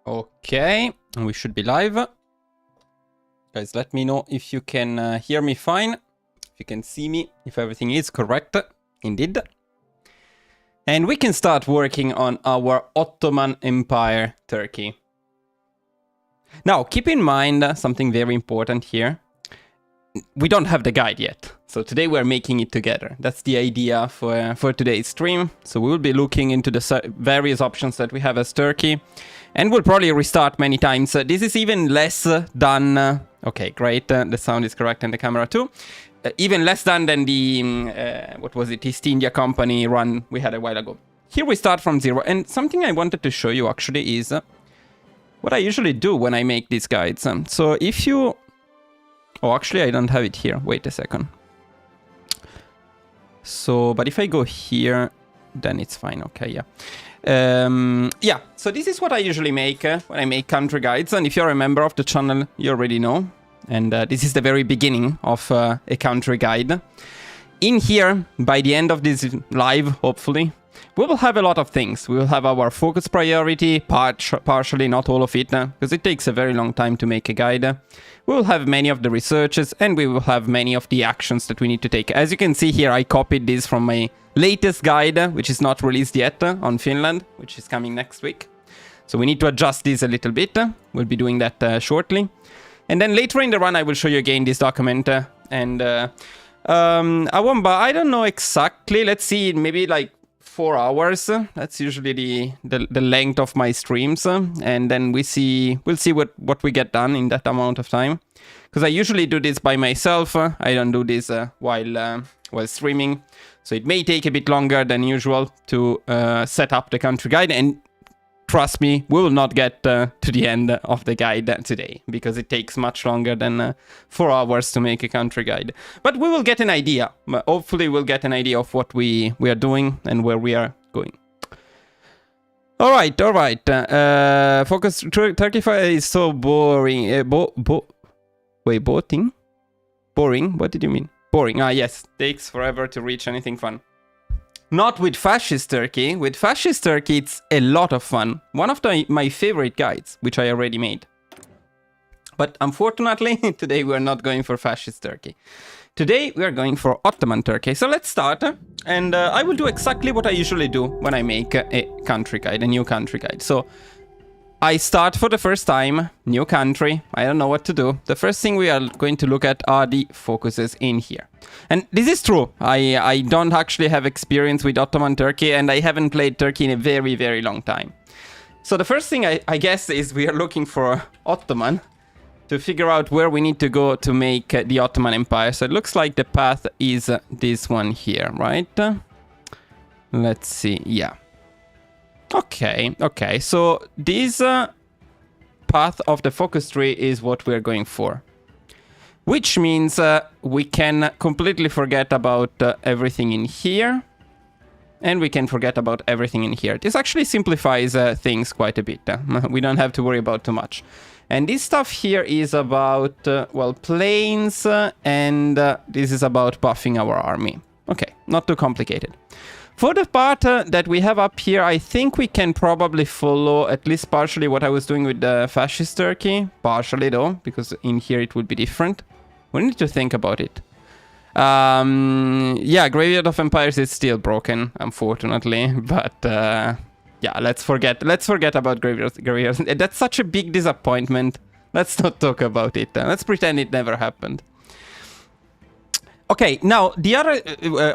Okay, we should be live. Guys, let me know if you can hear me fine, if you can see me, if everything is correct, indeed. And we can start working on our Ottoman Empire, Turkey. Now, keep in mind something very important here. We don't have the guide yet, so today we're making it together. That's the idea for today's stream. So we will be looking into the various options that we have as Turkey, and we'll probably restart many times. This is even less done. Okay, great. The sound is correct and the camera too. Even less done than the what was it, East India Company run we had a while ago. Here we start from zero, and something I wanted to show you actually is what I usually do when I make these guides. So if you... Oh, actually, I don't have it here. Wait a second. So, but if I go here, then it's fine. Okay, yeah. Yeah, so this is what I usually make when I make country guides. And if you're a member of the channel, you already know. And this is the very beginning of a country guide. In here, by the end of this live, hopefully, we will have a lot of things. We will have our focus priority, partially, not all of it, because it takes a very long time to make a guide. We will have many of the researches, and we will have many of the actions that we need to take. As you can see here, I copied this from my latest guide, which is not released yet, on Finland, which is coming next week. So we need to adjust this a little bit. We'll be doing that shortly. And then later in the run, I will show you again this document. Awamba, I don't know exactly. Let's see, maybe like 4 hours. That's usually the length of my streams, and then we'll see what we get done in that amount of time, because I usually do this by myself. I don't do this while streaming, so it may take a bit longer than usual to set up the country guide. And trust me, we will not get to the end of the guide today, because it takes much longer than 4 hours to make a country guide. But we will get an idea. Hopefully we'll get an idea of what we are doing and where we are going. All right. Focus Turkey is so boring. Wait, boating? Boring? What did you mean? Boring. Ah, yes. Takes forever to reach anything fun. Not with Fascist Turkey. With Fascist Turkey, it's a lot of fun. One of my favorite guides, which I already made. But unfortunately, today we're not going for Fascist Turkey. Today we are going for Ottoman Turkey. So let's start. And I will do exactly what I usually do when I make a country guide, a new country guide. So I start for the first time, new country, I don't know what to do. The first thing we are going to look at are the focuses in here. And this is true, I don't actually have experience with Ottoman Turkey, and I haven't played Turkey in a very, very long time. So the first thing I guess is we are looking for Ottoman to figure out where we need to go to make the Ottoman Empire. So it looks like the path is this one here, right? Let's see, yeah. Okay, so this path of the focus tree is what we're going for. Which means we can completely forget about everything in here. And we can forget about everything in here. This actually simplifies things quite a bit. We don't have to worry about too much. And this stuff here is about, well, planes, and this is about buffing our army. Okay, not too complicated. For the part that we have up here, I think we can probably follow at least partially what I was doing with the Fascist Turkey. Partially though, because in here it would be different. We need to think about it. Yeah, Graveyard of Empires is still broken, unfortunately. But yeah, let's forget about Graveyard. That's such a big disappointment. Let's not talk about it. Let's pretend it never happened. Okay, now the other,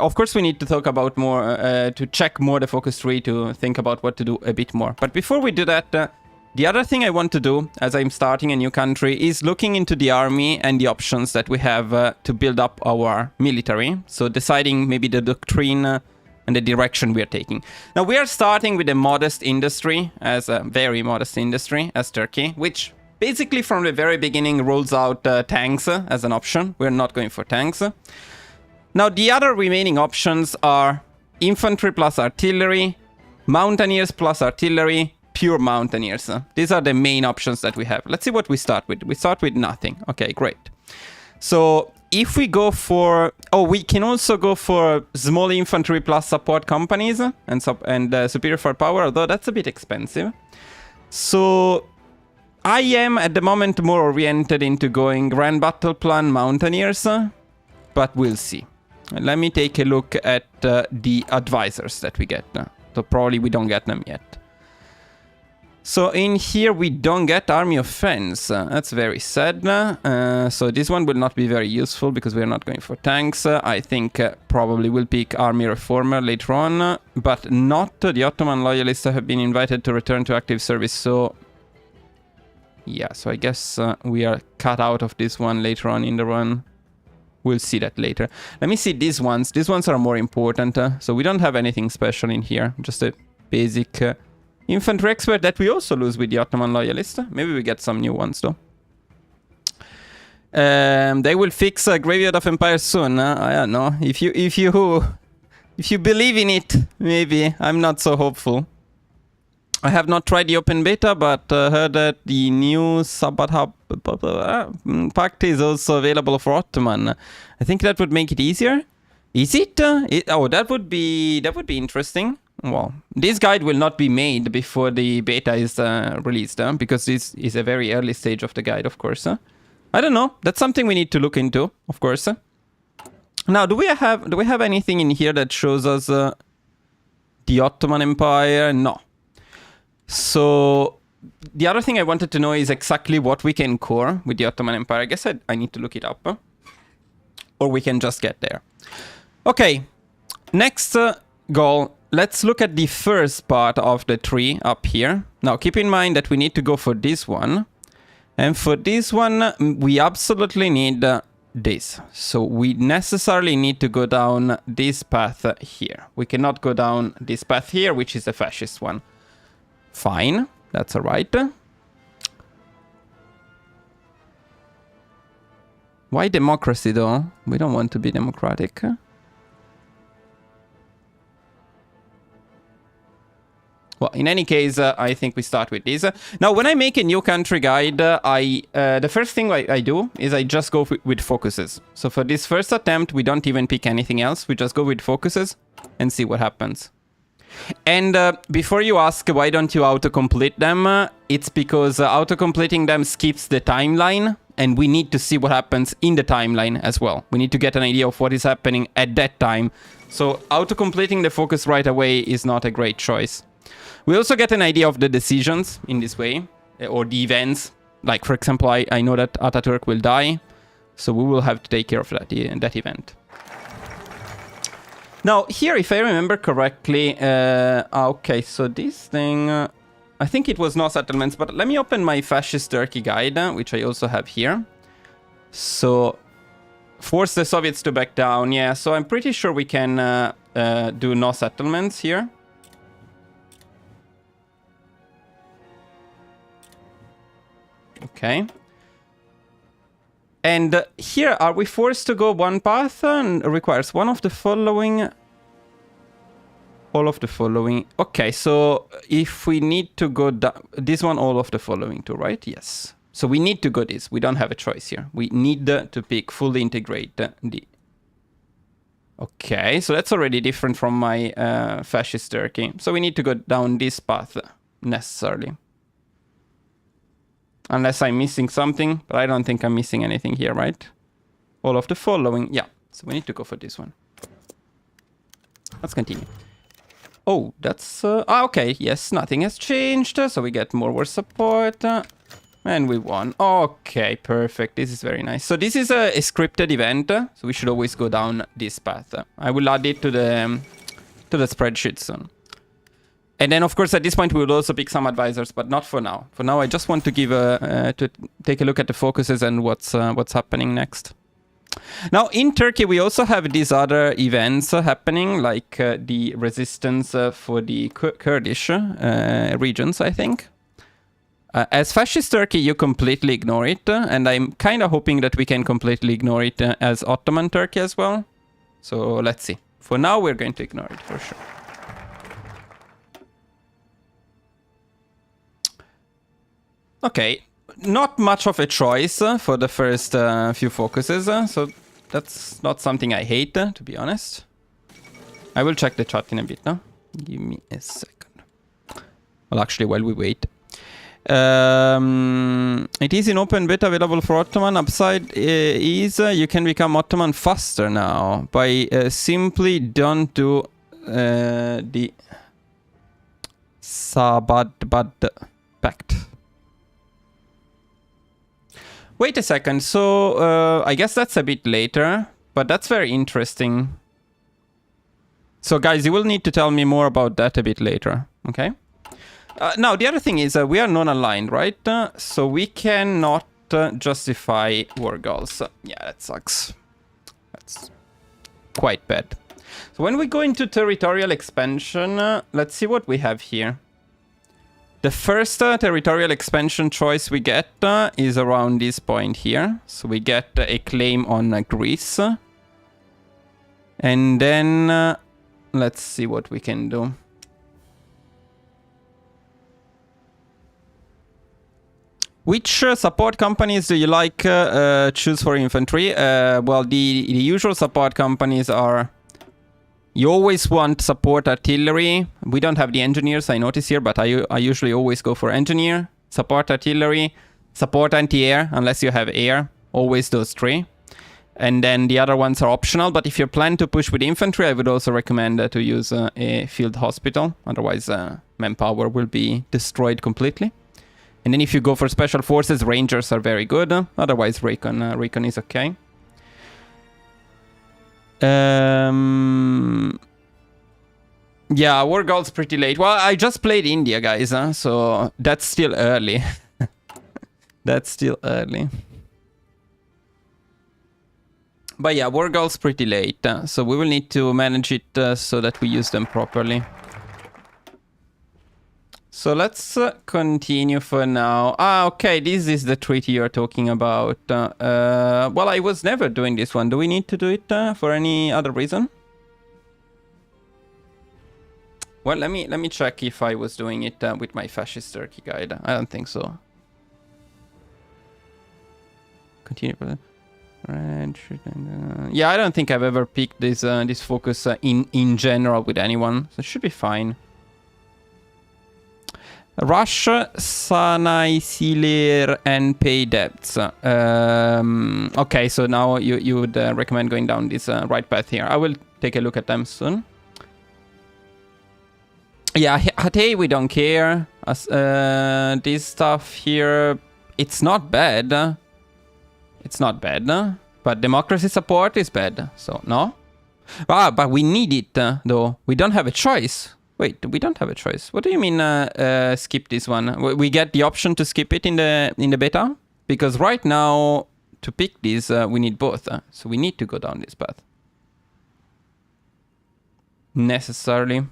of course we need to talk about more, to check more the focus tree, to think about what to do a bit more. But before we do that, the other thing I want to do, as I'm starting a new country, is looking into the army and the options that we have to build up our military. So deciding maybe the doctrine and the direction we are taking. Now we are starting with a modest industry, as a very modest industry, as Turkey, which basically from the very beginning rolls out tanks as an option. We're not going for tanks. Now the other remaining options are infantry plus artillery, mountaineers plus artillery, pure mountaineers. These are the main options that we have. Let's see what we start with. We start with nothing. Okay, great. So if we go for... Oh, we can also go for small infantry plus support companies and superior firepower, although that's a bit expensive. So I am at the moment more oriented into going Grand Battle Plan Mountaineers, but we'll see. Let me take a look at the advisors that we get. So probably we don't get them yet. So in here we don't get Army of Fence. That's very sad. So this one will not be very useful because we're not going for tanks. I think probably we'll pick Army Reformer later on, but not the Ottoman loyalists have been invited to return to active service. So yeah, so I guess we are cut out of this one later on in the run. We'll see that later. Let me see these ones. These ones are more important. So we don't have anything special in here. Just a basic infantry expert that we also lose with the Ottoman loyalist. Maybe we get some new ones though. They will fix Graveyard of Empires soon. I don't know. If you believe in it, maybe. I'm not so hopeful. I have not tried the open beta, but heard that the new Sabbath Hub pact is also available for Ottoman. I think that would make it easier. Is it? Oh, that would be interesting. Well, this guide will not be made before the beta is released, because this is a very early stage of the guide, of course. I don't know. That's something we need to look into, of course. Now, do we have anything in here that shows us the Ottoman Empire? No. So the other thing I wanted to know is exactly what we can core with the Ottoman Empire. I guess I need to look it up. Or we can just get there. Okay, next goal. Let's look at the first part of the tree up here. Now keep in mind that we need to go for this one. And for this one, we absolutely need this. So we necessarily need to go down this path here. We cannot go down this path here, which is the fascist one. Fine, that's all right. Why democracy though? We don't want to be democratic. Well, in any case, I think we start with this. Now, when I make a new country guide, the first thing I do is I just go with focuses. So for this first attempt, we don't even pick anything else. We just go with focuses and see what happens. And before you ask why don't you autocomplete them, it's because autocompleting them skips the timeline, and we need to see what happens in the timeline as well. We need to get an idea of what is happening at that time. So autocompleting the focus right away is not a great choice. We also get an idea of the decisions in this way, or the events. Like, for example, I know that Ataturk will die, so we will have to take care of that event. Now, here, if I remember correctly, okay, so this thing, I think it was no settlements, but let me open my Fascist Turkey guide, which I also have here. So, force the Soviets to back down, yeah, so I'm pretty sure we can do no settlements here. Okay. And here, are we forced to go one path and requires one of the following? All of the following. Okay, so if we need to go down, this one, all of the following too, right? Yes. So we need to go this. We don't have a choice here. We need to pick fully integrate the... Okay, so that's already different from my Fascist Turkey. So we need to go down this path necessarily. Unless I'm missing something, but I don't think I'm missing anything here, right? All of the following, yeah. So we need to go for this one. Let's continue. Oh, that's... okay, yes, nothing has changed. So we get more war support. And we won. Okay, perfect. This is very nice. So this is a scripted event. So we should always go down this path. I will add it to the spreadsheet soon. And then, of course, at this point, we will also pick some advisors, but not for now. For now, I just want to give to take a look at the focuses and what's happening next. Now, in Turkey, we also have these other events happening, like the resistance for the Kurdish regions, I think. As Fascist Turkey, you completely ignore it, and I'm kind of hoping that we can completely ignore it as Ottoman Turkey as well. So let's see. For now, we're going to ignore it for sure. Okay, not much of a choice for the first few focuses, so that's not something I hate, to be honest. I will check the chat in a bit, no? Give me a second. Well, actually, while we wait. It is in open beta available for Ottoman. Upside is you can become Ottoman faster now by simply don't do the Sabad Pact. Wait a second. So I guess that's a bit later, but that's very interesting. So guys, you will need to tell me more about that a bit later. Okay. Now, the other thing is we are non-aligned, right? So we cannot justify war goals. Yeah, that sucks. That's quite bad. So when we go into territorial expansion, let's see what we have here. The first territorial expansion choice we get is around this point here. So we get a claim on Greece. And then let's see what we can do. Which support companies do you like choose for infantry? Well, the usual support companies are... You always want support artillery. We don't have the engineers, I notice here, but I usually always go for engineer, support artillery, support anti-air, unless you have air. Always those three. And then the other ones are optional, but if you plan to push with infantry, I would also recommend to use a field hospital. Otherwise, manpower will be destroyed completely. And then if you go for special forces, rangers are very good. Otherwise, recon is okay. Yeah, war goals pretty late. Well, I just played India, guys, so that's still early. That's still early. But yeah, war goals pretty late. So we will need to manage it so that we use them properly. So let's continue for now. Okay, this is the treaty you're talking about. Well, I was never doing this one. Do we need to do it for any other reason? Well, let me check if I was doing it with my fascist Turkey guide. I don't think so. Continue. Yeah, I don't think I've ever picked this this focus in general with anyone. So it should be fine. Rush, Sanai, Silir, and pay debts. Okay, so now you would recommend going down this right path here. I will take a look at them soon. Yeah, Hatay, we don't care. This stuff here, it's not bad. It's not bad, but democracy support is bad, so no. But we need it, though. We don't have a choice. Wait, we don't have a choice. What do you mean skip this one? We get the option to skip it in the beta? Because right now, to pick this, we need both. So we need to go down this path. Necessarily.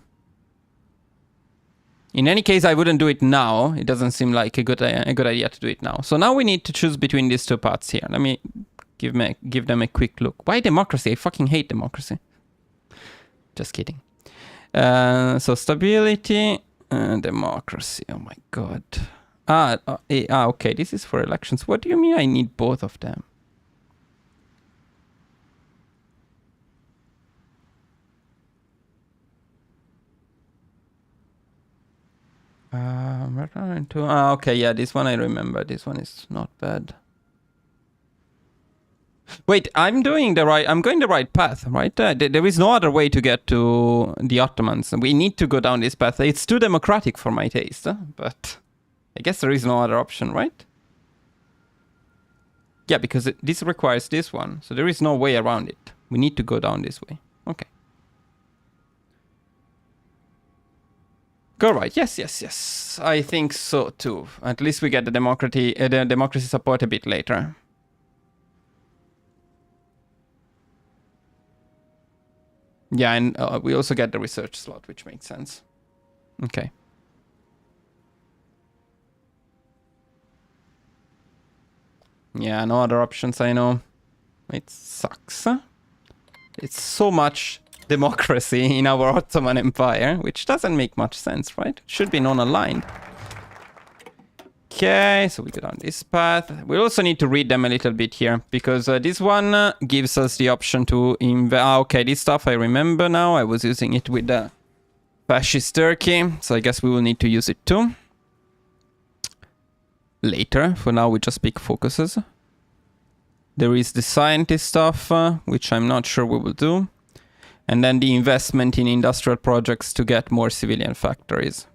In any case, I wouldn't do it now. It doesn't seem like a good idea to do it now. So now we need to choose between these two paths here. Let me give them a quick look. Why democracy? I fucking hate democracy. Just kidding. So stability, democracy. Oh my god. Okay. This is for elections. What do you mean I need both of them? Okay, yeah, this one I remember. This one is not bad. Wait, I'm going the right path, right? There is no other way to get to the Ottomans. We need to go down this path. It's too democratic for my taste, but I guess there is no other option, right? Yeah, because this requires this one, so there is no way around it. We need to go down this way. Okay. Go right. Yes. I think so too. At least we get the democracy support a bit later. Yeah, and we also get the research slot, which makes sense. Okay. Yeah, no other options, I know. It sucks. It's so much democracy in our Ottoman Empire, which doesn't make much sense, right? It should be non-aligned. Okay, so we go down this path. We also need to read them a little bit here, because this one gives us the option to invest. Okay, this stuff I remember now. I was using it with the fascist Turkey, so I guess we will need to use it too. later. For now, we just pick focuses. There is the scientist stuff, which I'm not sure we will do. And then the investment in industrial projects to get more civilian factories.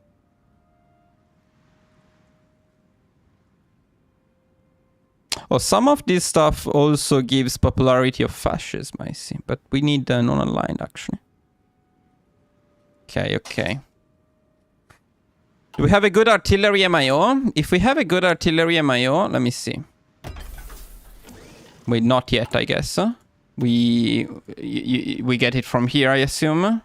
Oh, some of this stuff also gives popularity of fascism, I see. But we need non-aligned, actually. Okay, okay. Do we have a good artillery MIO? If we have a good artillery MIO, let me see. Wait, not yet, I guess. We get it from here, I assume.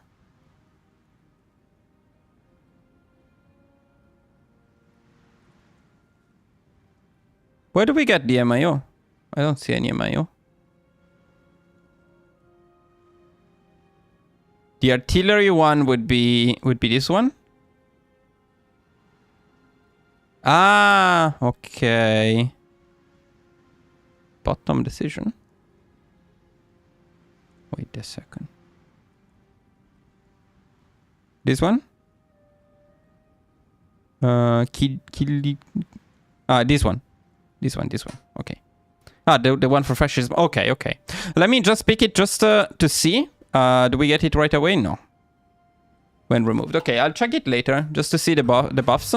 Where do we get the MIO? I don't see any MIO. The artillery one would be this one. Ah, okay. Bottom decision. Wait a second. This one? This one. This one. Okay. The one for fascism. Okay, okay. Let me just pick it just to see. Do we get it right away? No. When removed. Okay, I'll check it later just to see the buffs.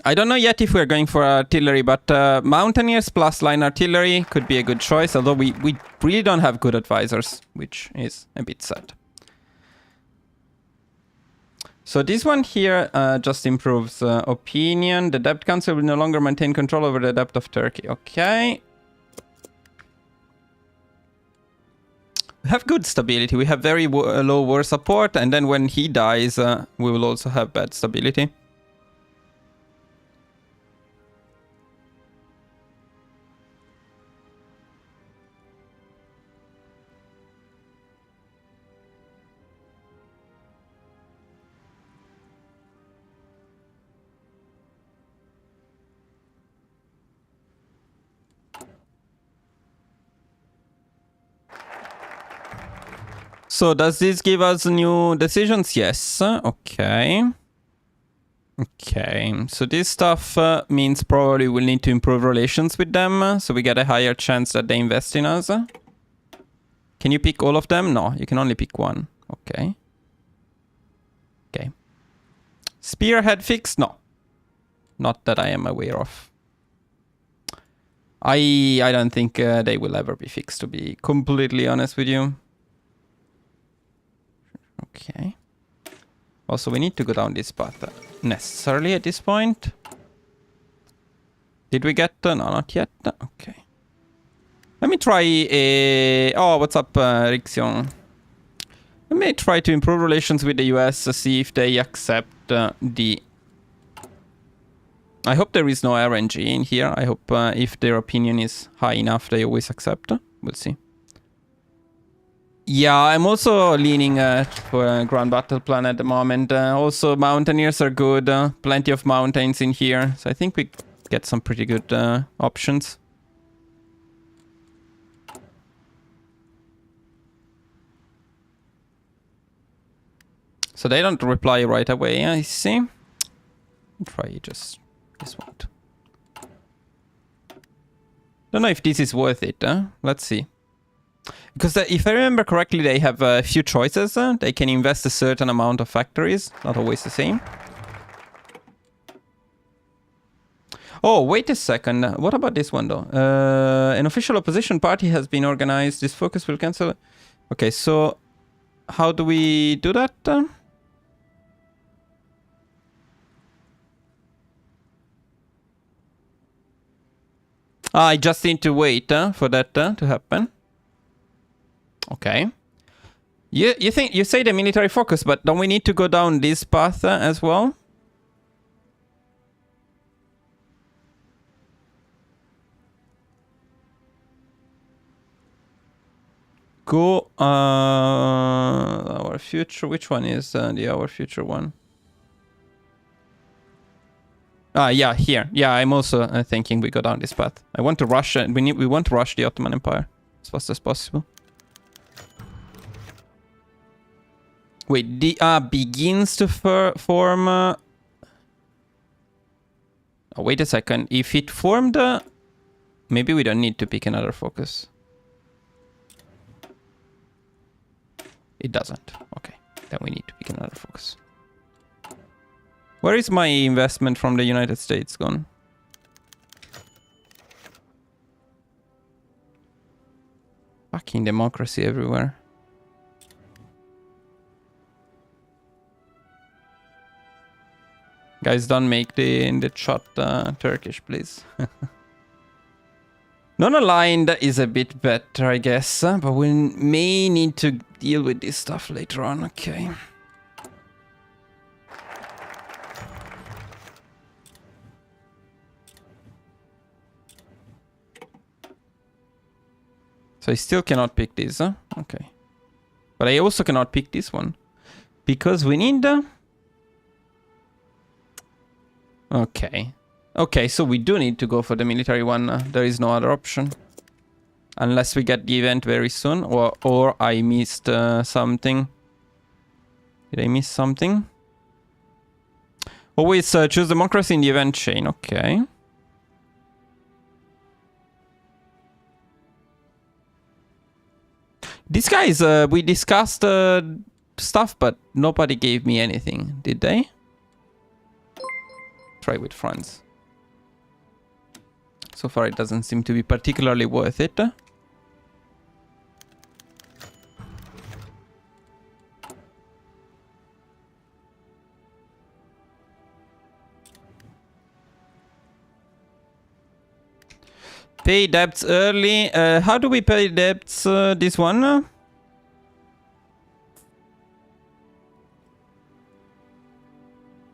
I don't know yet if we're going for artillery, but Mountaineers plus line artillery could be a good choice, although we really don't have good advisors, which is a bit sad. So this one here just improves opinion. The Debt Council will no longer maintain control over the debt of Turkey. Okay. We have good stability. We have very low war support, and then when he dies, we will also have bad stability. So does this give us new decisions? Yes. Okay. Okay. So this stuff means probably we'll need to improve relations with them. So we get a higher chance that they invest in us. Can you pick all of them? No, you can only pick one. Okay. Okay. Spearhead fixed? No. Not that I am aware of. I don't think they will ever be fixed, to be completely honest with you. Okay. Also, we need to go down this path necessarily at this point. Did we get... no, not yet. Okay. Let me try a... Oh, what's up, Rixion? Let me try to improve relations with the US, see if they accept the... I hope there is no RNG in here. I hope if their opinion is high enough, they always accept. We'll see. Yeah, I'm also leaning for a ground battle plan at the moment. Also, Mountaineers are good. Plenty of mountains in here. So I think we get some pretty good options. So they don't reply right away, I see. Try just this one. Don't know if this is worth it. Let's see. Because if I remember correctly, they have a few choices. They can invest a certain amount of factories. Not always the same. Oh, wait a second. What about this one, though? An official opposition party has been organized. This focus will cancel. Okay, so how do we do that? I just need to wait for that to happen. Okay. You think you say the military focus, but don't we need to go down this path as well? Go our future. Which one is our future one? Yeah, here. Yeah, I'm also thinking we go down this path. I want to rush. We want to rush the Ottoman Empire as fast as possible. Wait, begins to form... oh, wait a second. If it formed... maybe we don't need to pick another focus. It doesn't. Okay, then we need to pick another focus. Where is my investment from the United States gone? Fucking democracy everywhere. Guys, don't make in the chat Turkish, please. Non-aligned is a bit better, I guess, but we may need to deal with this stuff later on. Okay. So I still cannot pick this, huh? Okay. But I also cannot pick this one. Because we need... okay. Okay, so we do need to go for the military one. There is no other option. Unless we get the event very soon. Or I missed something. Did I miss something? Always choose democracy in the event chain. Okay. These guys, we discussed stuff, but nobody gave me anything, did they? Try with France. So far it doesn't seem to be particularly worth it. Pay debts early. How do we pay debts? This one?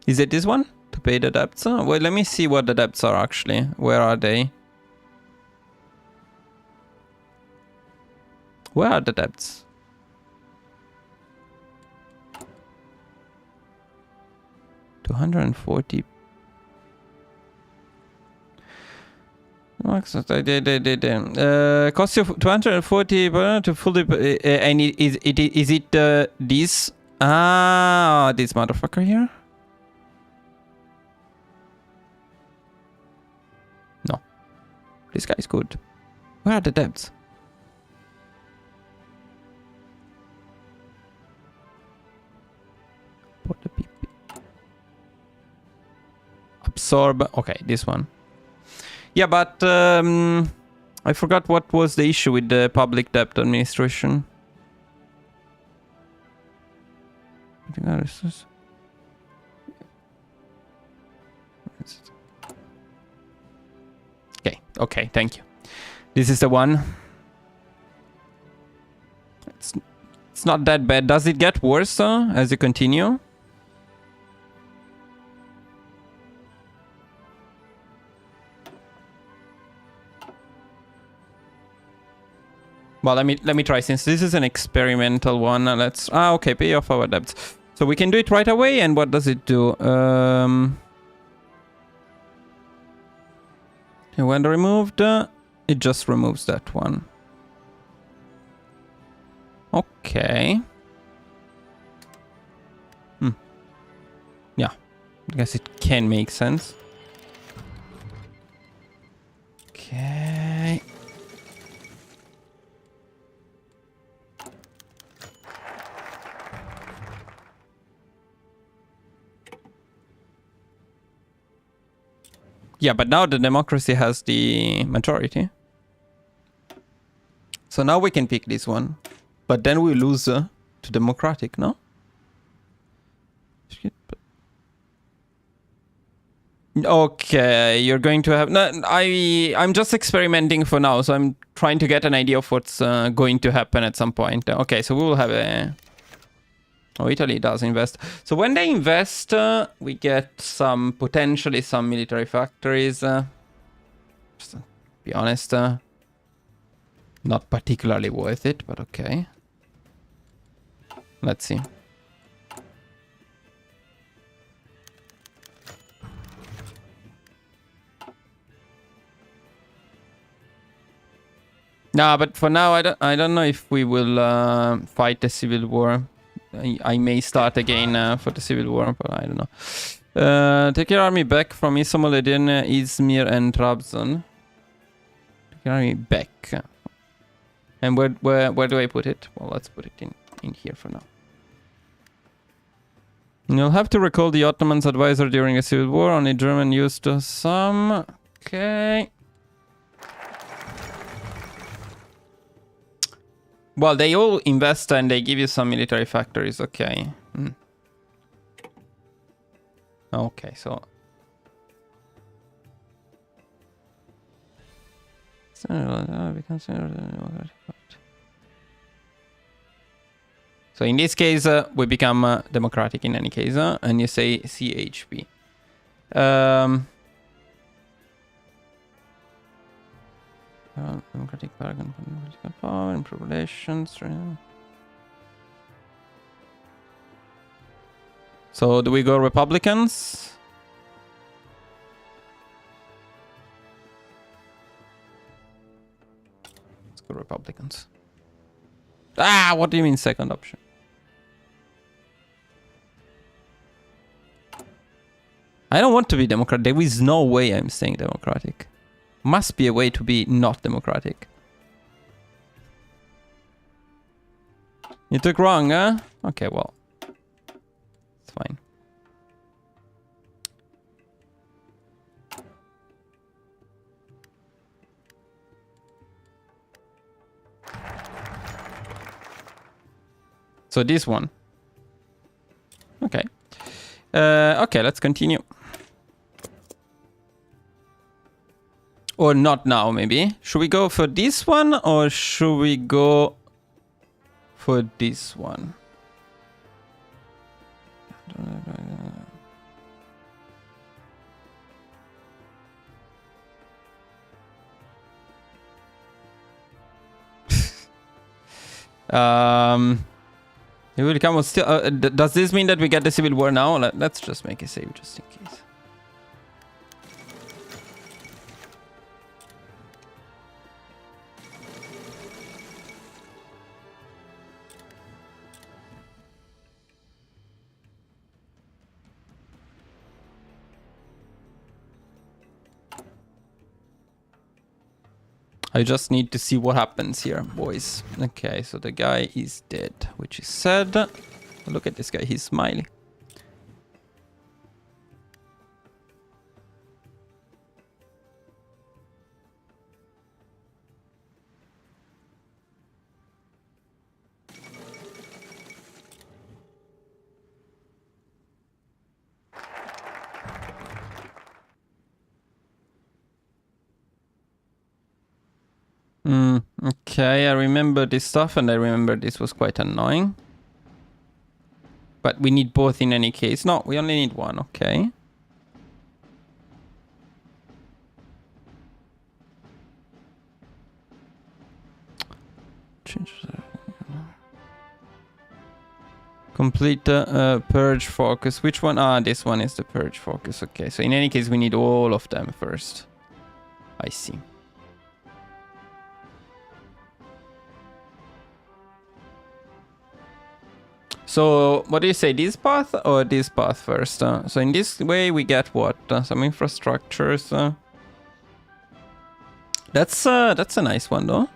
Is it this one? To pay the debts? Well, let me see what the debts are actually. Where are they? Where are the debts? $240. Cost you $240 to fully and is it this this motherfucker here? No, this guy's good. Where are the debts? Absorb. Okay, this one. Yeah, but I forgot what was the issue with the public debt administration. Okay, thank you. This is the one. It's not that bad. Does it get worse as you continue? Well, let me try, since this is an experimental one. Let's okay, pay off our debts. So we can do it right away. And what does it do? When removed, it just removes that one. Okay. Yeah, I guess it can make sense. Okay. Yeah, but now the democracy has the majority. So now we can pick this one. But then we lose to democratic, no? Okay, you're going to have... No, I'm just experimenting for now, so I'm trying to get an idea of what's going to happen at some point. Okay, so we will have a... Oh, Italy does invest. So when they invest, we get potentially some military factories. Just to be honest, not particularly worth it, but okay. Let's see. No, but for now, I don't know if we will fight a civil war. I may start again for the civil war, but I don't know. Take your army back from Ismail-Edin, Izmir, and Trabzon. Take your army back. And where do I put it? Well, let's put it in here for now. You'll have to recall the Ottomans' advisor during the civil war. Only German used some. Okay. Well, they all invest and they give you some military factories. Okay. Okay, so. So in this case, we become democratic in any case, and you say CHP. Democratic bargain, political power, improve relations. So do we go Republicans? Let's go Republicans. Ah, what do you mean second option? I don't want to be democratic. There is no way I'm staying democratic. Must be a way to be not democratic. You took wrong, huh? Okay, well. It's fine. So this one. Okay. Okay, let's continue. Or not now, maybe. Should we go for this one or should we go for this one? It will come still. Does this mean that we get the civil war now? Let's just make a save just in case. I just need to see what happens here, boys. Okay, so the guy is dead, which is sad. Look at this guy, he's smiling. Okay, I remember this stuff and I remember this was quite annoying. But we need both in any case. No, we only need one, okay. Complete the purge focus. Which one? Ah, this one is the purge focus. Okay, so in any case, we need all of them first. I see. So, what do you say, this path or this path first? So in this way we get what? Some infrastructures. That's a nice one though.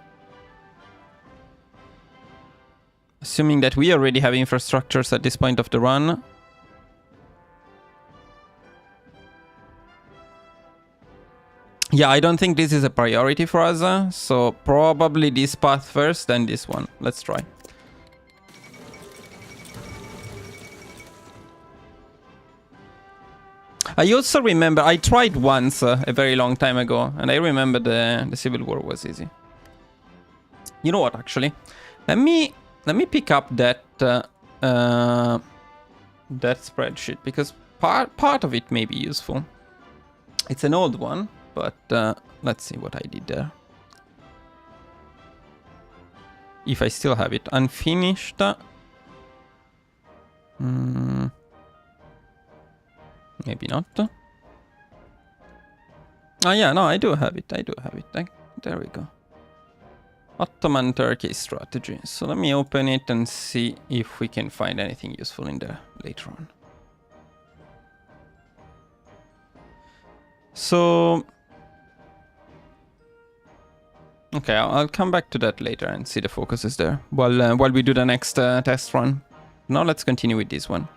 Assuming that we already have infrastructures at this point of the run. Yeah, I don't think this is a priority for us. So probably this path first, then this one. Let's try. I also remember, I tried once a very long time ago, and I remember the Civil War was easy. You know what, actually? Let me pick up that that spreadsheet, because part of it may be useful. It's an old one, but let's see what I did there. If I still have it unfinished. Maybe not. Oh yeah, no, I do have it. There we go. Ottoman Turkey strategy. So let me open it and see if we can find anything useful in there later on. So, okay, I'll come back to that later and see the focuses there while we do the next test run. Now let's continue with this one.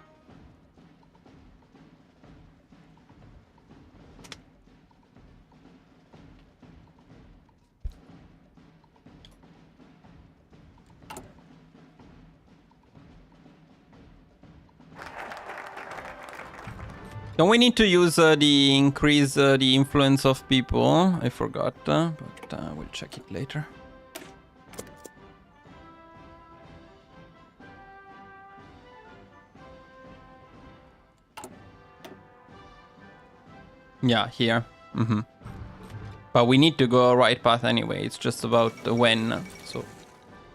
Don't we need to use the increase the influence of people? I forgot, but we'll check it later. Yeah, here. But we need to go right path anyway. It's just about when. So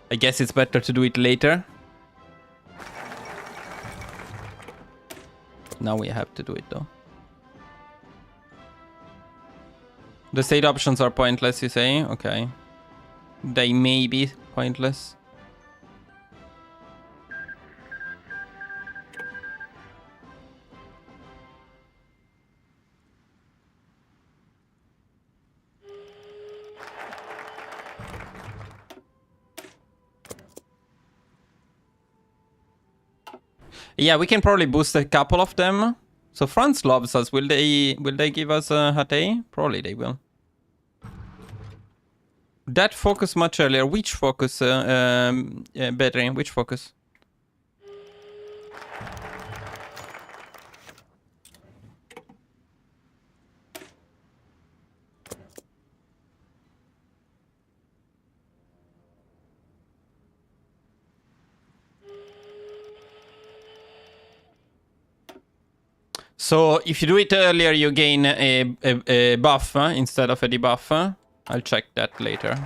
I guess it's better to do it later. Now we have to do it though. The state options are pointless, you say? Okay. They may be pointless. Yeah, we can probably boost a couple of them. So France loves us. Will they give us a Hatay? Probably they will. That focus much earlier. Which focus, Bedri? Which focus? So if you do it earlier, you gain a buff instead of a debuff. I'll check that later.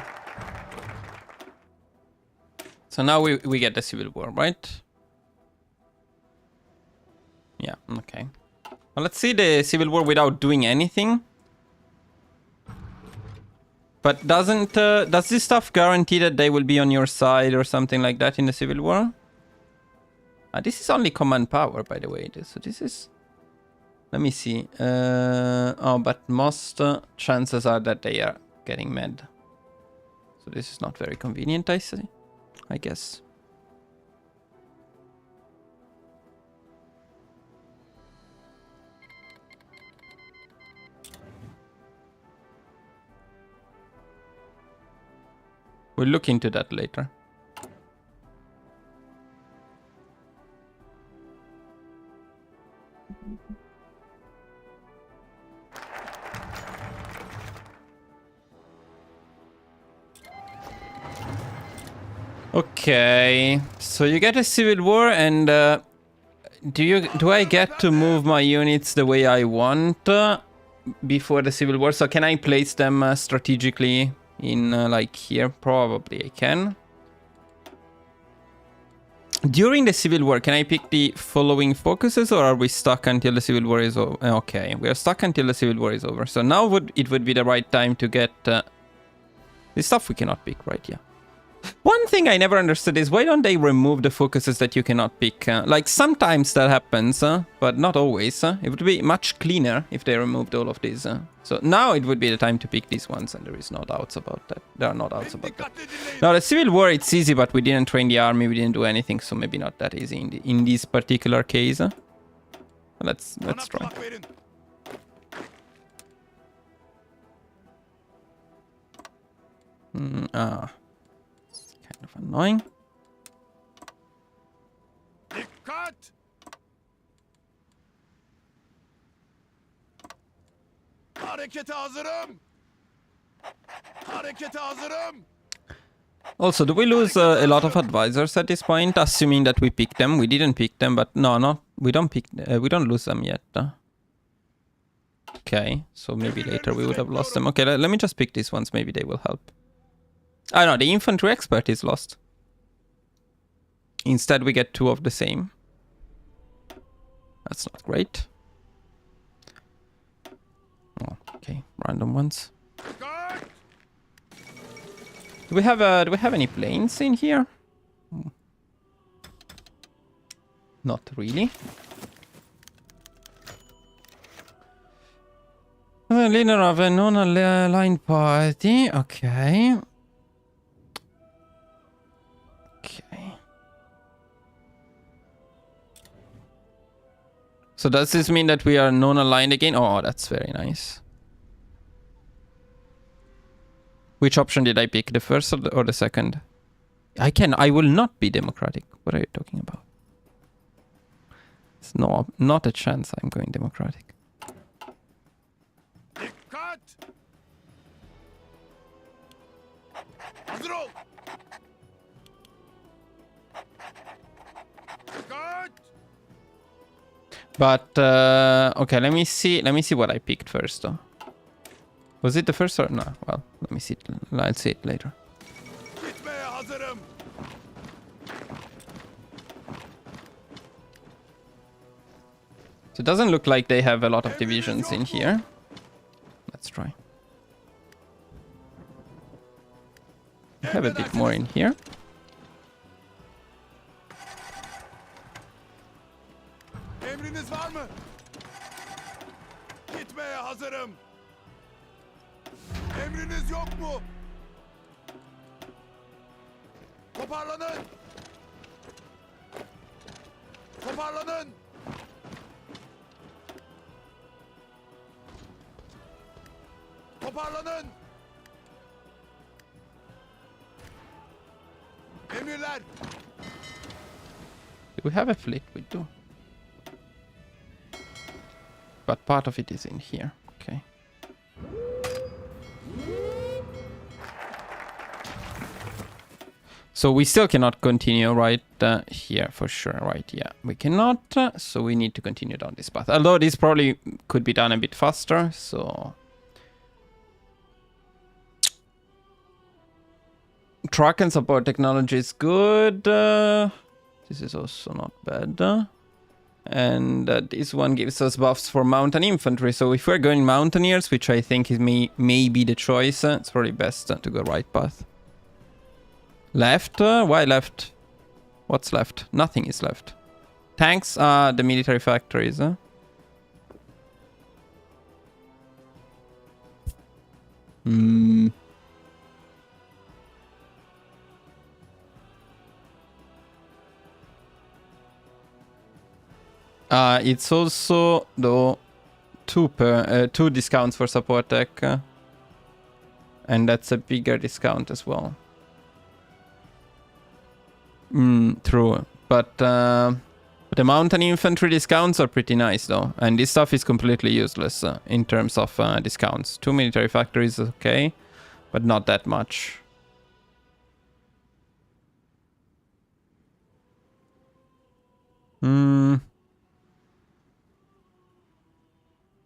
So now we get the civil war, right? Yeah, okay. Well, let's see the civil war without doing anything. But does this stuff guarantee that they will be on your side or something like that in the civil war? This is only command power, by the way. So this is... Let me see. Oh, but most chances are that they are getting mad. So this is not very convenient, I guess. We'll look into that later. Okay, so you get a civil war, and do I get to move my units the way I want before the civil war? So can I place them strategically in like here? Probably I can. During the civil war, can I pick the following focuses, or are we stuck until the civil war is over? Okay, we are stuck until the civil war is over. So now it would be the right time to get this stuff we cannot pick, right? Yeah. One thing I never understood is why don't they remove the focuses that you cannot pick? Like sometimes that happens, but not always. It would be much cleaner if they removed all of these. So now it would be the time to pick these ones, and there is no doubts about that. There are no doubts about that. Now the civil war, it's easy, but we didn't train the army, we didn't do anything, so maybe not that easy in this particular case. Let's try. Kind of annoying. Also, do we lose a lot of advisors at this point, assuming that we pick them? We didn't pick them, but no, we don't pick. We don't lose them yet. Okay, so maybe later we would have lost them. Okay, let me just pick these ones. Maybe they will help. Oh no, the infantry expert is lost. Instead, we get 2 of the same. That's not great. Oh, okay, random ones. Do we have any planes in here? Not really. The leader of a non-aligned party. Okay. Okay. So does this mean that we are non-aligned again? Oh, that's very nice. Which option did I pick? The first or the second? I will not be democratic. What are you talking about? It's not a chance I'm going democratic. But okay, let me see what I picked first though. Was it the first or no? Well, let me see. I'll see it later. So it doesn't look like they have a lot of divisions in here. Let's try. I have a bit more in here. Emriniz var mı? Gitmeye hazırım. Emriniz yok mu? Toparlanın. Toparlanın. Toparlanın. Emirler. Do we have a fleet? We do. But part of it is in here. Okay. So we still cannot continue right here for sure, right? Yeah, we cannot. So we need to continue down this path. Although this probably could be done a bit faster. So truck and support technology is good. This is also not bad. And this one gives us buffs for mountain infantry. So if we're going mountaineers, which I think is may be the choice, it's probably best to go right path. Left? Why left? What's left? Nothing is left. Tanks are the military factories. It's also though two discounts for support tech, and that's a bigger discount as well. True, but the mountain infantry discounts are pretty nice though, and this stuff is completely useless in terms of discounts. 2 military factories is okay, but not that much.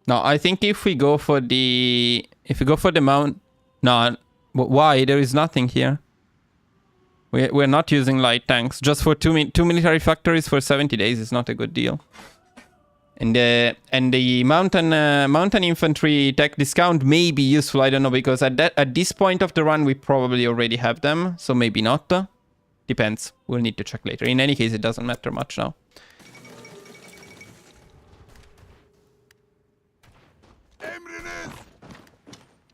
No, I think if we go for the mount, no, why? There is nothing here. We're not using light tanks. Just for two military factories for 70 days is not a good deal. And the mountain infantry tech discount may be useful. I don't know, because at this point of the run we probably already have them, so maybe not. Depends. We'll need to check later. In any case, it doesn't matter much now.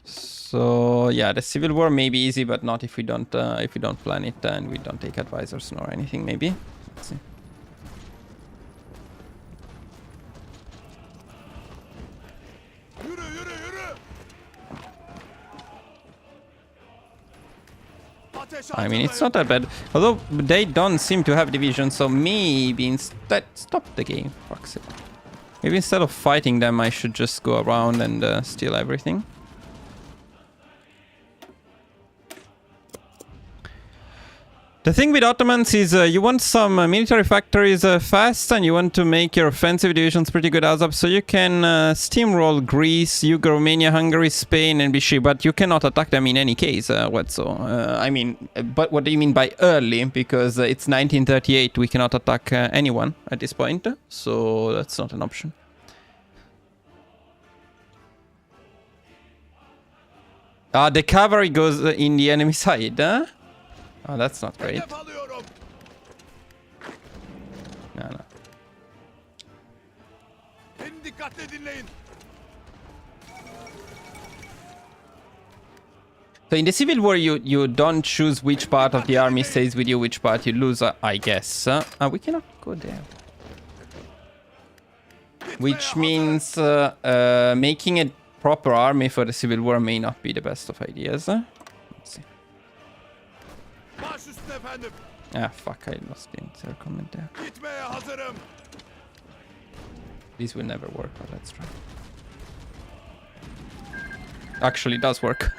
So yeah, the civil war may be easy, but not if we don't plan it and we don't take advisors nor anything. Maybe. Let's see. I mean, it's not that bad. Although they don't seem to have division, so maybe instead stop the game. Fuck's it. Maybe instead of fighting them, I should just go around and steal everything. The thing with Ottomans is you want some military factories fast, and you want to make your offensive divisions pretty good as up, so you can steamroll Greece, Romania, Hungary, Spain, and Vichy, but you cannot attack them in any case. I mean, but what do you mean by early? Because it's 1938, we cannot attack anyone at this point, so that's not an option. Ah, the cavalry goes in the enemy side, huh? Oh, that's not great. Hedef alıyorum. No, no. Beni dikkatle dinleyin. So in the Civil War, you don't choose which part of the army stays with you, which part you lose, I guess. We cannot go there. Which means making a proper army for the Civil War may not be the best of ideas. Let's see. Baş üstüne efendim. Ah, fuck, I lost the entire comment there. Gitmeye hazırım. This will never work, but let's try. Actually, it does work.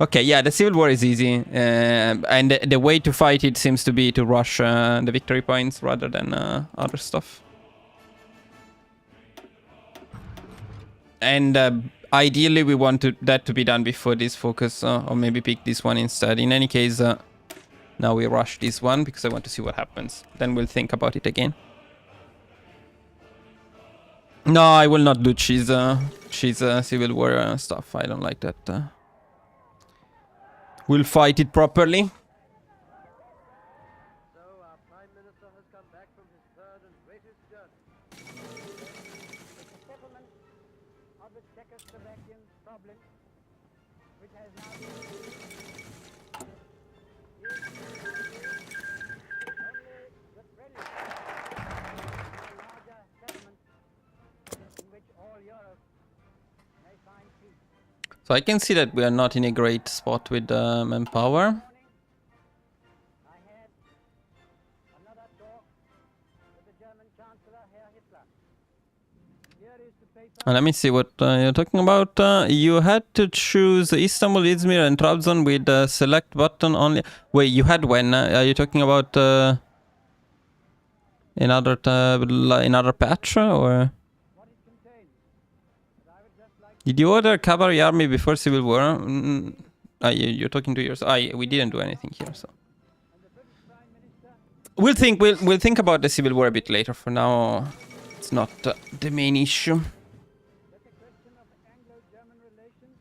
Okay, yeah, the Civil War is easy. And the way to fight it seems to be to rush the victory points rather than other stuff. And ideally, we want that to be done before this focus, or maybe pick this one instead. In any case, now we rush this one because I want to see what happens. Then we'll think about it again. No, I will not do cheese Civil War stuff. I don't like that. We'll fight it properly. So our Prime Minister has come back from his third and greatest journey. It's a settlement of the Czechoslovakian problem, which has now been only the prelude to a larger settlement in which all Europe may find peace. So I can see that we are not in a great spot with manpower. I had another talk with the German Chancellor, Herr Hitler. Here is the paper. Let me see what you're talking about. You had to choose Istanbul, Izmir, and Trabzon with the select button only. Wait, you had when? Are you talking about another patch or? What it contains. But I would just like Did you order cavalry army before Civil War? You're talking to yours. We didn't do anything here, so. and the British Prime Minister. We'll think about the Civil War a bit later. For now, it's not the main issue. That the question of Anglo-German relations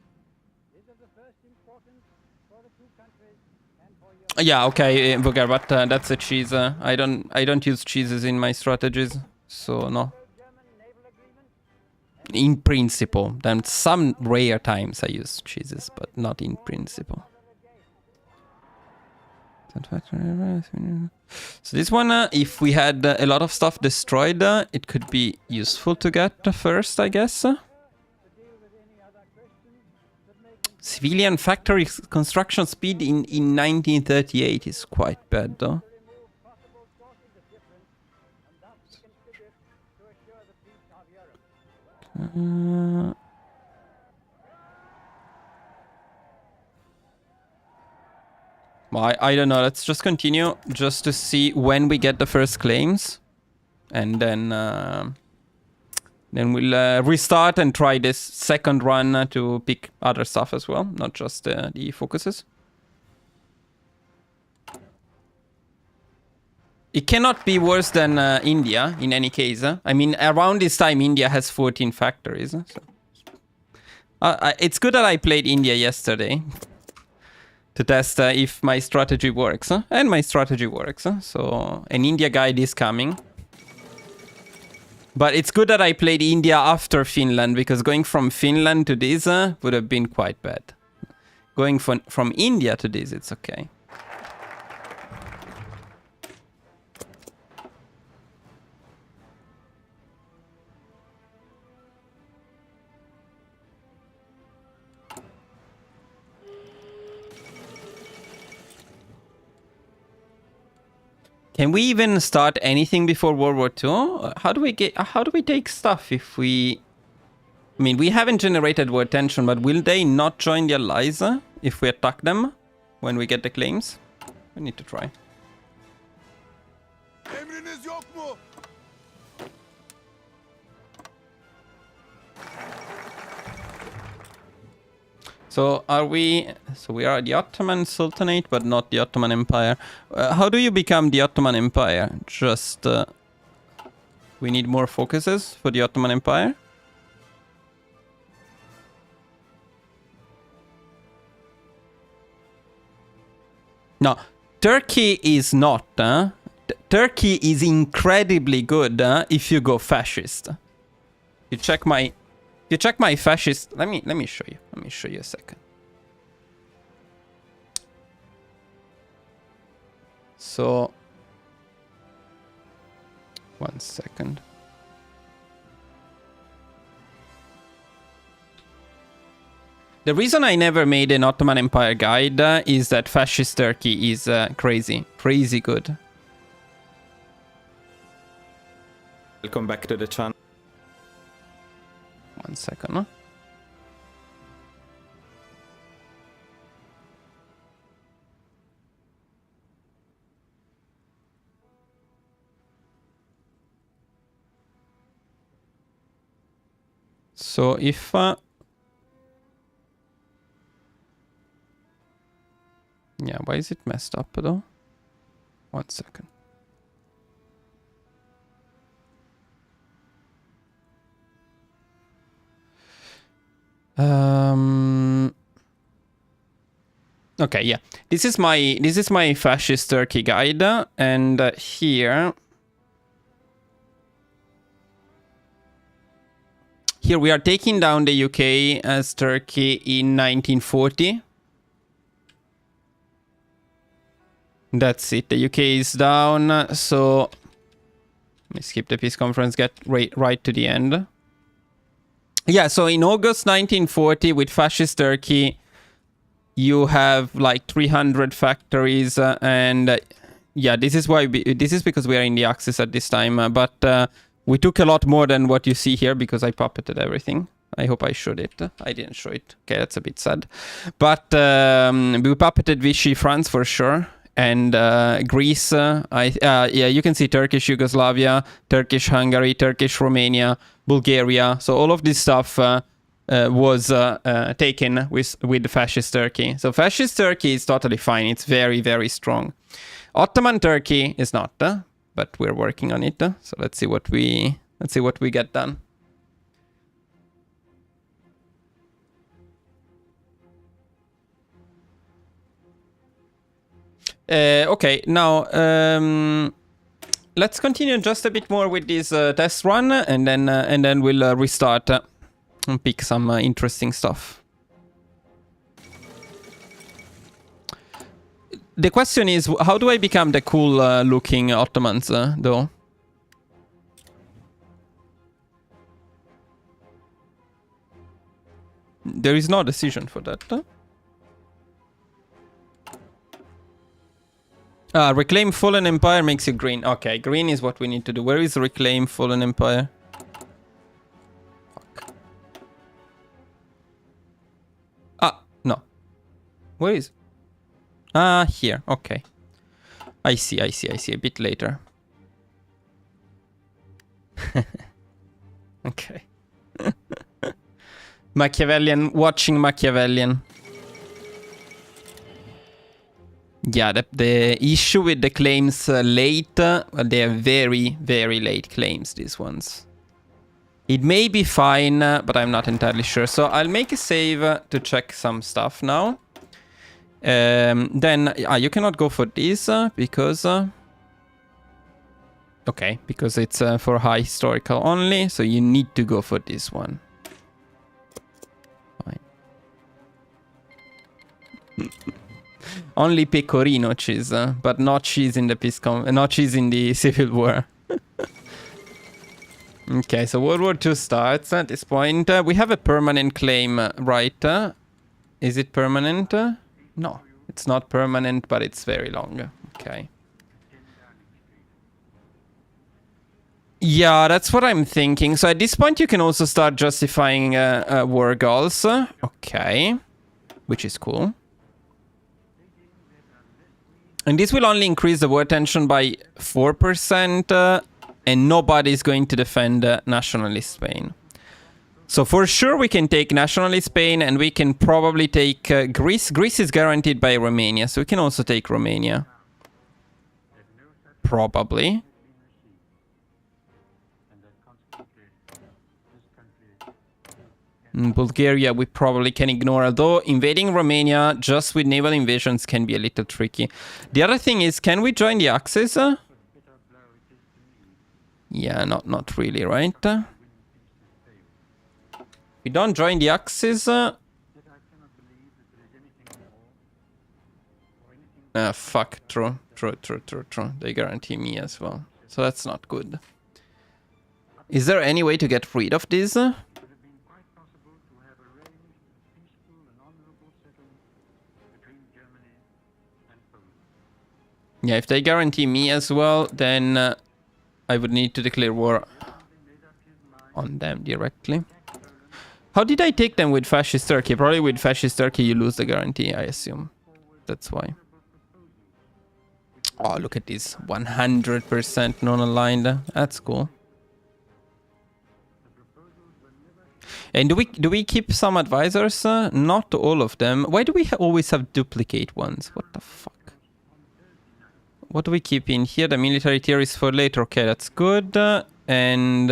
is of the first importance for the two countries and for Europe. Yeah, okay, Booger, but that's a cheese. I don't use cheeses in my strategies, so no. German naval agreement In principle, then some rare times I use cheeses, but not in principle. So this one, if we had a lot of stuff destroyed, it could be useful to get first, I guess. to deal with any other questions that may concern Civilian factory construction speed in 1938 is quite bad, though. remove possible sources of difference and thus contribute to assure the peace of Europe. Well, I don't know. Let's just continue just to see when we get the first claims, and then we'll restart and try this second run to pick other stuff as well, not just the focuses. It cannot be worse than India in any case. I mean, around this time, India has 14 factories. So. It's good that I played India yesterday to test if my strategy works. And my strategy works. So an India guide is coming. But it's good that I played India after Finland, because going from Finland to this would have been quite bad. Going from India to this, it's okay. Can we even start anything before World War II? How do we take stuff if we... I mean, we haven't generated war tension, but will they not join the allies if we attack them when we get the claims? We need to try. Emriniz yok mu? So are we... So we are the Ottoman Sultanate, but not the Ottoman Empire. How do you become the Ottoman Empire? Just... we need more focuses for the Ottoman Empire. No, Turkey is not. Turkey is incredibly good if you go fascist. You check my fascist. Let me show you. Let me show you a second. So, 1 second. The reason I never made an Ottoman Empire guide is that fascist Turkey is crazy good. Welcome back to the channel. 1 second. Huh? So if yeah, why is it messed up though? 1 second. Okay, yeah. This is my fascist Turkey guide, and here we are taking down the UK as Turkey in 1940. That's it. The UK is down. So let me skip the peace conference. Get right to the end. Yeah. So in August 1940, with fascist Turkey, you have like 300 factories, and yeah, this is why this is because we are in the Axis at this time. But we took a lot more than what you see here because I puppeted everything. I hope I showed it. I didn't show it. Okay, that's a bit sad. But we puppeted Vichy France for sure. And Greece, yeah, you can see Turkish Yugoslavia, Turkish Hungary, Turkish Romania, Bulgaria. So all of this stuff was taken with fascist Turkey. So fascist Turkey is totally fine. It's very, very strong. Ottoman Turkey is not, but we're working on it. So let's see what we get done. Okay, now let's continue just a bit more with this test run, and then we'll restart and pick some interesting stuff. The question is, how do I become the cool looking Ottomans, though? There is no decision for that. Reclaim Fallen Empire makes you green. Okay, green is what we need to do. Where is Reclaim Fallen Empire? Fuck. Ah, no. Where is... Ah, here. Okay. I see. A bit later. Okay. Machiavellian, watching Machiavellian. Yeah, the issue with the claims late, they are very, very late claims, these ones. It may be fine, but I'm not entirely sure. So I'll make a save to check some stuff now. Then, you cannot go for this because... okay, because it's for high historical only, so you need to go for this one. Fine. Only pecorino cheese, but not cheese in the not cheese in the Civil War. Okay, so World War II starts at this point. We have a permanent claim, right? Is it permanent? No, it's not permanent, but it's very long. Okay. Yeah, that's what I'm thinking. So at this point, you can also start justifying war goals. Okay, which is cool. And this will only increase the war tension by 4%, and nobody's going to defend nationalist Spain. So for sure we can take nationalist Spain, and we can probably take Greece. Greece is guaranteed by Romania, so we can also take Romania. Probably. Bulgaria we probably can ignore, although invading Romania just with naval invasions can be a little tricky. The other thing is, can we join the Axis? Yeah, not really, right? We don't join the Axis. Fuck, true. They guarantee me as well. So that's not good. Is there any way to get rid of this? Yeah, if they guarantee me as well, then I would need to declare war on them directly. How did I take them with Fascist Turkey? Probably with Fascist Turkey you lose the guarantee, I assume. That's why. Oh, look at this. 100% non-aligned. That's cool. And do we keep some advisors? Not all of them. Why do we always have duplicate ones? What the fuck? What do we keep in here? The military tier is for later. Okay, that's good. And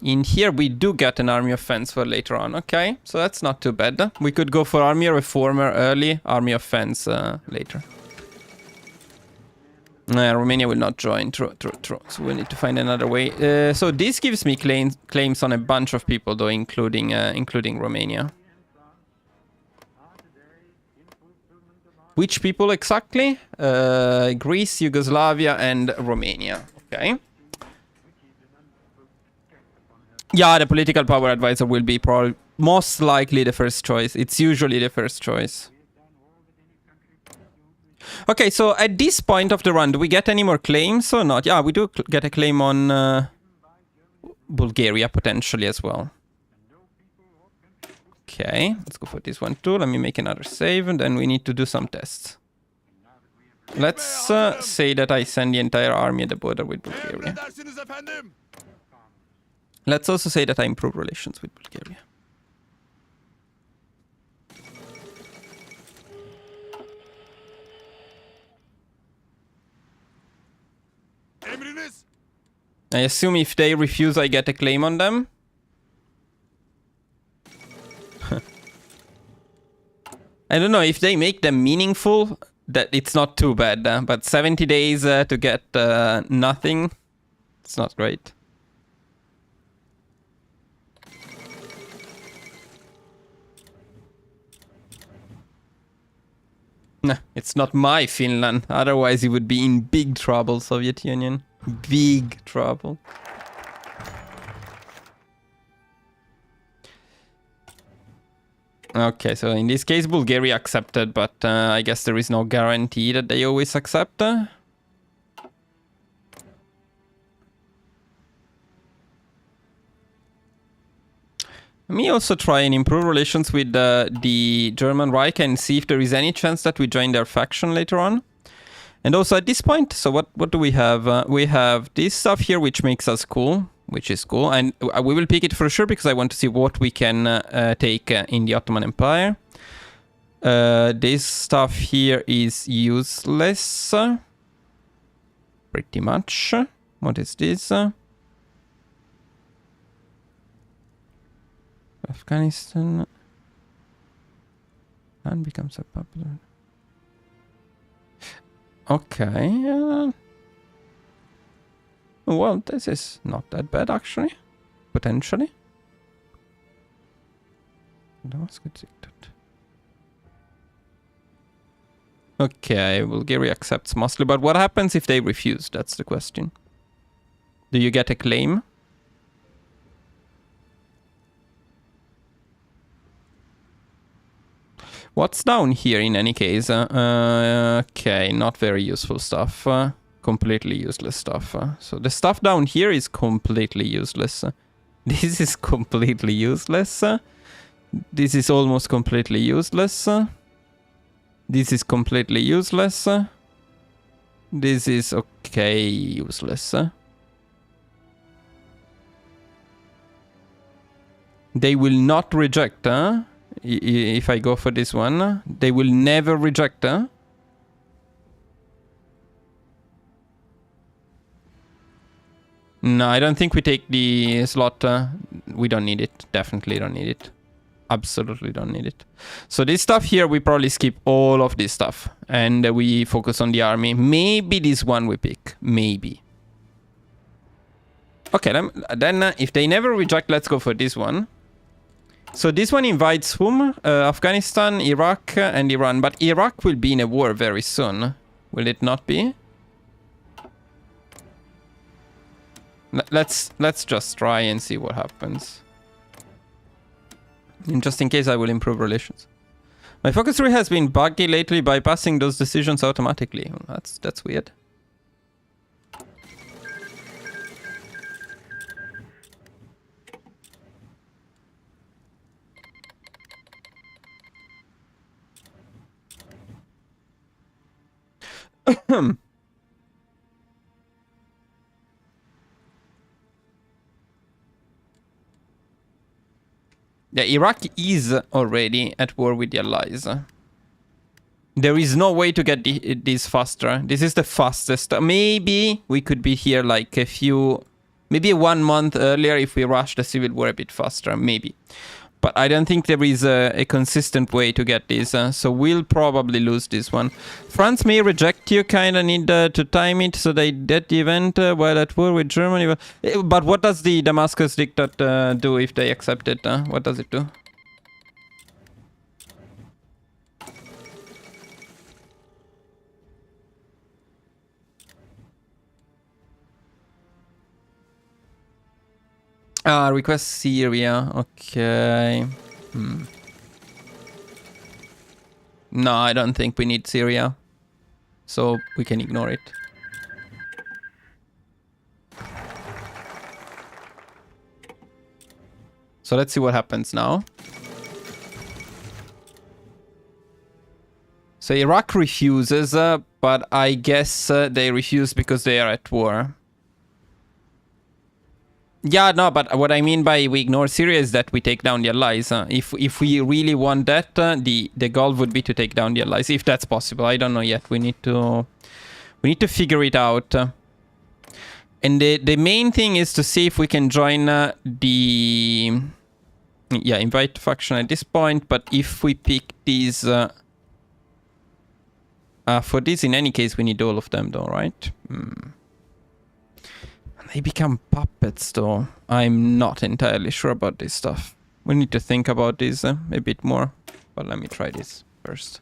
in here we do get an army offense for later on. Okay, so that's not too bad. We could go for army reformer early, army offense later. Romania will not join. True. So we need to find another way. So this gives me claims on a bunch of people, though, including Romania. Which people exactly? Greece, Yugoslavia, and Romania. Okay. Yeah, the political power advisor will be probably most likely the first choice. It's usually the first choice. Okay, so at this point of the run, do we get any more claims or not? Yeah, we do get a claim on Bulgaria potentially as well. Okay, let's go for this one too. Let me make another save and then we need to do some tests. Let's say that I send the entire army at the border with Bulgaria. Let's also say that I improve relations with Bulgaria. I assume if they refuse, I get a claim on them. I don't know, if they make them meaningful, that it's not too bad. But 70 days to get nothing, it's not great. Nah, it's not my Finland. Otherwise, it would be in big trouble, Soviet Union. Big trouble. Okay, so in this case, Bulgaria accepted, but I guess there is no guarantee that they always accept. Let me also try and improve relations with the German Reich and see if there is any chance that we join their faction later on. And also at this point, so what do we have? We have this stuff here, which makes us cool, which is cool. And we will pick it for sure because I want to see what we can take in the Ottoman Empire. This stuff here is useless. Pretty much. What is this? Afghanistan. And becomes a popular. Okay. Well, this is not that bad, actually. Potentially. Okay, Bulgaria accepts mostly, but what happens if they refuse? That's the question. Do you get a claim? What's down here in any case? Okay, not very useful stuff. Completely useless stuff. So the stuff down here is completely useless. This is completely useless. This is almost completely useless. This is completely useless. This is okay, useless. They will not reject, huh? If I go for this one, they will never reject, huh? No, I don't think we take the slot. We don't need it. Definitely don't need it. Absolutely don't need it. So this stuff here, we probably skip all of this stuff. And we focus on the army. Maybe this one we pick. Maybe. Okay, then if they never reject, let's go for this one. So this one invites whom? Afghanistan, Iraq, and Iran. But Iraq will be in a war very soon. Will it not be? Let's just try and see what happens. And just in case, I will improve relations. My focus tree has been buggy lately, bypassing those decisions automatically. That's weird. Yeah, Iraq is already at war with the Allies. There is no way to get this faster. This is the fastest. Maybe we could be here like maybe 1 month earlier if we rush the civil war a bit faster. Maybe. But I don't think there is a consistent way to get this. So we'll probably lose this one. France may reject you. Kind of need to time it so they get the event while at war with Germany. But what does the Damascus diktat do if they accept it? What does it do? Request Syria. Okay. No, I don't think we need Syria. So we can ignore it. So let's see what happens now. So Iraq refuses, but I guess they refuse because they are at war. Yeah, no, but what I mean by we ignore Syria is that we take down the Allies. If we really want that, the goal would be to take down the Allies, if that's possible. I don't know yet. We need to figure it out. And the main thing is to see if we can join invite faction at this point. But if we pick these for this, in any case, we need all of them, though, right? They become puppets, though. I'm not entirely sure about this stuff. We need to think about this a bit more. But let me try this first.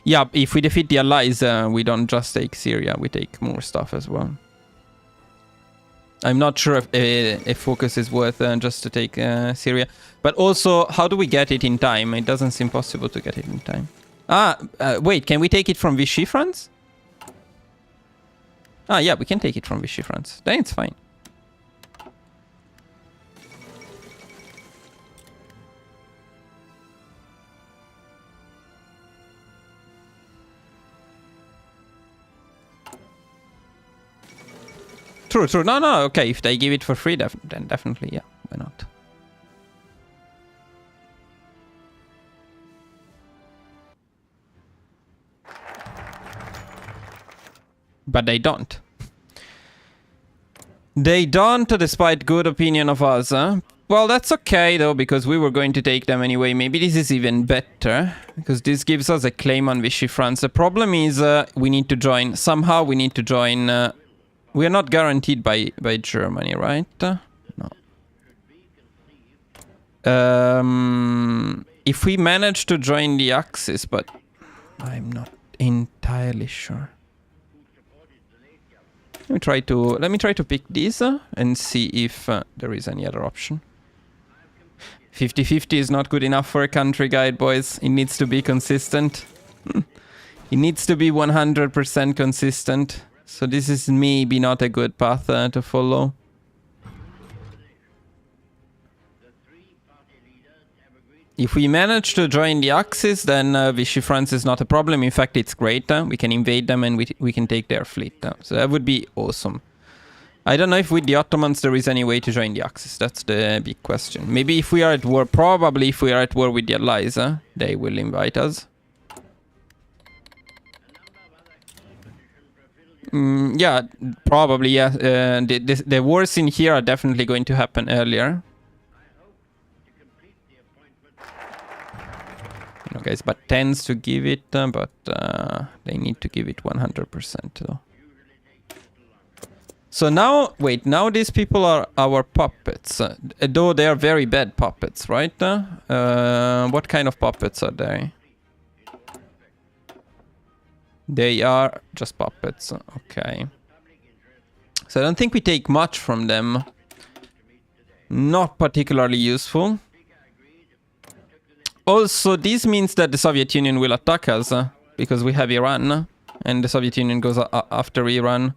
Yeah, if we defeat the Allies, we don't just take Syria. We take more stuff as well. I'm not sure if focus is worth just to take Syria. But also, how do we get it in time? It doesn't seem possible to get it in time. Wait, can we take it from Vichy France? Yeah, we can take it from Vichy France. Then it's fine. True. No, okay. If they give it for free, then definitely, yeah. Why not? But they don't. They don't, despite good opinion of us. Well, that's okay, though, because we were going to take them anyway. Maybe this is even better, because this gives us a claim on Vichy France. The problem is we need to join. Somehow we need to join... we are not guaranteed by Germany, right? No. If we manage to join the Axis, but I'm not entirely sure. Let me try to pick these and see if there is any other option. 50-50 is not good enough for a country guide, boys. It needs to be consistent. It needs to be 100% consistent. So this is maybe not a good path to follow. If we manage to join the Axis, then Vichy France is not a problem. In fact, it's great. We can invade them and we can take their fleet. So that would be awesome. I don't know if with the Ottomans there is any way to join the Axis. That's the big question. Maybe if we are at war, probably if we are at war with the Allies, they will invite us. Yeah, probably, yeah. The wars in here are definitely going to happen earlier. You know, guys, but tends to give it, but they need to give it 100% though. So now, wait, now these people are our puppets. Though they are very bad puppets, right? What kind of puppets are they? They are just puppets, okay. So I don't think we take much from them. Not particularly useful. Also, this means that the Soviet Union will attack us, because we have Iran, and the Soviet Union goes after Iran.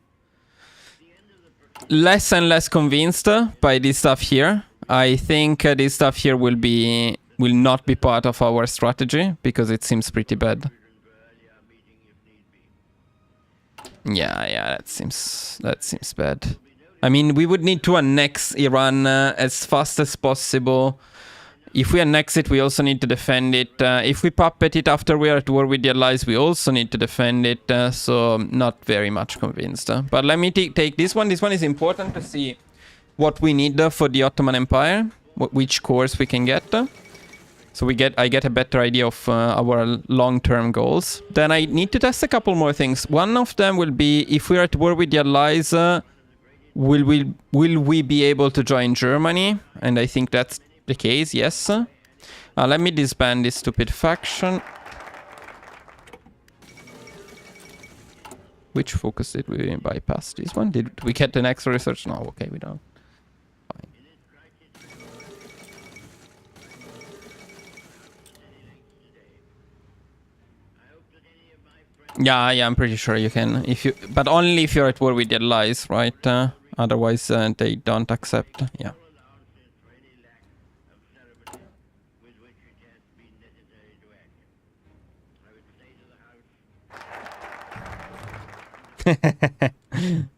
Less and less convinced by this stuff here. I think this stuff here will not be part of our strategy, because it seems pretty bad. Yeah, that seems bad. I mean, we would need to annex Iran as fast as possible. If we annex it, we also need to defend it. If we puppet it after we are at war with the Allies, we also need to defend it. So not very much convinced. But let me take this one. This one is important to see what we need for the Ottoman Empire, which cores we can get. So I get a better idea of our long-term goals. Then I need to test a couple more things. One of them will be, if we're at war with the Allies, will we be able to join Germany? And I think that's the case, yes. Let me disband this stupid faction. Which focus did we bypass? This one? Did we get an extra research? No, okay, we don't. Fine. Yeah, I'm pretty sure you can. But only if you're at war with the Allies, right? Otherwise, they don't accept. Yeah.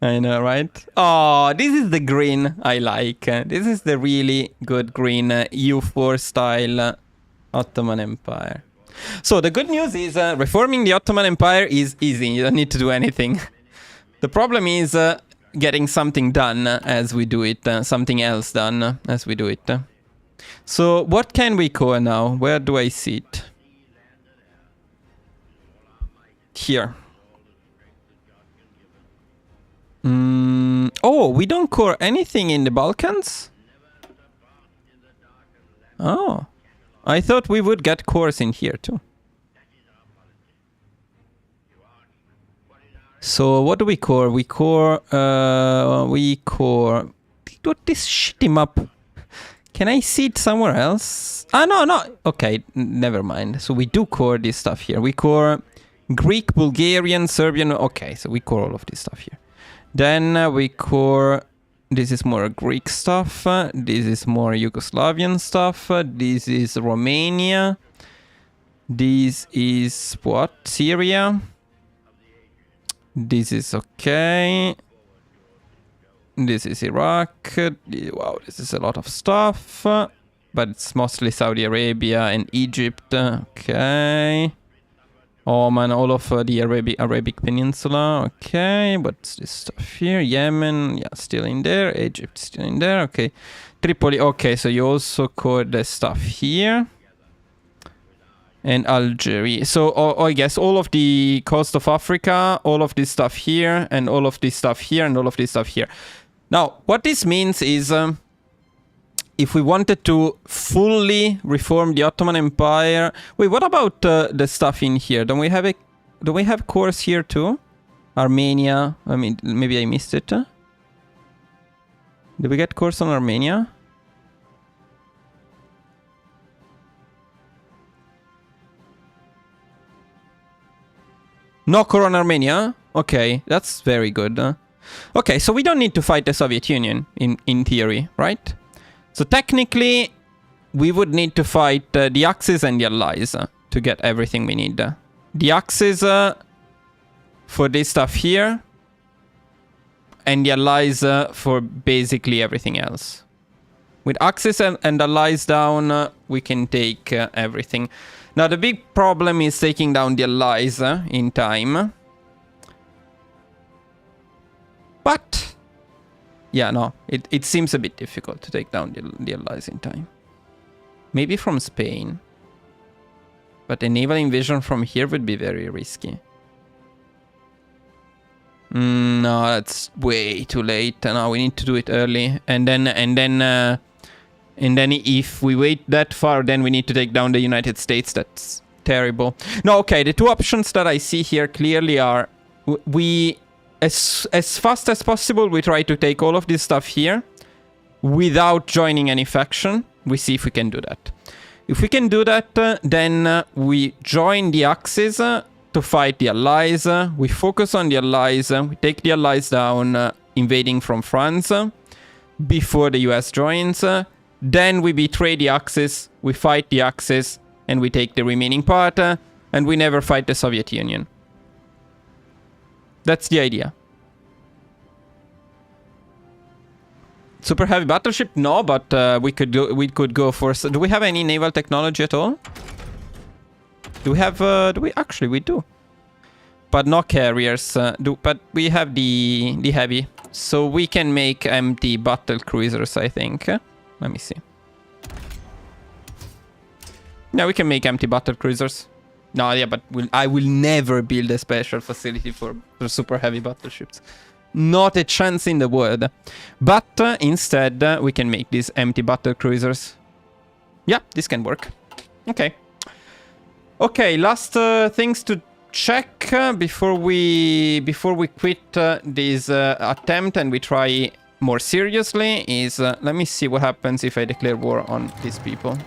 I know, right? Oh, this is the green I like. This is the really good green U4 style Ottoman Empire. So the good news is reforming the Ottoman Empire is easy. You don't need to do anything. The problem is getting something done as we do it. Something else done as we do it. So what can we core now? Where do I see it? Here. Oh, we don't core anything in the Balkans? Oh. I thought we would get cores in here too. So what do we core? We core What this shitty map? Can I see it somewhere else? Ah, no. Okay, never mind. So we do core this stuff here. We core Greek, Bulgarian, Serbian. Okay, so we core all of this stuff here. Then we core, this is more Greek stuff, this is more Yugoslavian stuff, this is Romania, this is what? Syria, this is okay, this is Iraq, wow, this is a lot of stuff, but it's mostly Saudi Arabia and Egypt, okay. Oman, all of the Arabic Peninsula. Okay, what's this stuff here? Yemen, yeah, still in there. Egypt, still in there. Okay, Tripoli. Okay, so you also code the stuff here. And Algeria. So I guess all of the coast of Africa, all of this stuff here, and all of this stuff here, and all of this stuff here. Now, what this means is, if we wanted to fully reform the Ottoman Empire... Wait, what about the stuff in here? Do we have cores here too? Armenia? I mean, maybe I missed it. Did we get cores on Armenia? No core on Armenia? Okay, that's very good. Okay, so we don't need to fight the Soviet Union, in theory, right? So technically, we would need to fight the Axis and the Allies to get everything we need. The Axis for this stuff here, and the Allies for basically everything else. With Axis and Allies down, we can take everything. Now the big problem is taking down the Allies in time. Yeah, no, it seems a bit difficult to take down the allies in time. Maybe from Spain. But a naval invasion from here would be very risky. No, that's way too late. No, we need to do it early. And then if we wait that far, then we need to take down the United States. That's terrible. No, okay, the two options that I see here clearly are we as fast as possible we try to take all of this stuff here without joining any faction. We see if we can do that. If we can do that, then we join the Axis to fight the Allies. We focus on the Allies. We take the Allies down, invading from France before the US joins. Then we betray the Axis. We fight the Axis, and we take the remaining part. And we never fight the Soviet Union. That's the idea. Super heavy battleship? No, but we could go for... Do we have any naval technology at all? Do we have... Actually, we do. But no carriers. But we have the heavy. So we can make empty battle cruisers, I think. Let me see. Yeah, we can make empty battle cruisers. No, yeah, but I will never build a special facility for super heavy battleships. Not a chance in the world. But instead, we can make these empty battle cruisers. Yeah, this can work. Okay. Okay, last things to check before we quit this attempt and we try more seriously is let me see what happens if I declare war on these people.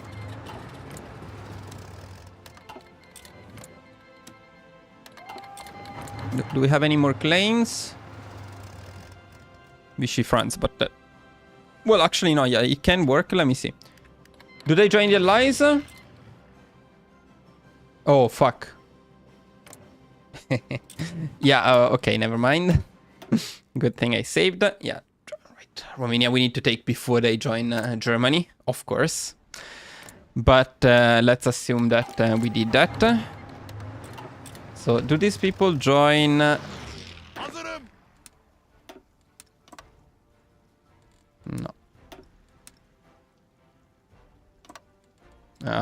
Do we have any more claims? Vichy France, but well, actually no, yeah, it can work. Let me see. Do they join the Allies? Oh, fuck. Yeah, okay, never mind. Good thing I saved. Yeah, right. Romania we need to take before they join Germany, of course. But let's assume that we did that. So, do these people join... Hazırım. No.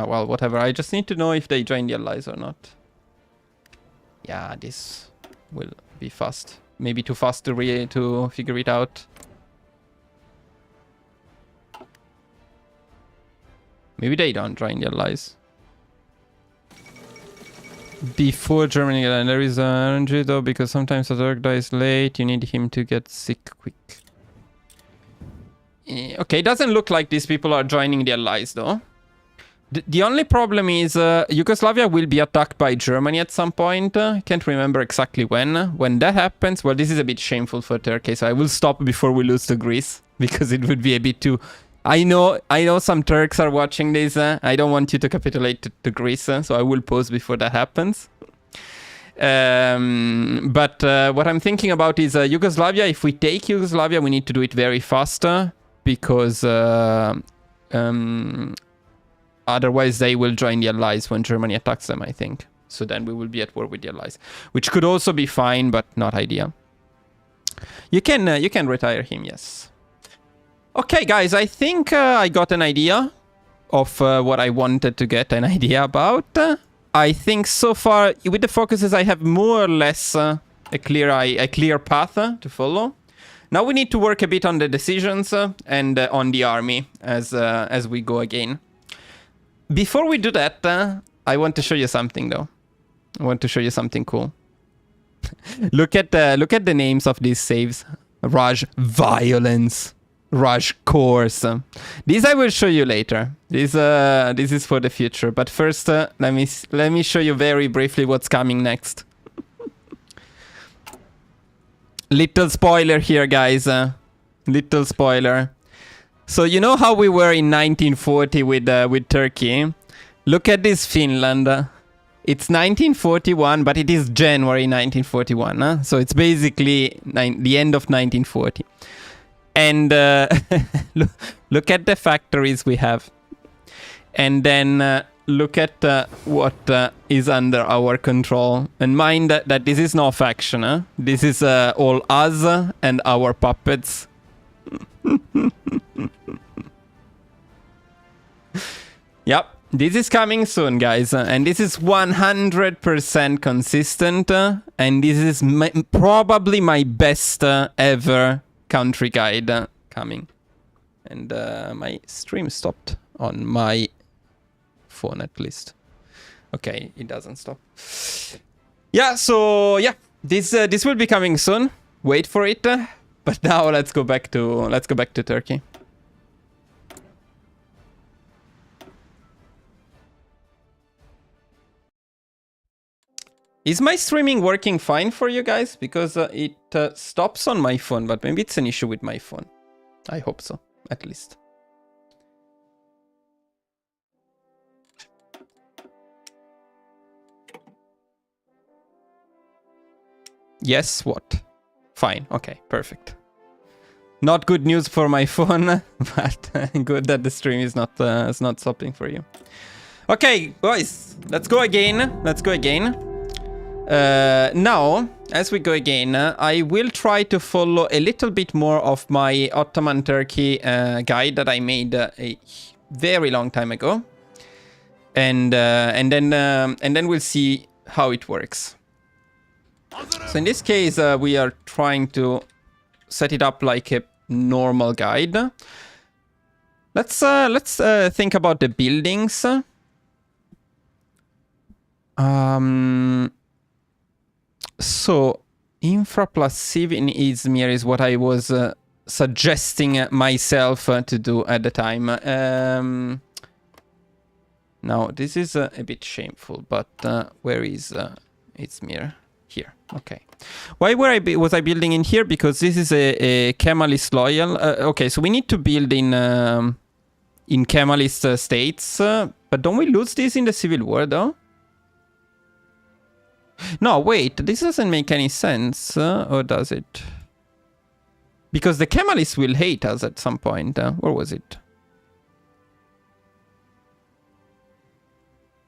Well, whatever. I just need to know if they join the Allies or not. Yeah, this will be fast. Maybe too fast to figure it out. Maybe they don't join the Allies. Before Germany, there is an RNG though, because sometimes the Turk dies late. You need him to get sick quick. Okay, it doesn't look like these people are joining the Allies though. The only problem is Yugoslavia will be attacked by Germany at some point. I can't remember exactly when. When that happens, well, this is a bit shameful for Turkey, so I will stop before we lose to Greece, because it would be a bit too... I know some Turks are watching this. I don't want you to capitulate to Greece, so I will pause before that happens. But what I'm thinking about is Yugoslavia. If we take Yugoslavia, we need to do it very fast, because otherwise they will join the Allies when Germany attacks them, I think. So then we will be at war with the Allies, which could also be fine, but not ideal. You can retire him, yes. Okay, guys, I think I got an idea of what I wanted to get an idea about. I think so far, with the focuses, I have more or less a clear path to follow. Now we need to work a bit on the decisions and on the army as we go again. Before we do that, I want to show you something, though. I want to show you something cool. Look at the names of these saves. Raj Violence. Rush course. These I will show you later. This is for the future. But first, let me show you very briefly what's coming next. Little spoiler here, guys. Little spoiler. So you know how we were in 1940 with Turkey? Look at this Finland. It's 1941, but it is January 1941. So it's basically the end of 1940. And look at the factories we have. And then look at what is under our control. And mind that this is no faction. This is all us and our puppets. Yep, this is coming soon, guys. And this is 100% consistent. And this is probably my best ever country guide coming. And my stream stopped on my phone at least. Okay, it doesn't stop. Yeah, so yeah, this will be coming soon. Wait for it. But now let's go back to Turkey. Is my streaming working fine for you guys? Because it stops on my phone, but maybe it's an issue with my phone. I hope so, at least. Yes, what? Fine, okay, perfect. Not good news for my phone, but good that the stream is not stopping for you. Okay, guys, let's go again. Let's go again. Now, as we go again, I will try to follow a little bit more of my Ottoman Turkey guide that I made a very long time ago, and then we'll see how it works. So in this case, we are trying to set it up like a normal guide. Let's think about the buildings. So infra plus civ in Izmir is what I was suggesting myself to do at the time. Now this is a bit shameful, but where is Izmir? Here. Okay. Why was I building in here? Because this is a Kemalist loyal. Okay, so we need to build in Kemalist states. But don't we lose this in the civil war, though? No, wait. This doesn't make any sense. Or does it? Because the Kemalists will hate us at some point. Where was it?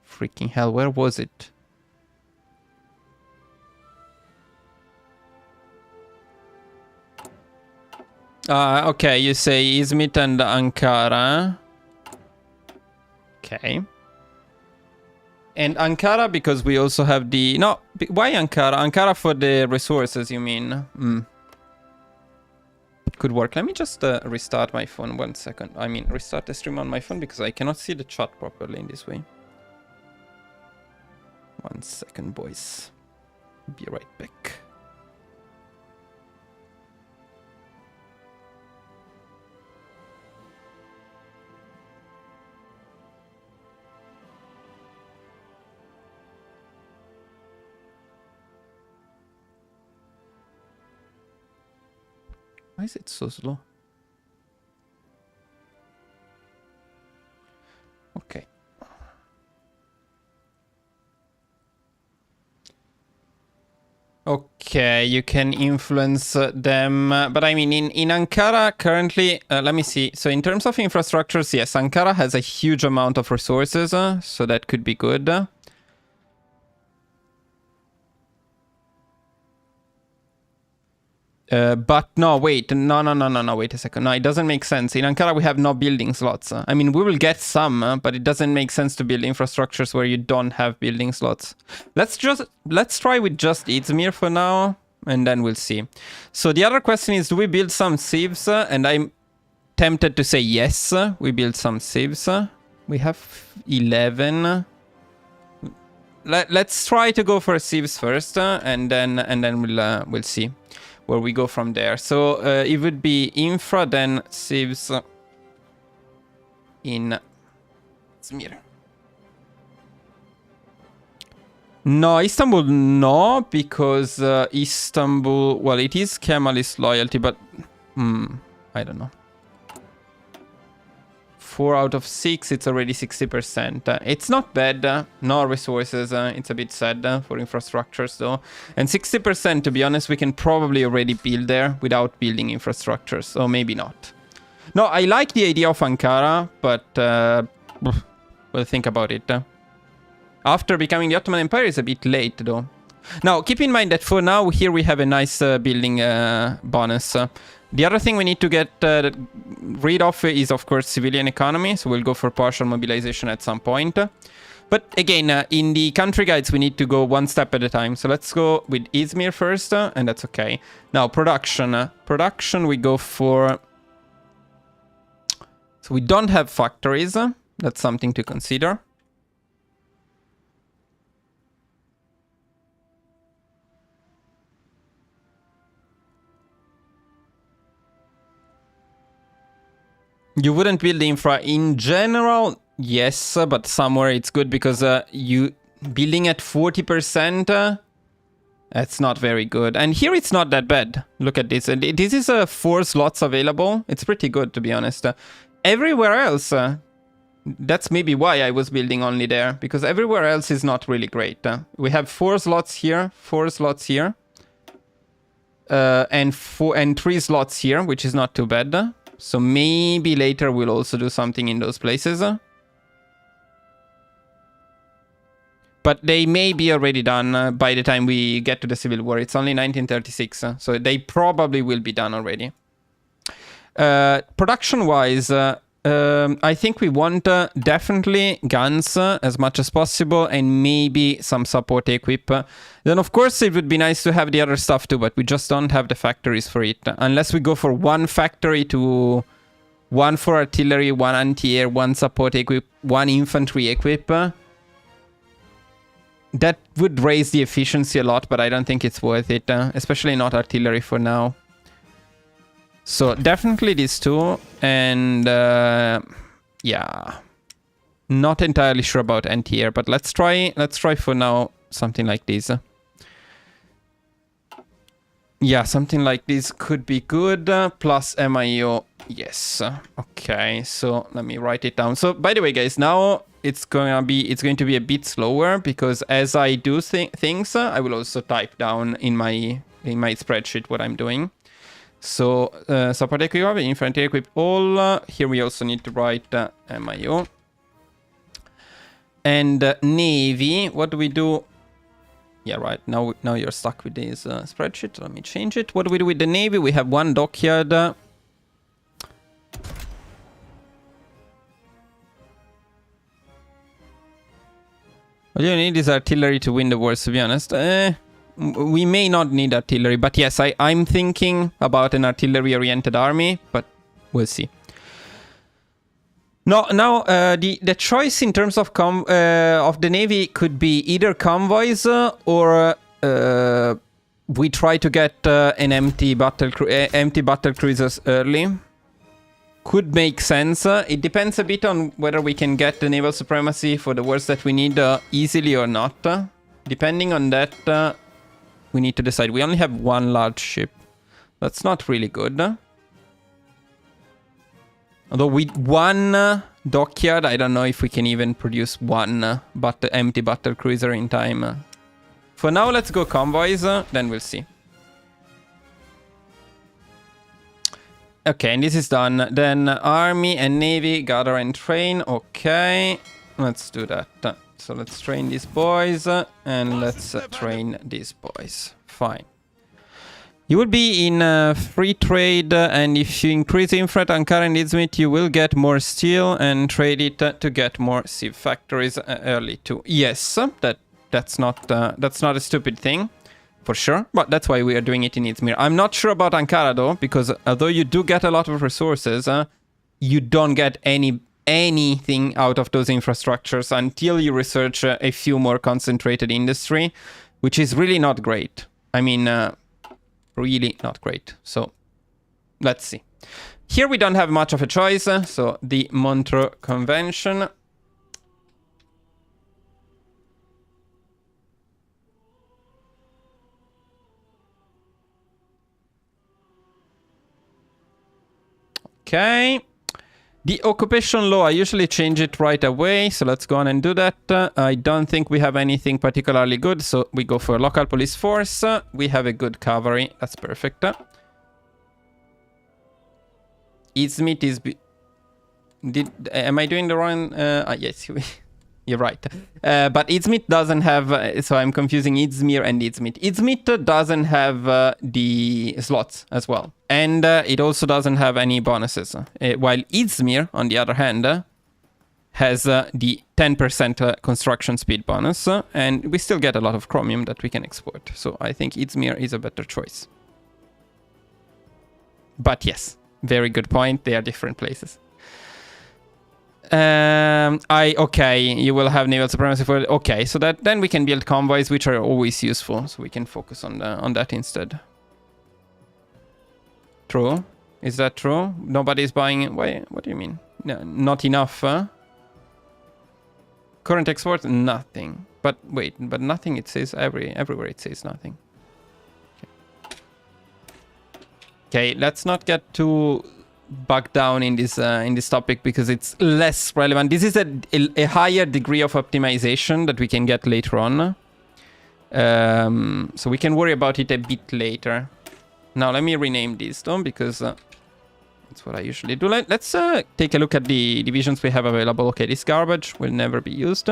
Freaking hell, where was it? Okay, you say Izmit and Ankara. Okay. And Ankara because we also have the... No, why Ankara? Ankara for the resources, you mean? It could work. Let me just restart my phone 1 second. I mean, restart the stream on my phone because I cannot see the chat properly in this way. 1 second, boys. Be right back. Why is it so slow? Okay. Okay, you can influence them. But I mean, in Ankara currently, let me see. So in terms of infrastructures, yes, Ankara has a huge amount of resources, so that could be good. But no, wait, no, wait a second. No, it doesn't make sense. In Ankara, we have no building slots. I mean, we will get some, but it doesn't make sense to build infrastructures where you don't have building slots. Let's try with just Izmir for now, and then we'll see. So the other question is, do we build some civs? And I'm tempted to say yes, we build some civs. We have 11. Let's try to go for civs first, and then we'll see where we go from there. So it would be infra, then civs in Izmir. No, Istanbul, no, because Istanbul, well, it is Kemalist loyalty, but I don't know. 4 out of 6, it's already 60%. It's not bad. No resources. It's a bit sad for infrastructures, though. And 60%, to be honest, we can probably already build there without building infrastructures. So maybe not. No, I like the idea of Ankara, but we'll think about it. After becoming the Ottoman Empire is a bit late, though. Now, keep in mind that for now, here we have a nice building bonus. The other thing we need to get rid of is, of course, civilian economy. So we'll go for partial mobilization at some point. But again, in the country guides, we need to go one step at a time. So let's go with Izmir first, and that's okay. Now, production. Production, we go for... So we don't have factories. That's something to consider. You wouldn't build the infra in general, yes, but somewhere it's good because you building at 40%, that's not very good. And here it's not that bad. Look at this. And this is 4 slots available. It's pretty good, to be honest. Everywhere else, that's maybe why I was building only there, because everywhere else is not really great. We have 4 slots here, 4 slots here, and 3 slots here, which is not too bad. So maybe later we'll also do something in those places. But they may be already done by the time we get to the Civil War. It's only 1936, so they probably will be done already. Production-wise, I think we want definitely guns as much as possible and maybe some support equip. Then, of course, it would be nice to have the other stuff too, but we just don't have the factories for it. Unless we go for 1 factory to 1 for artillery, 1 anti-air, 1 support equip, 1 infantry equip. That would raise the efficiency a lot, but I don't think it's worth it, especially not artillery for now. So definitely these 2, and yeah, not entirely sure about anti-air, but let's try for now something like this. Yeah, something like this could be good. Plus MIO, yes. Okay, so let me write it down. So by the way, guys, now it's going to be a bit slower because as I do things, I will also type down in my spreadsheet what I'm doing. So support equip, infantry equip all. Here we also need to write MIO. And Navy, what do we do? Yeah, right. Now you're stuck with this spreadsheet. Let me change it. What do we do with the Navy? We have 1 dockyard. What you need is artillery to win the wars, to be honest. We may not need artillery, but yes, I'm thinking about an artillery-oriented army, but we'll see. No, now the choice in terms of the Navy could be either convoys or we try to get an empty battle cruisers early. Could make sense. It depends a bit on whether we can get the naval supremacy for the wars that we need easily or not. Depending on that, we need to decide. We only have 1 large ship. That's not really good. Although with 1 dockyard, I don't know if we can even produce 1 empty battle cruiser in time. For now, let's go convoys, then we'll see. Okay, and this is done. Then army and navy, gather and train. Okay, let's do that. So let's train these boys and let's train these boys. Fine. You will be in free trade, and if you increase infra Ankara and Izmit, you will get more steel and trade it to get more sieve factories early too. Yes, that's not a stupid thing, for sure. But that's why we are doing it in Izmir. I'm not sure about Ankara though, because although you do get a lot of resources, you don't get anything out of those infrastructures until you research a few more concentrated industry, which is really not great. I mean, really not great. So let's see. Here we don't have much of a choice. So the Montreux Convention. Okay. The occupation law, I usually change it right away, so let's go on and do that. I don't think we have anything particularly good, so we go for local police force. We have a good cavalry, that's perfect. Izmit is... Am I doing the wrong... yes, you're right. But Izmit doesn't have, so I'm confusing Izmir and Izmit. Izmit doesn't have the slots as well. And it also doesn't have any bonuses. While Izmir, on the other hand, has the 10% construction speed bonus. And we still get a lot of chromium that we can export. So I think Izmir is a better choice. But yes, very good point. They are different places. Okay, you will have naval supremacy for okay, so that then we can build convoys, which are always useful, so we can focus on that instead. True? Is that true? Nobody's buying. Wait, what do you mean? No, not enough. Current export, nothing. But wait, but nothing. It says everywhere. It says nothing. Okay, let's not get too bogged down in this topic because it's less relevant. This is a higher degree of optimization that we can get later on. So we can worry about it a bit later. Now let me rename this though, because that's what I usually do. Let's take a look at the divisions we have available. Okay, this garbage will never be used.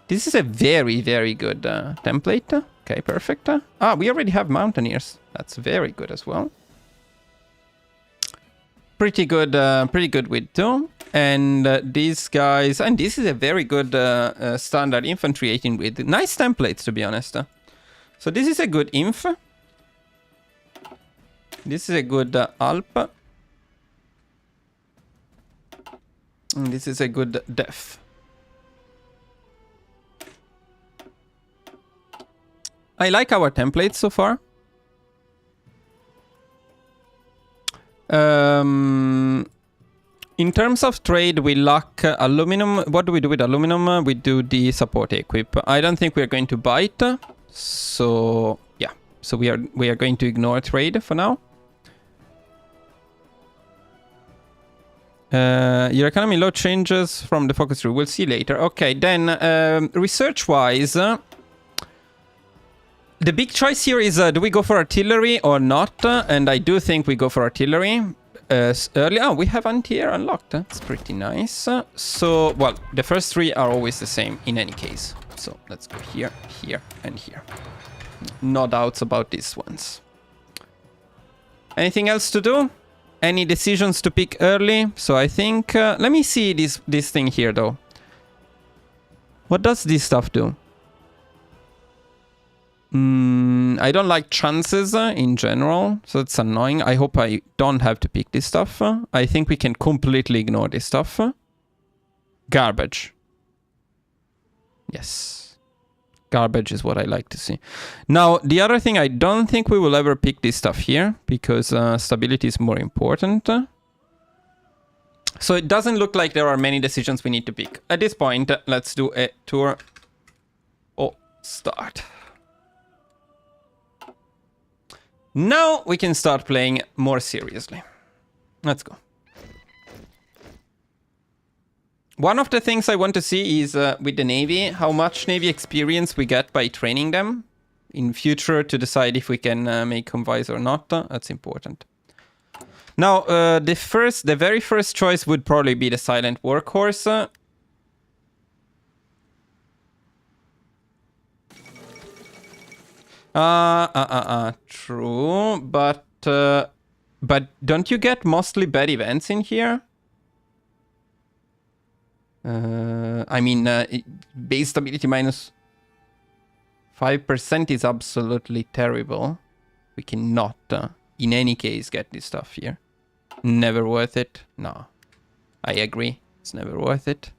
This is a very, very good template. Okay, perfect. We already have mountaineers. That's very good as well. Pretty good with two. And these guys, and this is a very good standard infantry 18 with nice templates, to be honest. So this is a good inf. This is a good alp. And this is a good def. I like our templates so far. In terms of trade, we lack aluminum. What do we do with aluminum? We do the support equip. I don't think we're going to buy it. So yeah. So we are going to ignore trade for now. Your economy law changes from the focus tree. We'll see later. Okay, then research-wise, the big choice here is do we go for artillery or not? And I do think we go for artillery. Early. Oh, we have anti-air unlocked. That's pretty nice. So, well, the first three are always the same in any case. So let's go here, here, and here. No doubts about these ones. Anything else to do? Any decisions to pick early? So I think... let me see this thing here, though. What does this stuff do? I don't like chances in general, so it's annoying. I hope I don't have to pick this stuff. I think we can completely ignore this stuff. Garbage. Yes. Garbage is what I like to see. Now, the other thing, I don't think we will ever pick this stuff here, because stability is more important. So it doesn't look like there are many decisions we need to pick. At this point, let's do a tour. Oh, start. Now we can start playing more seriously. Let's go. One of the things I want to see is with the Navy, how much Navy experience we get by training them in future to decide if we can make convoys or not. That's important. Now, the very first choice would probably be the silent workhorse. True, but don't you get mostly bad events in here? I mean, base stability minus 5% is absolutely terrible. We cannot, in any case, get this stuff here. Never worth it. No, I agree. It's never worth it.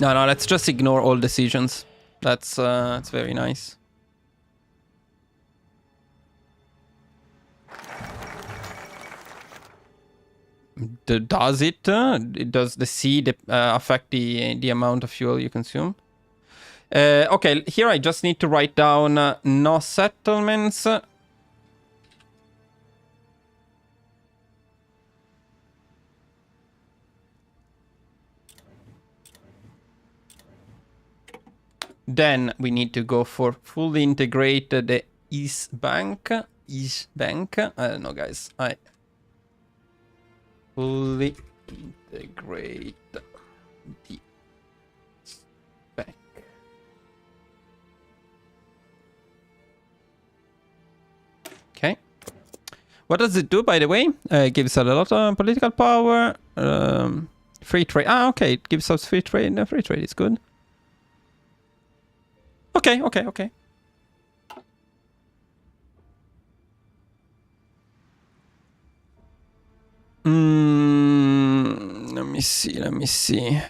No, let's just ignore all decisions. That's very nice. Does it? Does the C affect the amount of fuel you consume? Okay, here I just need to write down no settlements. Then we need to go for fully integrate the East Bank. East Bank. I don't know, guys. Fully integrate the spec. Okay. What does it do, by the way? It gives us a lot of political power. Free trade. Ah, okay. It gives us free trade. No, free trade is good. Okay, okay, okay. Let me see, let me see.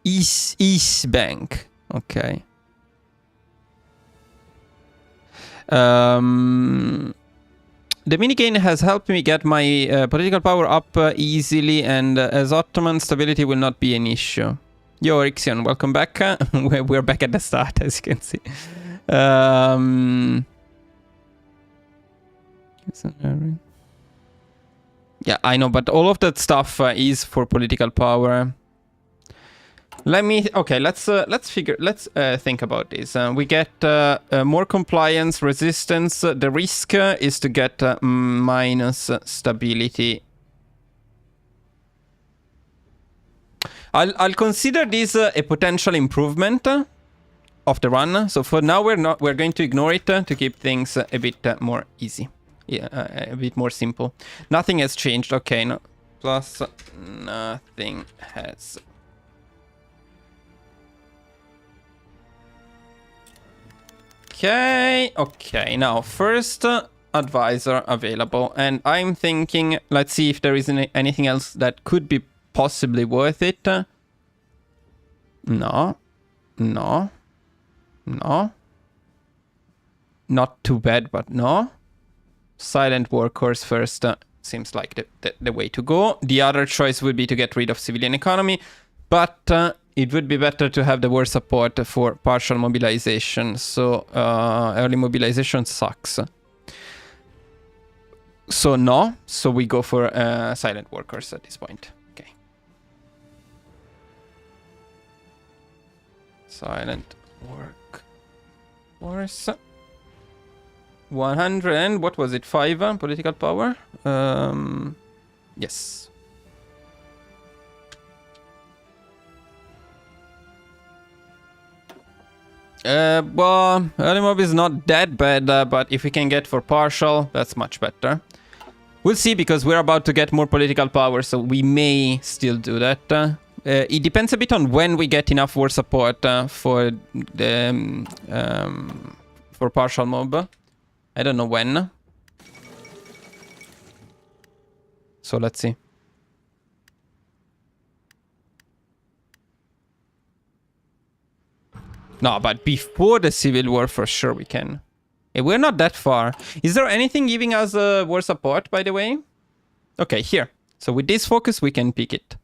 East Bank. Okay. The minigame has helped me get my political power up easily, and as Ottoman, stability will not be an issue. Yo, Rixion, welcome back. We're back at the start, as you can see. Yeah, I know, but all of that stuff is for political power. Let's think about this. We get more compliance, resistance. The risk is to get minus stability. I'll consider this a potential improvement of the run. So for now, we're going to ignore it to keep things a bit more easy. Yeah, a bit more simple. Nothing has changed. Okay, no. Plus, nothing has. Okay, okay. Now, first advisor available. And I'm thinking, let's see if there is anything else that could be possibly worth it. No. No. No. Not too bad, but no. Silent workers first seems like the way to go. The other choice would be to get rid of civilian economy, but it would be better to have the war support for partial mobilization. So early mobilization sucks. So no. So we go for silent workers at this point. Okay. Silent workforce. 100 and what was it? 5 political power? Yes. Well, early mob is not that bad, but if we can get for partial, that's much better. We'll see, because we're about to get more political power, so we may still do that. It depends a bit on when we get enough war support for the for partial mob. I don't know when. So let's see. No, but before the civil war, for sure we can. We're not that far. Is there anything giving us war support, by the way? Okay, here. So with this focus, we can pick it.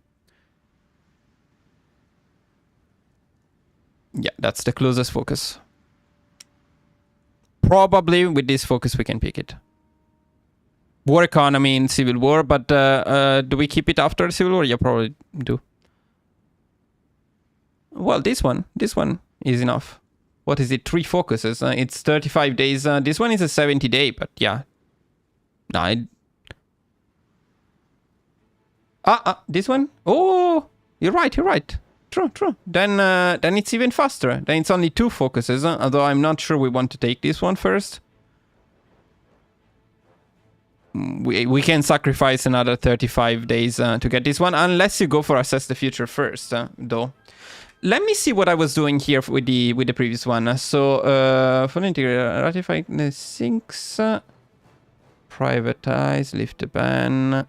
Yeah, that's the closest focus. Probably with this focus we can pick it. War economy in civil war, but do we keep it after the civil war? Yeah, probably do. Well, this one is enough. What is it? 3 focuses. It's 35 days. This one is a 70-day, but yeah. No, this one? Oh, you're right. True. Then it's even faster. Then it's only 2 focuses, although I'm not sure we want to take this one first. We can sacrifice another 35 days to get this one, unless you go for assess the future first, though. Let me see what I was doing here with the previous one. So, for interior, ratify the 6, privatize, lift the ban.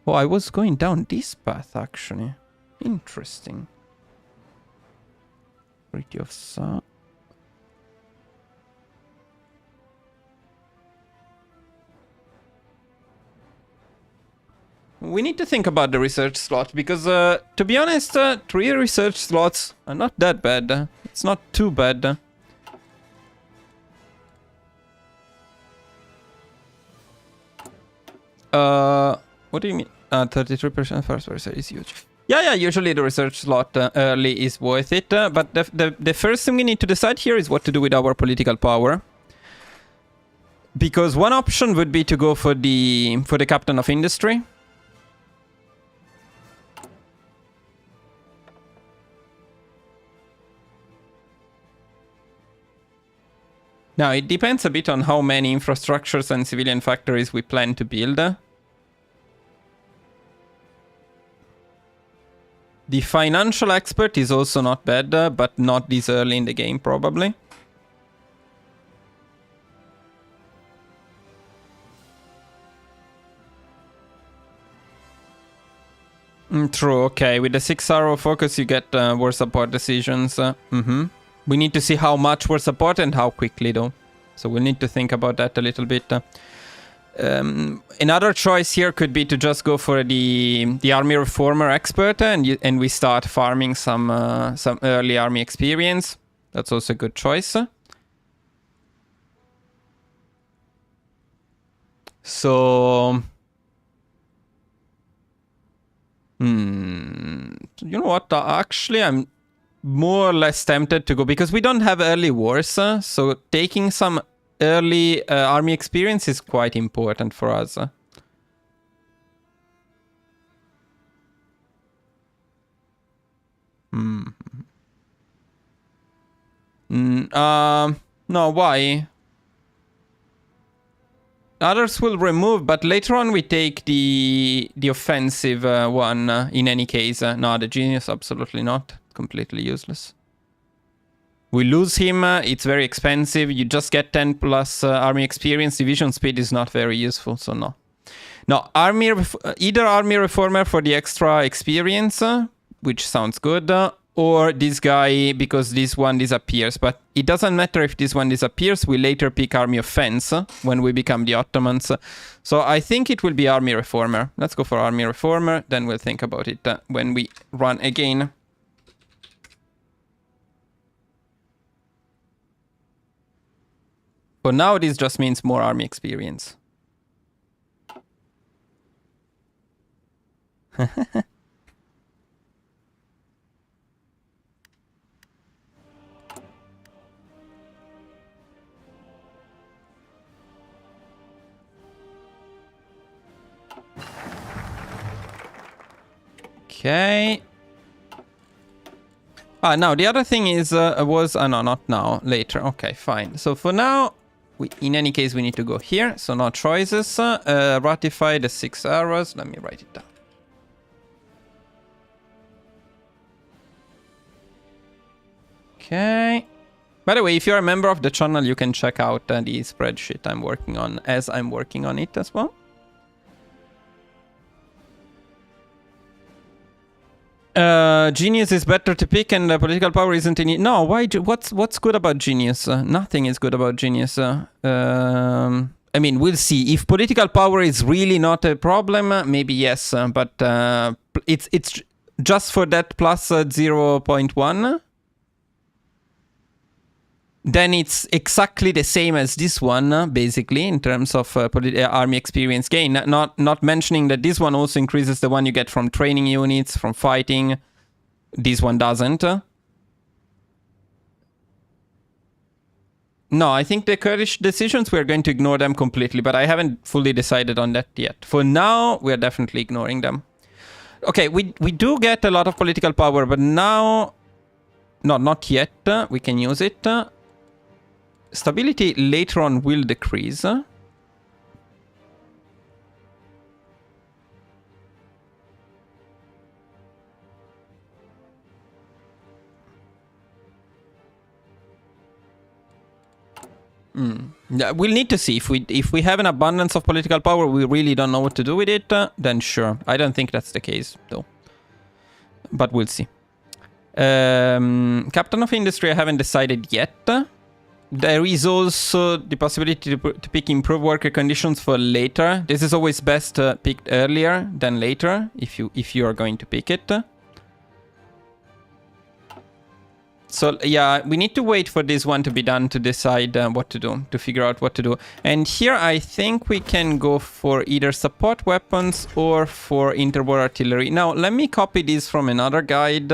Oh, I was going down this path actually. Interesting. Treaty of Sa. We need to think about the research slot, because to be honest, 3 research slots are not that bad. It's not too bad. What do you mean? 33% first research is huge. Yeah, usually the research slot early is worth it, but the first thing we need to decide here is what to do with our political power. Because one option would be to go for the captain of industry. Now, it depends a bit on how many infrastructures and civilian factories we plan to build. The financial expert is also not bad, but not this early in the game, probably. True, okay. With the 6-arrow focus, you get war support decisions. We need to see how much war support and how quickly, though. So we'll need to think about that a little bit. Another choice here could be to just go for the army reformer expert, and we start farming some early army experience. That's also a good choice. So, you know what? Actually, I'm more or less tempted to go because we don't have early wars. So taking some early army experience is quite important for us. No, why? Others will remove, but later on we take the offensive one in any case. No, the genius, absolutely not. Completely useless. We lose him, it's very expensive. You just get 10 plus army experience. Division speed is not very useful, so no. No, either army reformer for the extra experience, which sounds good, or this guy because this one disappears. But it doesn't matter if this one disappears, we later pick army offense when we become the Ottomans. So I think it will be army reformer. Let's go for army reformer, then we'll think about it when we run again. For now, this just means more army experience. Okay. Now the other thing is no, not now, later. Okay, fine. So for now, in any case, we need to go here. So no choices. Ratify the 6 arrows. Let me write it down. Okay. By the way, if you're a member of the channel, you can check out the spreadsheet I'm working on as I'm working on it as well. Genius is better to pick, and political power isn't in it. No, why? What's good about genius? Nothing is good about genius. I mean, we'll see. If political power is really not a problem, maybe yes. But it's just for that plus 0.1. Then it's exactly the same as this one, basically, in terms of army experience gain. Not mentioning that this one also increases the one you get from training units, from fighting. This one doesn't. No, I think the Kurdish decisions, we're going to ignore them completely, but I haven't fully decided on that yet. For now, we're definitely ignoring them. Okay, we do get a lot of political power, but now... No, not yet. We can use it. Stability later on will decrease. Yeah, we'll need to see. If we have an abundance of political power, we really don't know what to do with it, then sure. I don't think that's the case, though. But we'll see. Captain of Industry, I haven't decided yet. There is also the possibility to pick improved worker conditions for later. This is always best picked earlier than later, if you are going to pick it. So yeah, we need to wait for this one to be done to decide what to do, to figure out what to do. And here I think we can go for either support weapons or for interwar artillery. Now, let me copy this from another guide.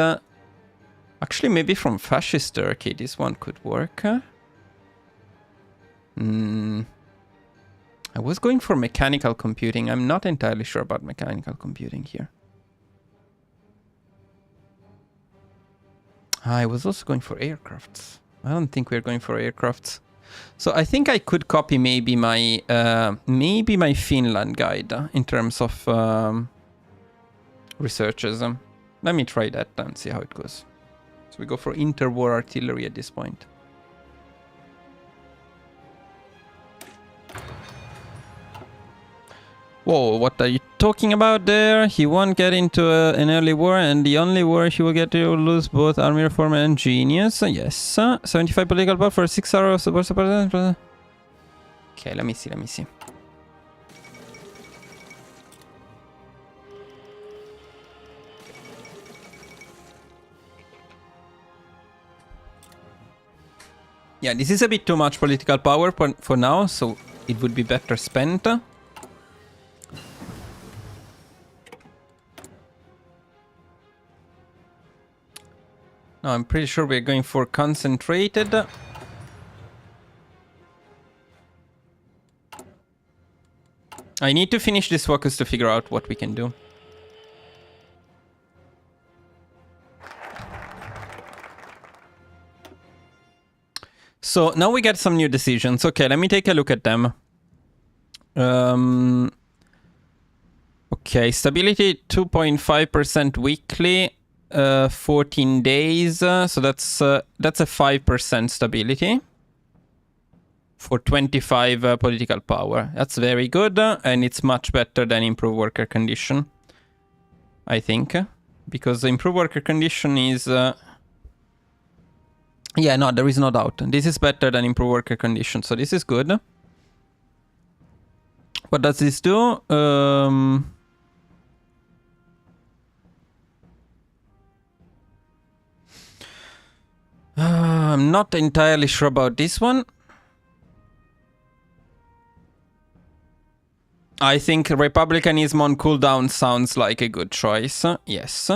Actually, maybe from Fascist Turkey, this one could work. I was going for mechanical computing. I'm not entirely sure about mechanical computing here. I was also going for aircrafts. I don't think we're going for aircrafts. So I think I could copy maybe my Finland guide in terms of researches. Let me try that and see how it goes. So we go for interwar artillery at this point. Whoa, what are you talking about there? He won't get into an early war, and the only war he will get to lose both army reform and genius. Yes. 75 political power for 6 hours. Okay, let me see. Yeah, this is a bit too much political power for now, so it would be better spent. No, I'm pretty sure we're going for concentrated. I need to finish this focus to figure out what we can do. So now we get some new decisions. Okay, let me take a look at them. Okay, stability 2.5% weekly. 14 days, so that's a 5% stability for 25 political power. That's very good, and it's much better than improved worker condition, I think, because the improved worker condition is yeah, no, there is no doubt. This is better than improved worker condition, so this is good. What does this do? I'm not entirely sure about this one. I think republicanism on cooldown sounds like a good choice. Yes.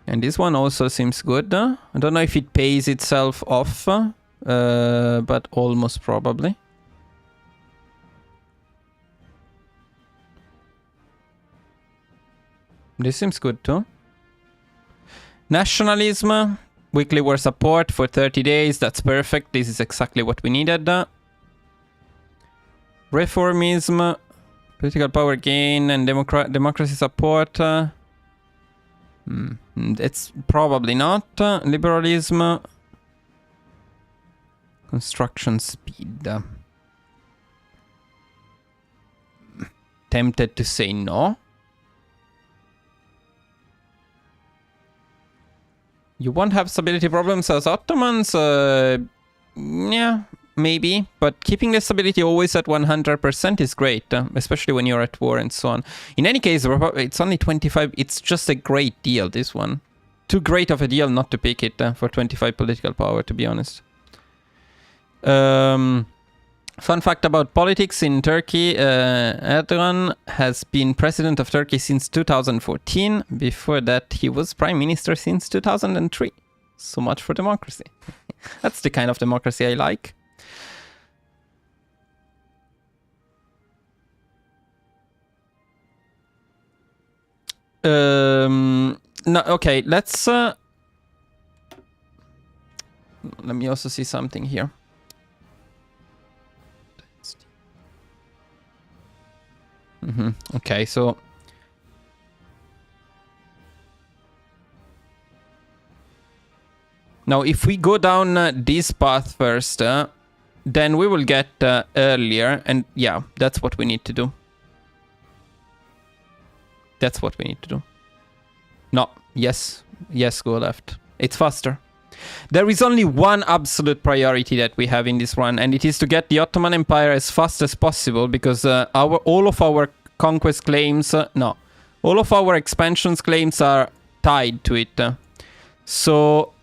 And this one also seems good. I don't know if it pays itself off, but almost probably. This seems good too. Nationalism, weekly war support for 30 days. That's perfect. This is exactly what we needed. Reformism, political power gain, and democracy support. It's probably not. Liberalism, construction speed. Tempted to say no. You won't have stability problems as Ottomans? Yeah, maybe. But keeping the stability always at 100% is great, especially when you're at war and so on. In any case, it's only 25. It's just a great deal, this one. Too great of a deal not to pick it for 25 political power, to be honest. Fun fact about politics in Turkey, Erdogan has been president of Turkey since 2014. Before that, he was prime minister since 2003. So much for democracy. That's the kind of democracy I like. No, okay, let's... let me also see something here. Okay, so now if we go down this path first, then we will get earlier, and yeah, that's what we need to do. That's what we need to do. No, yes, go left. It's faster. There is only one absolute priority that we have in this run, and it is to get the Ottoman Empire as fast as possible, because all of our conquest claims, all of our expansions claims are tied to it. So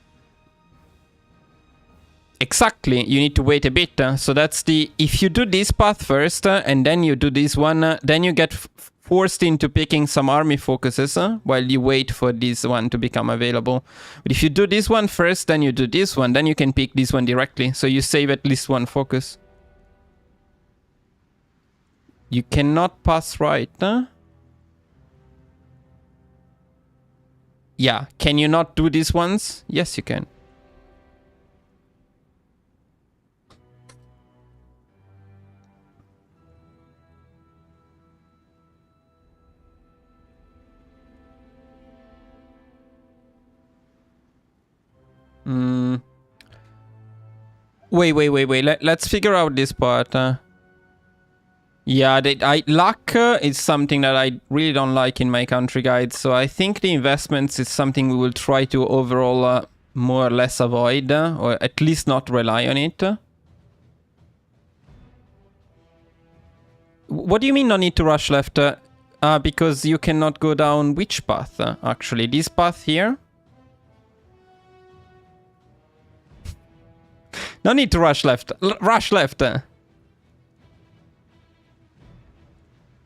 exactly, you need to wait a bit. So that's if you do this path first, and then you do this one, then you get forced into picking some army focuses while you wait for this one to become available. But if you do this one first, then you do this one, then you can pick this one directly. So you save at least one focus. You cannot pass right. Yeah, can you not do these ones? Yes, you can. Wait. Let's figure out this part. Yeah, luck is something that I really don't like in my country guide. So I think the investments is something we will try to overall more or less avoid, or at least not rely on it. What do you mean no need to rush left? Because you cannot go down which path, actually? This path here? No need to rush left. Rush left.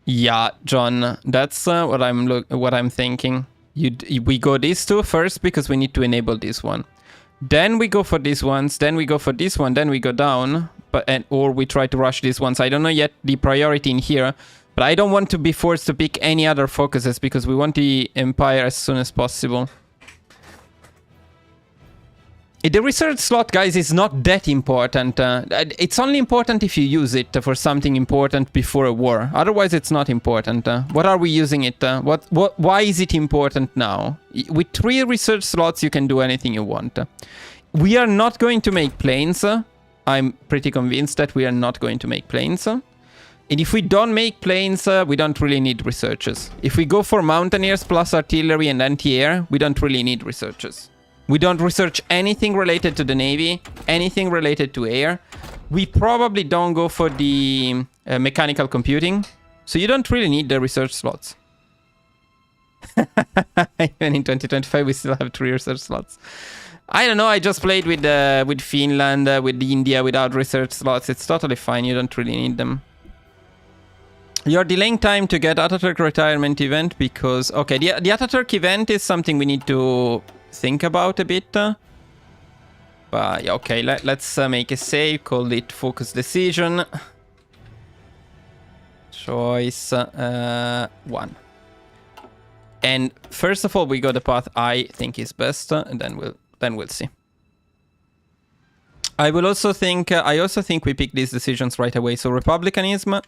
Yeah, John, that's what I'm thinking. We go these two first because we need to enable this one. Then we go for these ones. Then we go for this one. Then we go down. Or we try to rush these ones. I don't know yet the priority in here. But I don't want to be forced to pick any other focuses because we want the Empire as soon as possible. The research slot, guys, is not that important. It's only important if you use it for something important before a war. Otherwise, it's not important. What are we using it? Why is it important now? With 3 research slots, you can do anything you want. We are not going to make planes. I'm pretty convinced that we are not going to make planes. And if we don't make planes, we don't really need researchers. If we go for mountaineers plus artillery and anti-air, we don't really need researchers. We don't research anything related to the Navy, anything related to air. We probably don't go for the mechanical computing. So you don't really need the research slots. Even in 2025, we still have 3 research slots. I don't know, I just played with Finland, with India without research slots. It's totally fine, you don't really need them. You're delaying time to get Ataturk retirement event because... Okay, the Ataturk event is something we need to think about a bit. But yeah, okay, let's make a save, call it focus decision. Choice 1. And first of all, we go the path I think is best, and then we'll see. I also think we pick these decisions right away. So republicanism.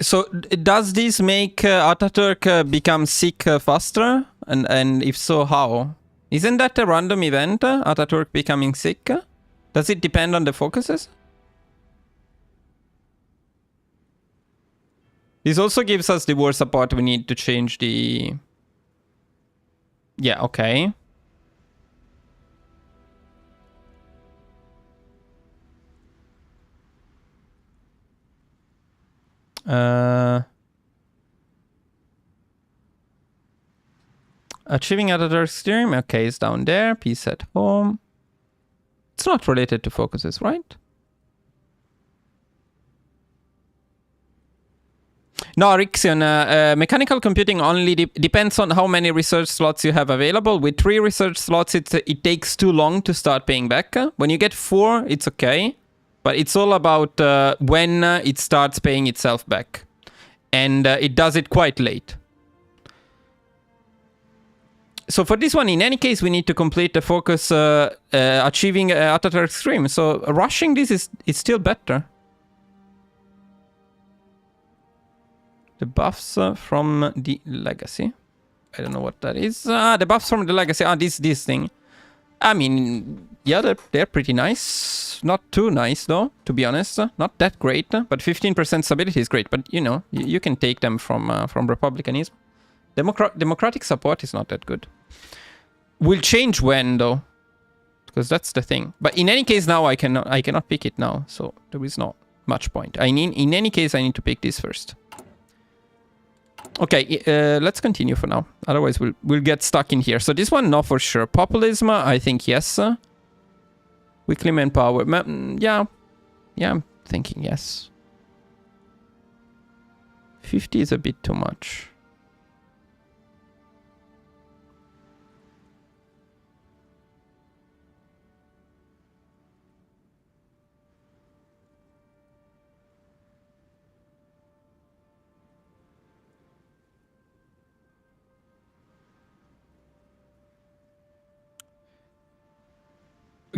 So does this make Ataturk become sick faster? And if so, how? Isn't that a random event, Ataturk becoming sick? Does it depend on the focuses? This also gives us the war support we need to change the... Yeah, okay. Achieving Ataturk's dream. Okay, it's down there. Peace at home. It's not related to focuses, right? No, Rixion, mechanical computing only depends on how many research slots you have available. With 3 research slots, it takes too long to start paying back. When you get 4, it's okay. But it's all about when it starts paying itself back. And it does it quite late. So for this one, in any case, we need to complete the focus achieving Ataturk's dream. So rushing this is still better. The buffs from the legacy. I don't know what that is. The buffs from the legacy. This thing. I mean, yeah, they're pretty nice. Not too nice, though, to be honest. Not that great, but 15% stability is great. But, you know, you can take them from republicanism. Democratic support is not that good. Will change when, though, because that's the thing. But in any case, now I cannot pick it now, so there is not much point. In any case, I need to pick this first. Okay, let's continue for now. Otherwise, we'll get stuck in here. So this one, no, for sure. Populism, I think yes. Weekly manpower. Yeah, I'm thinking yes. 50 is a bit too much.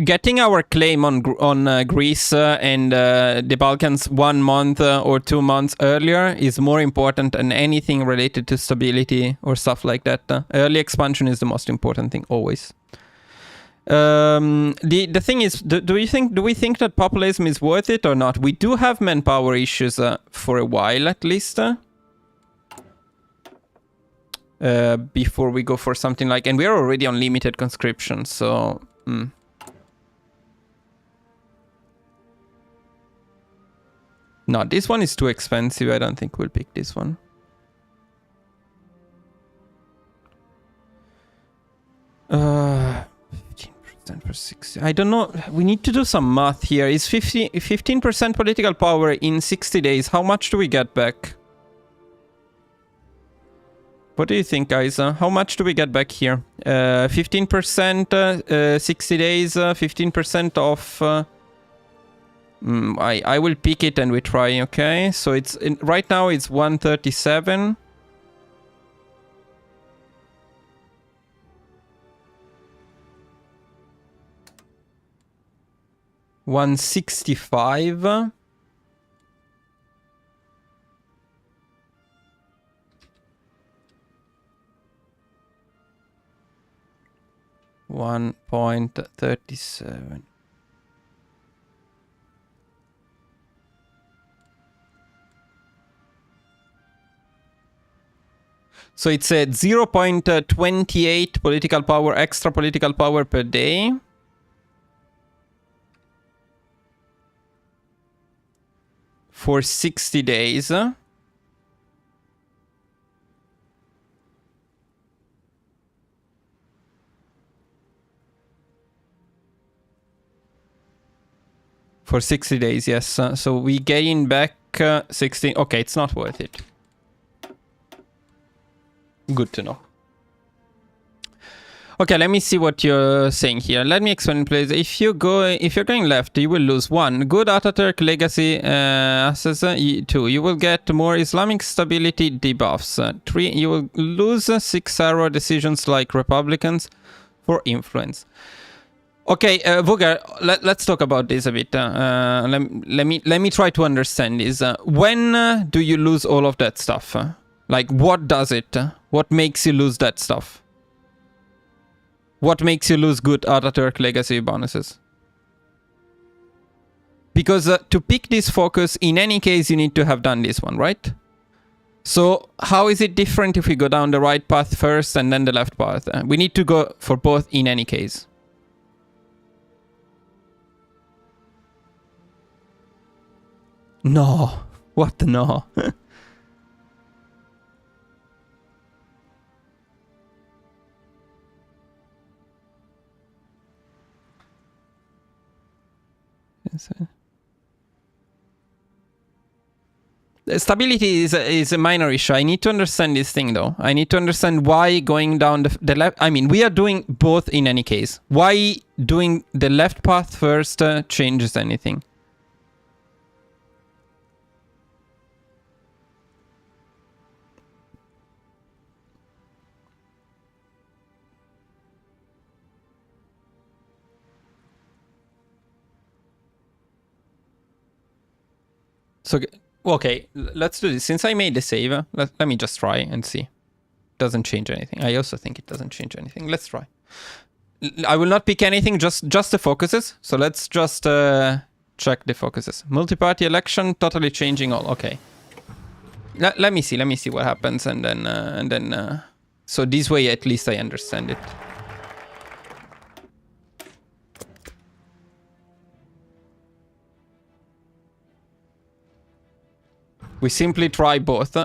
Getting our claim on Greece and the Balkans 1 month or 2 months earlier is more important than anything related to stability or stuff like that. Early expansion is the most important thing always. The thing is, do we think that populism is worth it or not? We do have manpower issues for a while at least. Before we go for something like, and we are already on limited conscription, so. No, this one is too expensive. I don't think we'll pick this one. Uh, 15% per 60. I don't know. We need to do some math here. Is 15% political power in 60 days? How much do we get back? What do you think, guys? How much do we get back here? 15%, 60 days, 15% of... I will pick it and we try, okay? So it's right now it's 137. $165. $1.37. So it's a 0.28 political power, extra political power per day. For 60 days. For 60 days, yes. So we gain back 16. Okay, it's not worth it. Good to know. Okay, let me see what you're saying here. Let me explain, please. If you're going left, you will lose 1. Good Ataturk legacy assets. 2. You will get more Islamic stability debuffs. 3. You will lose 6 arrow decisions like Republicans for influence. Okay, Vugar, let's talk about this a bit. Let me try to understand this. When do you lose all of that stuff? Like, what does it? What makes you lose that stuff? What makes you lose good Ataturk legacy bonuses? Because to pick this focus, in any case, you need to have done this one, right? So how is it different if we go down the right path first and then the left path? We need to go for both in any case. No. What no? Stability is a minor issue. I need to understand this thing though. I need to understand why going down the left... I mean, we are doing both in any case. Why doing the left path first changes anything? So, okay, let's do this. Since I made the save, let me just try and see. Doesn't change anything. I also think it doesn't change anything. Let's try. I will not pick anything, just the focuses. So let's just check the focuses. Multi-party election, totally changing all. Okay. Let me see what happens, and then so this way at least I understand it. We simply try both.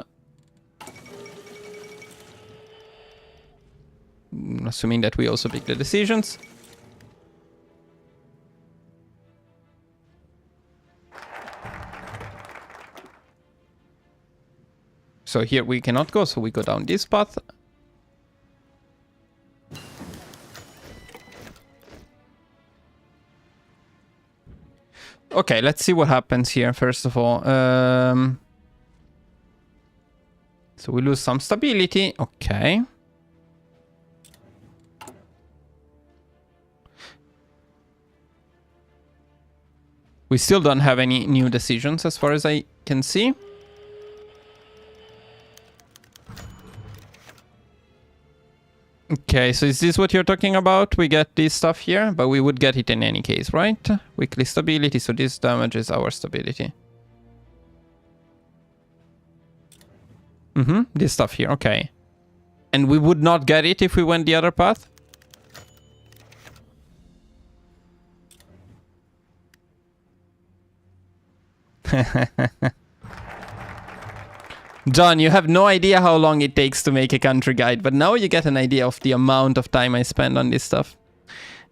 Assuming that we also pick the decisions. So here we cannot go, so we go down this path. Okay, let's see what happens here, first of all. So we lose some stability. Okay. We still don't have any new decisions as far as I can see. Okay, so is this what you're talking about? We get this stuff here, but we would get it in any case, right? Weekly stability, so this damages our stability. This stuff here, okay. And we would not get it if we went the other path? John, you have no idea how long it takes to make a country guide, but now you get an idea of the amount of time I spend on this stuff.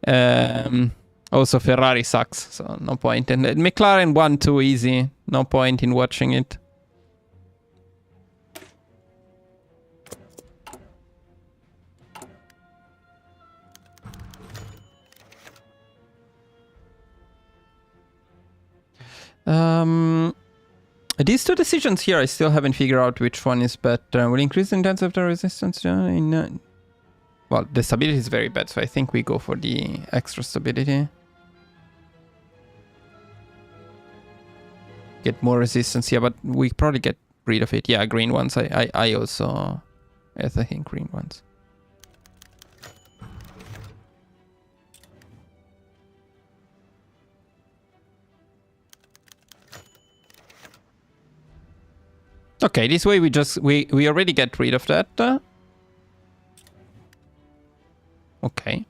Also, Ferrari sucks, so no point. And McLaren won too easy. No point in watching it. These two decisions here, I still haven't figured out which one is better. Will increase the intensity of the resistance well, the stability is very bad, so I think we go for the extra stability. Get more resistance here, but we probably get rid of it. Yeah, green ones. I also... Yes, I think green ones. Okay, this way we already get rid of that. Okay.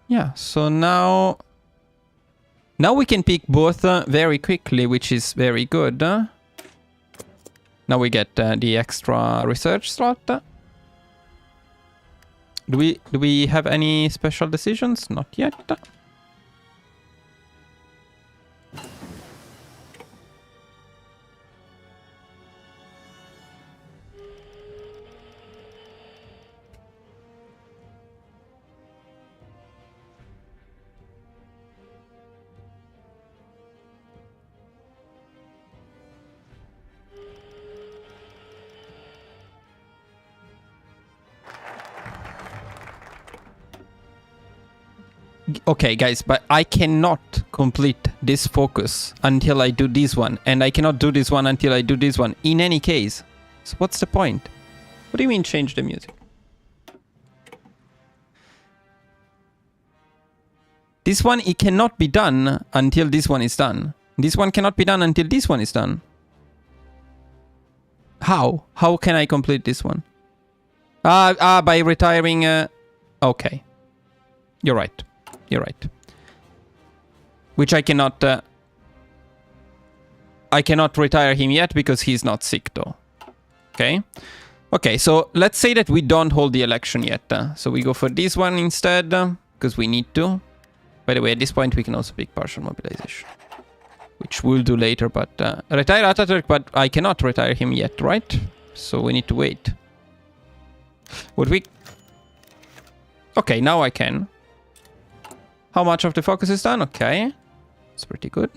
Yeah, so now we can pick both very quickly, which is very good. Now we get the extra research slot. Do we have any special decisions? Not yet. Okay, guys, but I cannot complete this focus until I do this one, and I cannot do this one until I do this one, in any case. So what's the point? What do you mean change the music? This one, it cannot be done until this one is done. This one cannot be done until this one is done. How? How can I complete this one? By retiring... Okay. You're right. You're right. Which I cannot retire him yet because he's not sick though. Okay. Okay, so let's say that we don't hold the election yet. So we go for this one instead because we need to. By the way, at this point we can also pick partial mobilization, which we'll do later. But retire Atatürk, but I cannot retire him yet, right? So we need to wait. Would we? Okay, now I can. How much of the focus is done? Okay. It's pretty good.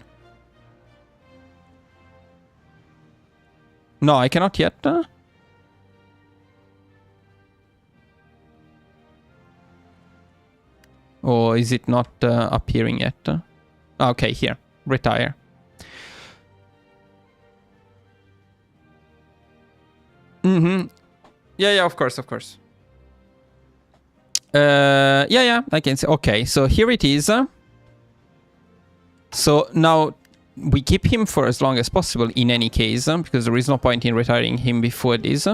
No, I cannot yet. Or is it not appearing yet? Okay, here. Retire. Mm-hmm. Yeah, of course, of course. Yeah, I can see. Okay, so here it is. So now we keep him for as long as possible in any case, because there is no point in retiring him before this.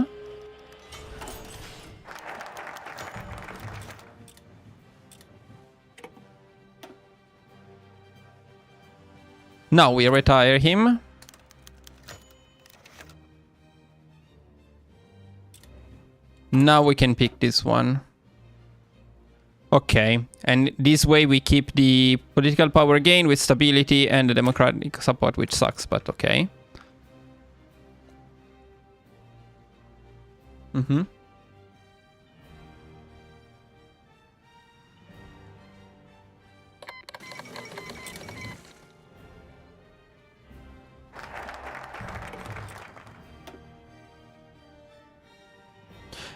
Now we retire him. Now we can pick this one. Okay, and this way we keep the political power gain with stability and the democratic support, which sucks, but okay. Mm-hmm.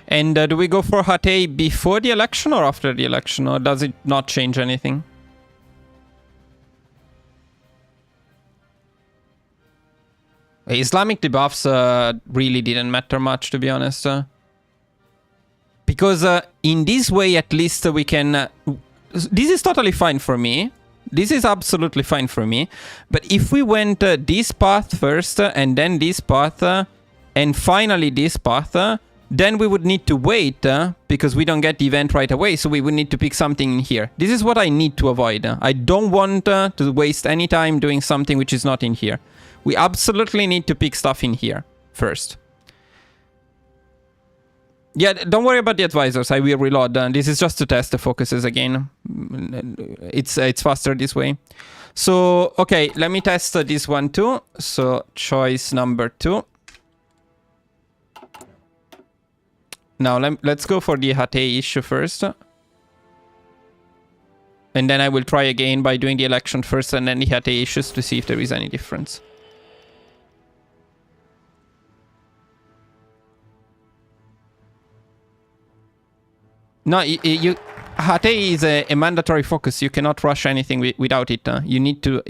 And do we go for Hatay before the election or after the election, or does it not change anything? Islamic debuffs really didn't matter much, to be honest. Because in this way, at least we can... this is totally fine for me. This is absolutely fine for me. But if we went this path first, and then this path, and finally this path... then we would need to wait because we don't get the event right away. So we would need to pick something in here. This is what I need to avoid. I don't want to waste any time doing something which is not in here. We absolutely need to pick stuff in here first. Yeah, don't worry about the advisors. I will reload. This is just to test the focuses again. It's faster this way. So, okay, let me test this one too. So choice number 2. Now, let's go for the Hatay issue first. And then I will try again by doing the election first and then the Hatay issues to see if there is any difference. No, Hatay is a mandatory focus. You cannot rush anything without it. You need to...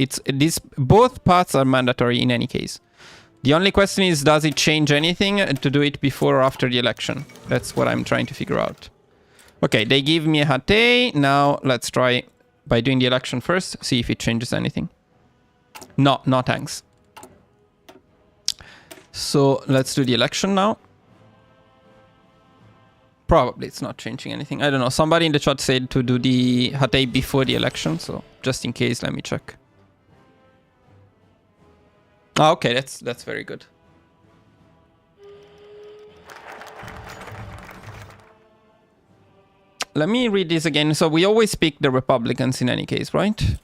both paths are mandatory in any case. The only question is, does it change anything to do it before or after the election? That's what I'm trying to figure out. Okay, they give me a Hatay. Now let's try by doing the election first, see if it changes anything. No thanks. So let's do the election now. Probably it's not changing anything. I don't know. Somebody in the chat said to do the Hatay before the election. So just in case, let me check. Oh, okay, that's very good. Let me read this again. So we always pick the Republicans in any case, right?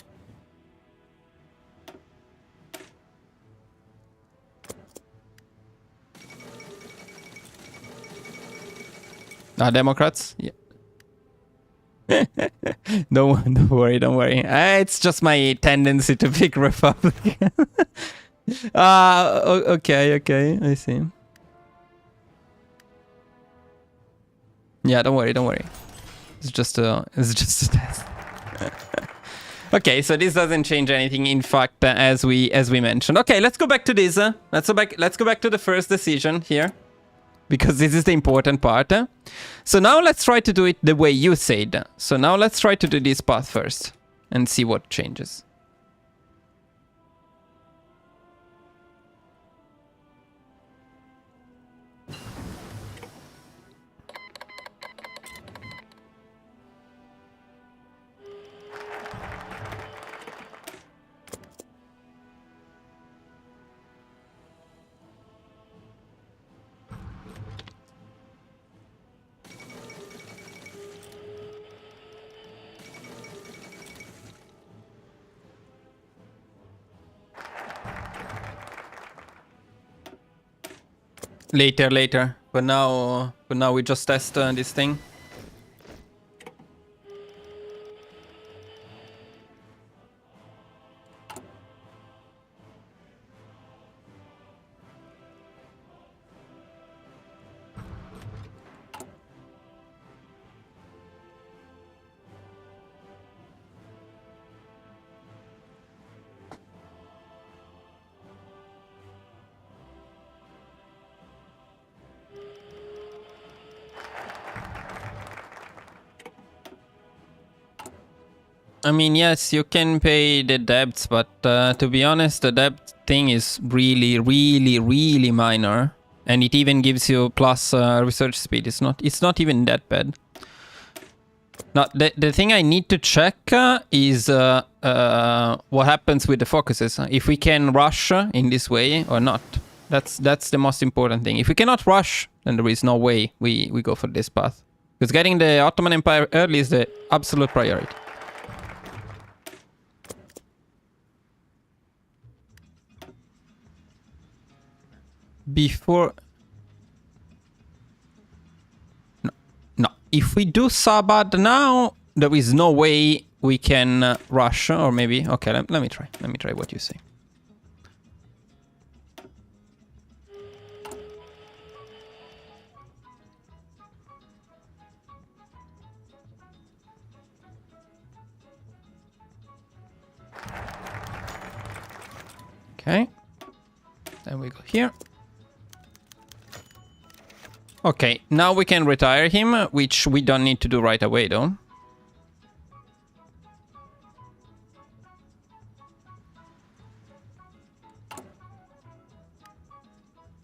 Democrats? Yeah. Don't worry. It's just my tendency to pick Republican. Okay, I see. Yeah, don't worry. It's just a test. Okay, so this doesn't change anything. In fact, as we mentioned. Okay, let's go back to this. Let's go back to the first decision here, because this is the important part. So now let's try to do it the way you said. So now let's try to do this path first and see what changes. Later. But now we just test this thing. I mean, yes, you can pay the debts, but to be honest, the debt thing is really minor, and it even gives you plus research speed. It's not even that bad. Now, the thing I need to check is what happens with the focuses. If we can rush in this way or not. That's the most important thing. If we cannot rush, then there is no way we go for this path. Because getting the Ottoman Empire early is the absolute priority. Before... No. If we do Sabad now, there is no way we can rush. Or maybe... Okay, let me try. Let me try what you say. Okay. Then we go here. Okay, now we can retire him, which we don't need to do right away, though.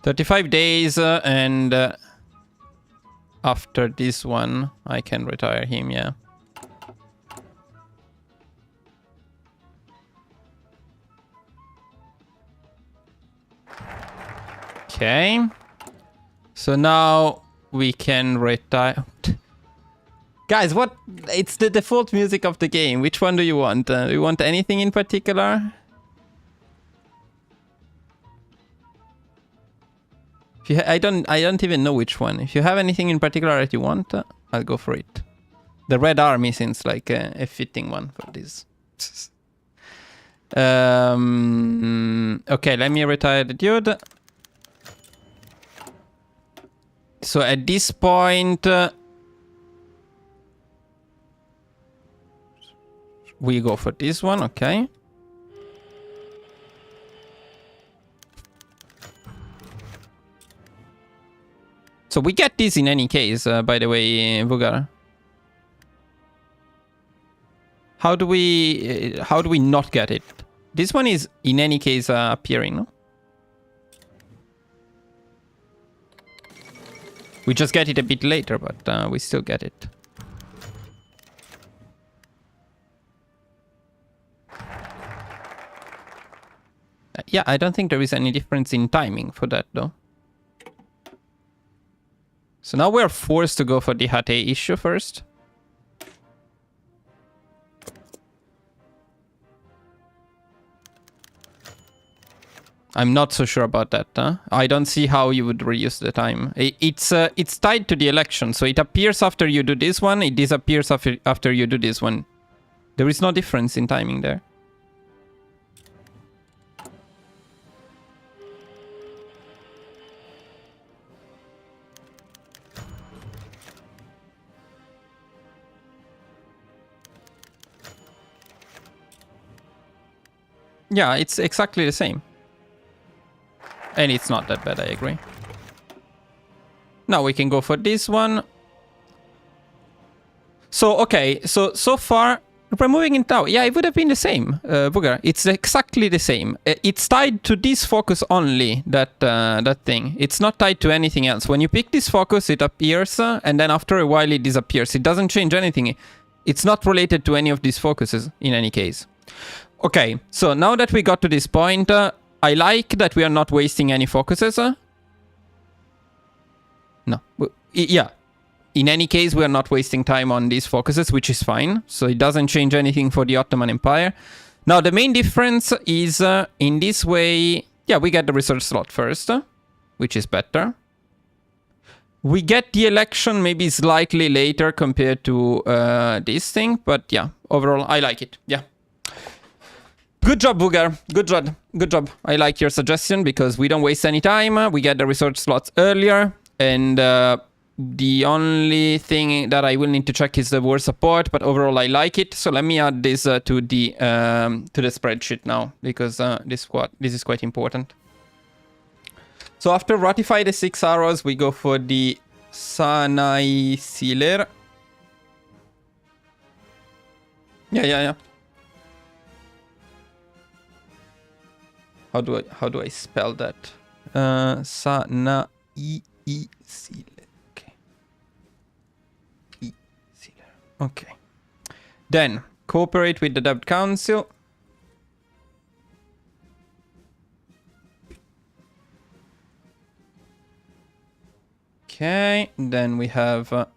"35 days, and after this one, I can retire him, yeah. Okay. So now we can retire. Guys, what? It's the default music of the game. Which one do you want? Do you want anything in particular? If you I don't even know which one. If you have anything in particular that you want, I'll go for it. The Red Army seems like a fitting one for this. Okay, let me retire the dude. So at this point, we go for this one, okay. So we get this in any case, by the way, Vugar. How do we not get it? This one is in any case appearing, no? We just get it a bit later, but we still get it. Yeah, I don't think there is any difference in timing for that, though. So now we're forced to go for the Hatay issue first. I'm not so sure about that. I don't see how you would reuse the time. It's tied to the election, so it appears after you do this one, it disappears after you do this one. There is no difference in timing there. Yeah, it's exactly the same. And it's not that bad, I agree. Now we can go for this one. So, okay, so far, removing it now. Yeah, it would have been the same, Booger. It's exactly the same. It's tied to this focus only, that thing. It's not tied to anything else. When you pick this focus, it appears, and then after a while it disappears. It doesn't change anything. It's not related to any of these focuses, in any case. Okay, so now that we got to this point, I like that we are not wasting any focuses. No. Yeah. In any case, we are not wasting time on these focuses, which is fine. So it doesn't change anything for the Ottoman Empire. Now, the main difference is in this way... Yeah, we get the research slot first, which is better. We get the election maybe slightly later compared to this thing. But yeah, overall, I like it. Yeah. Good job, Booger. Good job. Good job. I like your suggestion because we don't waste any time. We get the research slots earlier. And the only thing that I will need to check is the war support. But overall, I like it. So let me add this to the spreadsheet now because this is quite important. So after ratify the 6 arrows, we go for the Sanai Sealer. Yeah. How do I spell that? Sana I Sealer. Okay. I Sealer. Okay. Then cooperate with the Debt Council. Okay. Then we have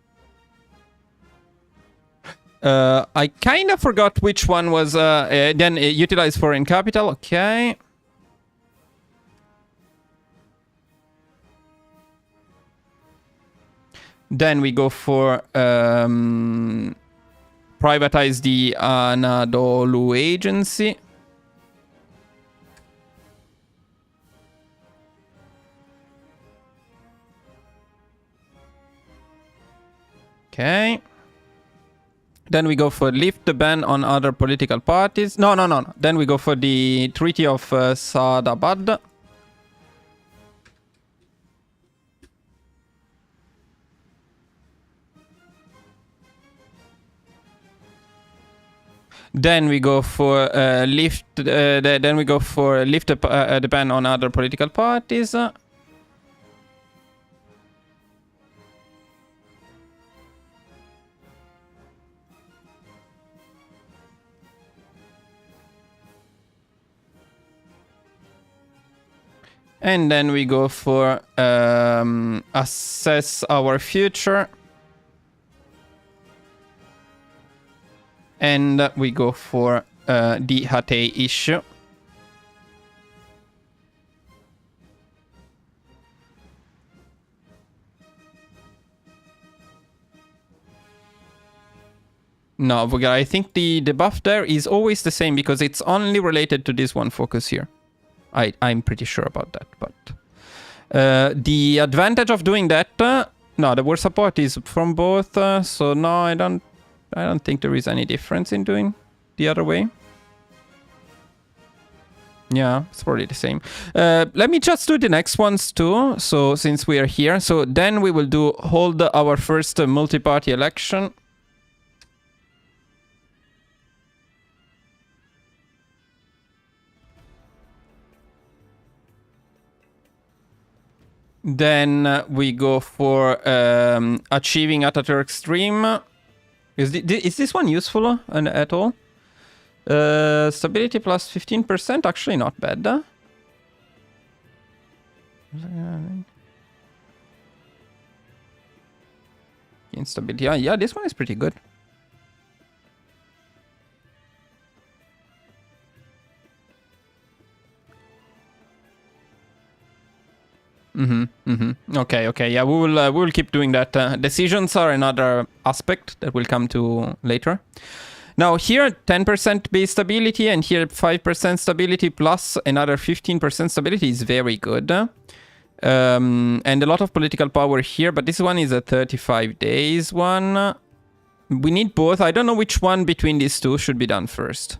I kind of forgot which one was then utilized foreign capital. Okay. Then we go for privatize the Anadolu agency. Okay. Then we go for lift the ban on other political parties. No. Then we go for the Treaty of Sadabad. Then we go for lift. Then we go for lift the ban on other political parties. And then we go for assess our future. And we go for the Hatay issue. No, Vogar, I think the buff there is always the same because it's only related to this one focus here. I'm pretty sure about that, but the advantage of doing that, no, the war support is from both, so no, I don't think there is any difference in doing the other way. Yeah, it's probably the same. Let me just do the next ones too. So since we are here, so then we will hold our first multi-party election. Then we go for achieving Ataturk's dream. Is this one useful at all? Stability plus 15%, actually not bad. Instability, yeah, this one is pretty good. Okay, yeah, we will keep doing that. Decisions are another aspect that we'll come to later. Now here 10% base stability and here 5% stability plus another 15% stability is very good. And a lot of political power here, but this one is a 35 days one. We need both. I don't know which one between these two should be done first.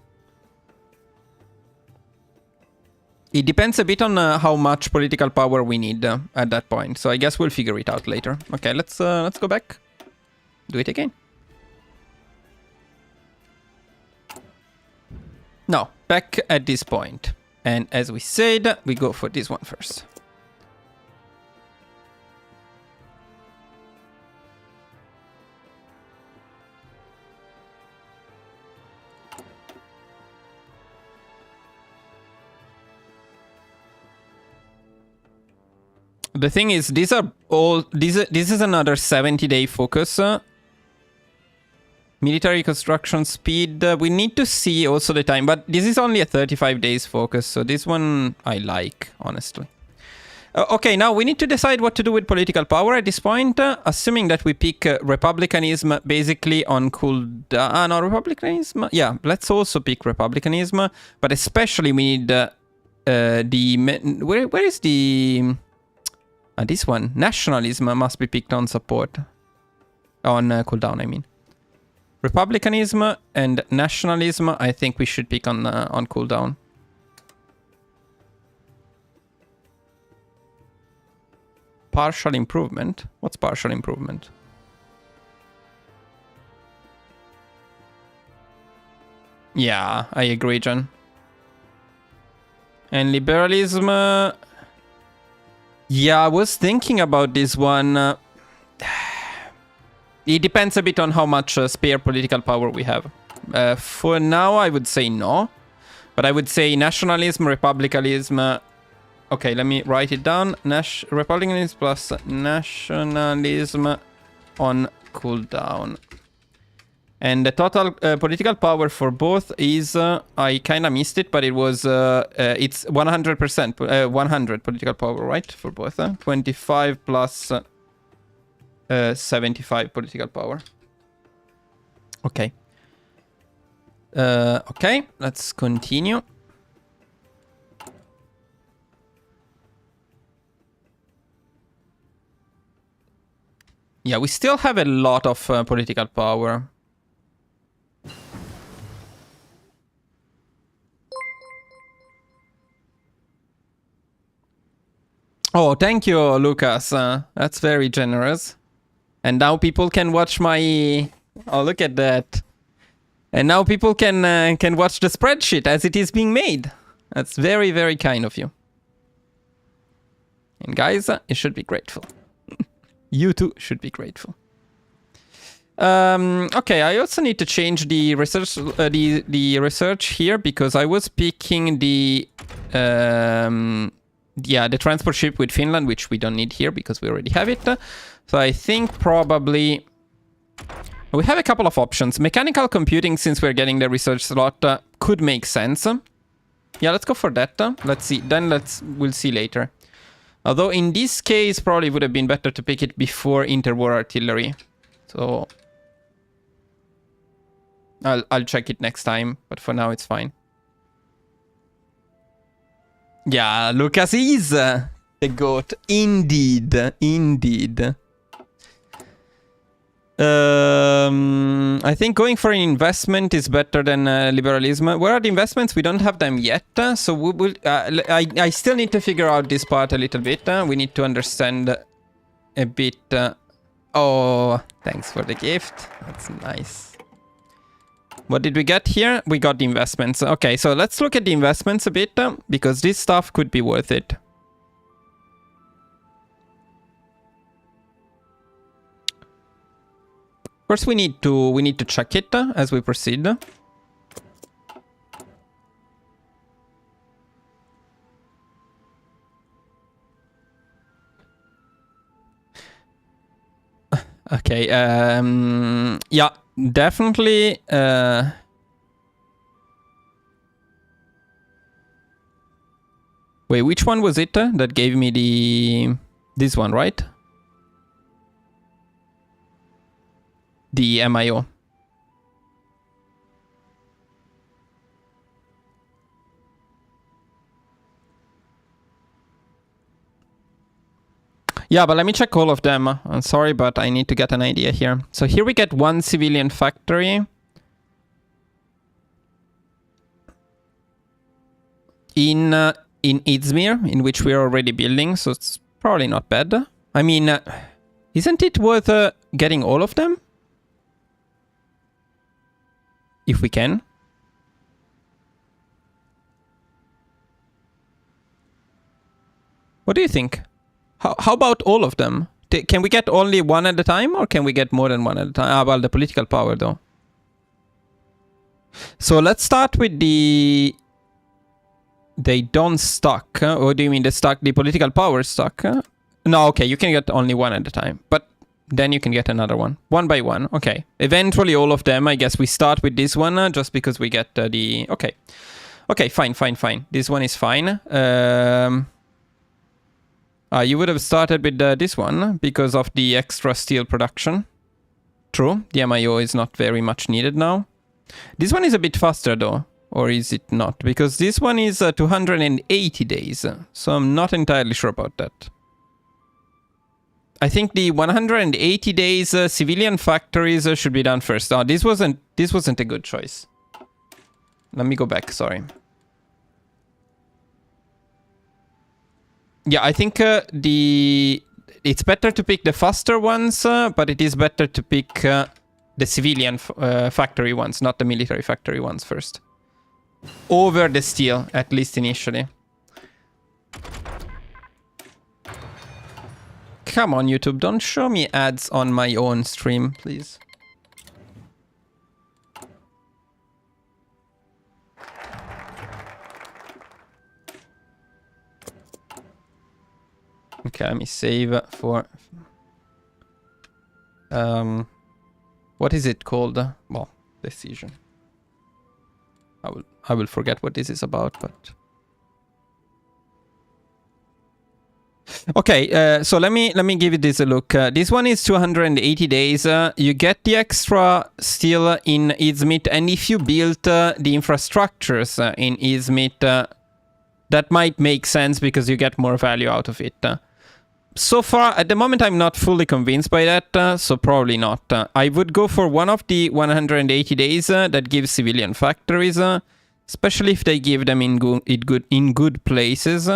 It depends a bit on how much political power we need at that point. So I guess we'll figure it out later. Okay, let's go back. Do it again. No, back at this point. And as we said, we go for this one first. The thing is, these are all... This is another 70-day focus. Military construction speed. We need to see also the time. But this is only a 35 days focus. So this one I like, honestly. Okay, now we need to decide what to do with political power at this point. Assuming that we pick republicanism basically on cooldown. No, republicanism? Yeah, let's also pick republicanism. But especially we need the... Where is the... this one, nationalism must be picked on support. On cooldown, I mean. Republicanism and nationalism, I think we should pick on cooldown. Partial improvement? What's partial improvement? Yeah, I agree, John. And liberalism... Yeah, I was thinking about this one. It depends a bit on how much spare political power we have. For now, I would say no. But I would say nationalism, republicanism... Okay, let me write it down. Republicanism plus nationalism on cooldown. And the total political power for both is, I kind of missed it, but it was, it's 100%, 100 political power, right? For both, 25 plus 75 political power. Okay. Okay, let's continue. Yeah, we still have a lot of political power. Oh, thank you, Lucas. That's very generous. And now people can watch my... Oh, look at that. And now people can watch the spreadsheet as it is being made. That's very, very kind of you. And guys, you should be grateful. You too should be grateful. Okay, I also need to change the research, the research here, because I was picking the transport ship with Finland, which we don't need here because we already have it. So I think probably we have a couple of options. Mechanical computing, since we're getting the research slot, could make sense. Yeah, let's go for that. Let's see. Then we'll see later. Although in this case, probably would have been better to pick it before interwar artillery. So I'll check it next time, but for now it's fine. Yeah, Lucas is the goat. Indeed, indeed. I think going for an investment is better than liberalism. Where are the investments? We don't have them yet. So we will. I still need to figure out this part a little bit. We need to understand a bit. Oh, thanks for the gift. That's nice. What did we get here? We got the investments. Okay, so let's look at the investments a bit, because this stuff could be worth it. Of course, we need to check it as we proceed. Okay. Yeah, definitely. Wait, which one was it that gave me this one, right? The MIO. Yeah, but let me check all of them. I'm sorry, but I need to get an idea here. So here we get one civilian factory. In Izmir, in which we are already building, so it's probably not bad. I mean, isn't it worth getting all of them? If we can. What do you think? How about all of them? Can we get only one at a time, or can we get more than one at a time? Ah, well, the political power, though. So let's start with the... They don't stack. Or do you mean the political power stack? No, okay, you can get only one at a time. But then you can get another one. One by one. Okay. Eventually all of them. I guess we start with this one just because we get the... Okay. Okay, fine. This one is fine. You would have started with this one because of the extra steel production. True. The MIO is not very much needed now. This one is a bit faster though. Or is it not? Because this one is 280 days. So I'm not entirely sure about that. I think the 180 days civilian factories should be done first. Oh, this wasn't a good choice. Let me go back, sorry. Yeah, I think it's better to pick the faster ones, but it is better to pick the civilian factory ones, not the military factory ones first. Over the steel, at least initially. Come on, YouTube, don't show me ads on my own stream, please. Okay, let me save for... What is it called? Well, decision. I will forget what this is about, but... Okay, so let me give this a look. This one is 280 days. You get the extra steel in Izmit, and if you build the infrastructures in Izmit, that might make sense because you get more value out of it. So far, at the moment, I'm not fully convinced by that, so probably not. I would go for one of the 180 days that gives civilian factories, especially if they give them in good places.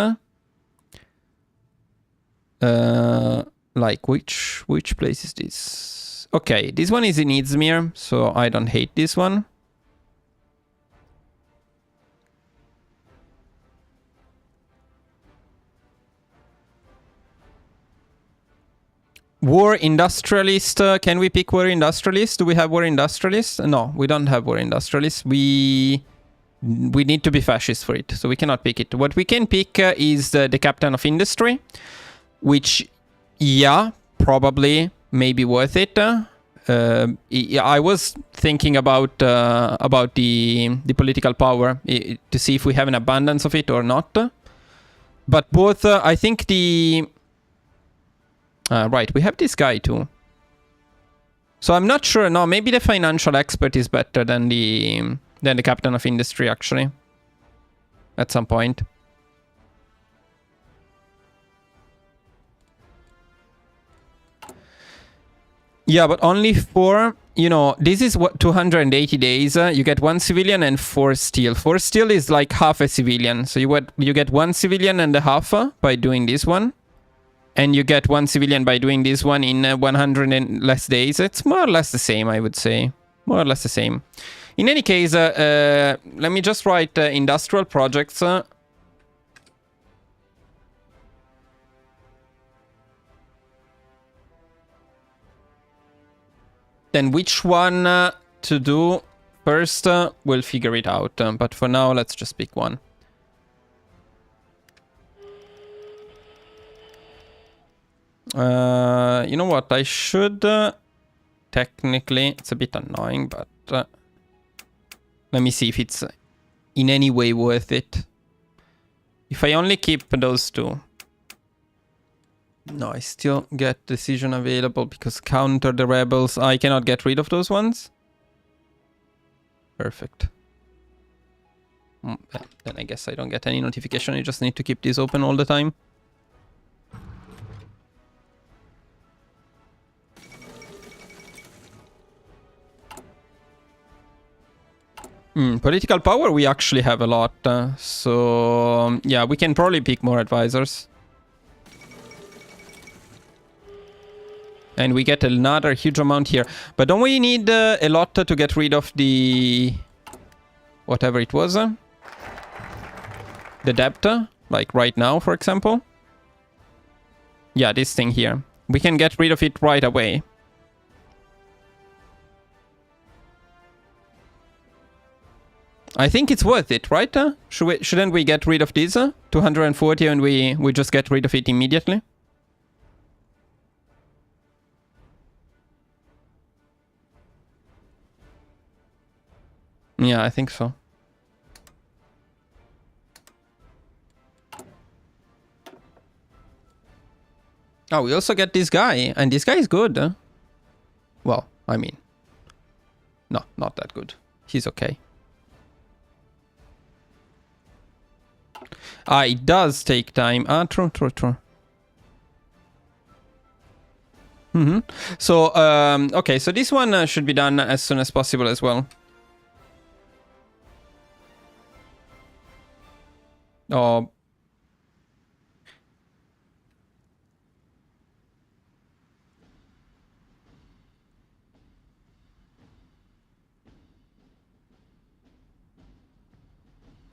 Like which place is this? Okay, this one is in Izmir, so I don't hate this one. War industrialist. Can we pick war industrialist? Do we have war industrialist? No, we don't have war industrialist. We need to be fascist for it, so we cannot pick it. What we can pick is the captain of industry, which, yeah, probably may be worth it. I was thinking about the political power to see if we have an abundance of it or not. But both, I think the... right, we have this guy too. So I'm not sure. No, maybe the financial expert is better than the captain of industry, actually. At some point. Yeah, but only 4, you know, this is what 280 days. You get 1 civilian and 4 steel. 4 steel is like half a civilian. So you get 1 civilian and a half by doing this one. And you get 1 civilian by doing this one in 100 and less days. It's more or less the same, I would say. More or less the same. In any case, let me just write industrial projects. Then which one to do first, we'll figure it out. But for now, let's just pick one. You know what? I should... technically, it's a bit annoying, but... let me see if it's in any way worth it. If I only keep those 2... No, I still get decision available because counter the rebels. I cannot get rid of those ones. Perfect. Then I guess I don't get any notification. I just need to keep this open all the time. Political power, we actually have a lot. So, yeah, we can probably pick more advisors. And we get another huge amount here. But don't we need a lot to get rid of the... whatever it was? The debt? Like right now, for example? Yeah, this thing here. We can get rid of it right away. I think it's worth it, right? Shouldn't we get rid of this? 240 and we just get rid of it immediately? Yeah, I think so. Oh, we also get this guy. And this guy is good. Well, I mean... no, not that good. He's okay. It does take time. True. So, okay, so this one should be done as soon as possible as well. Oh.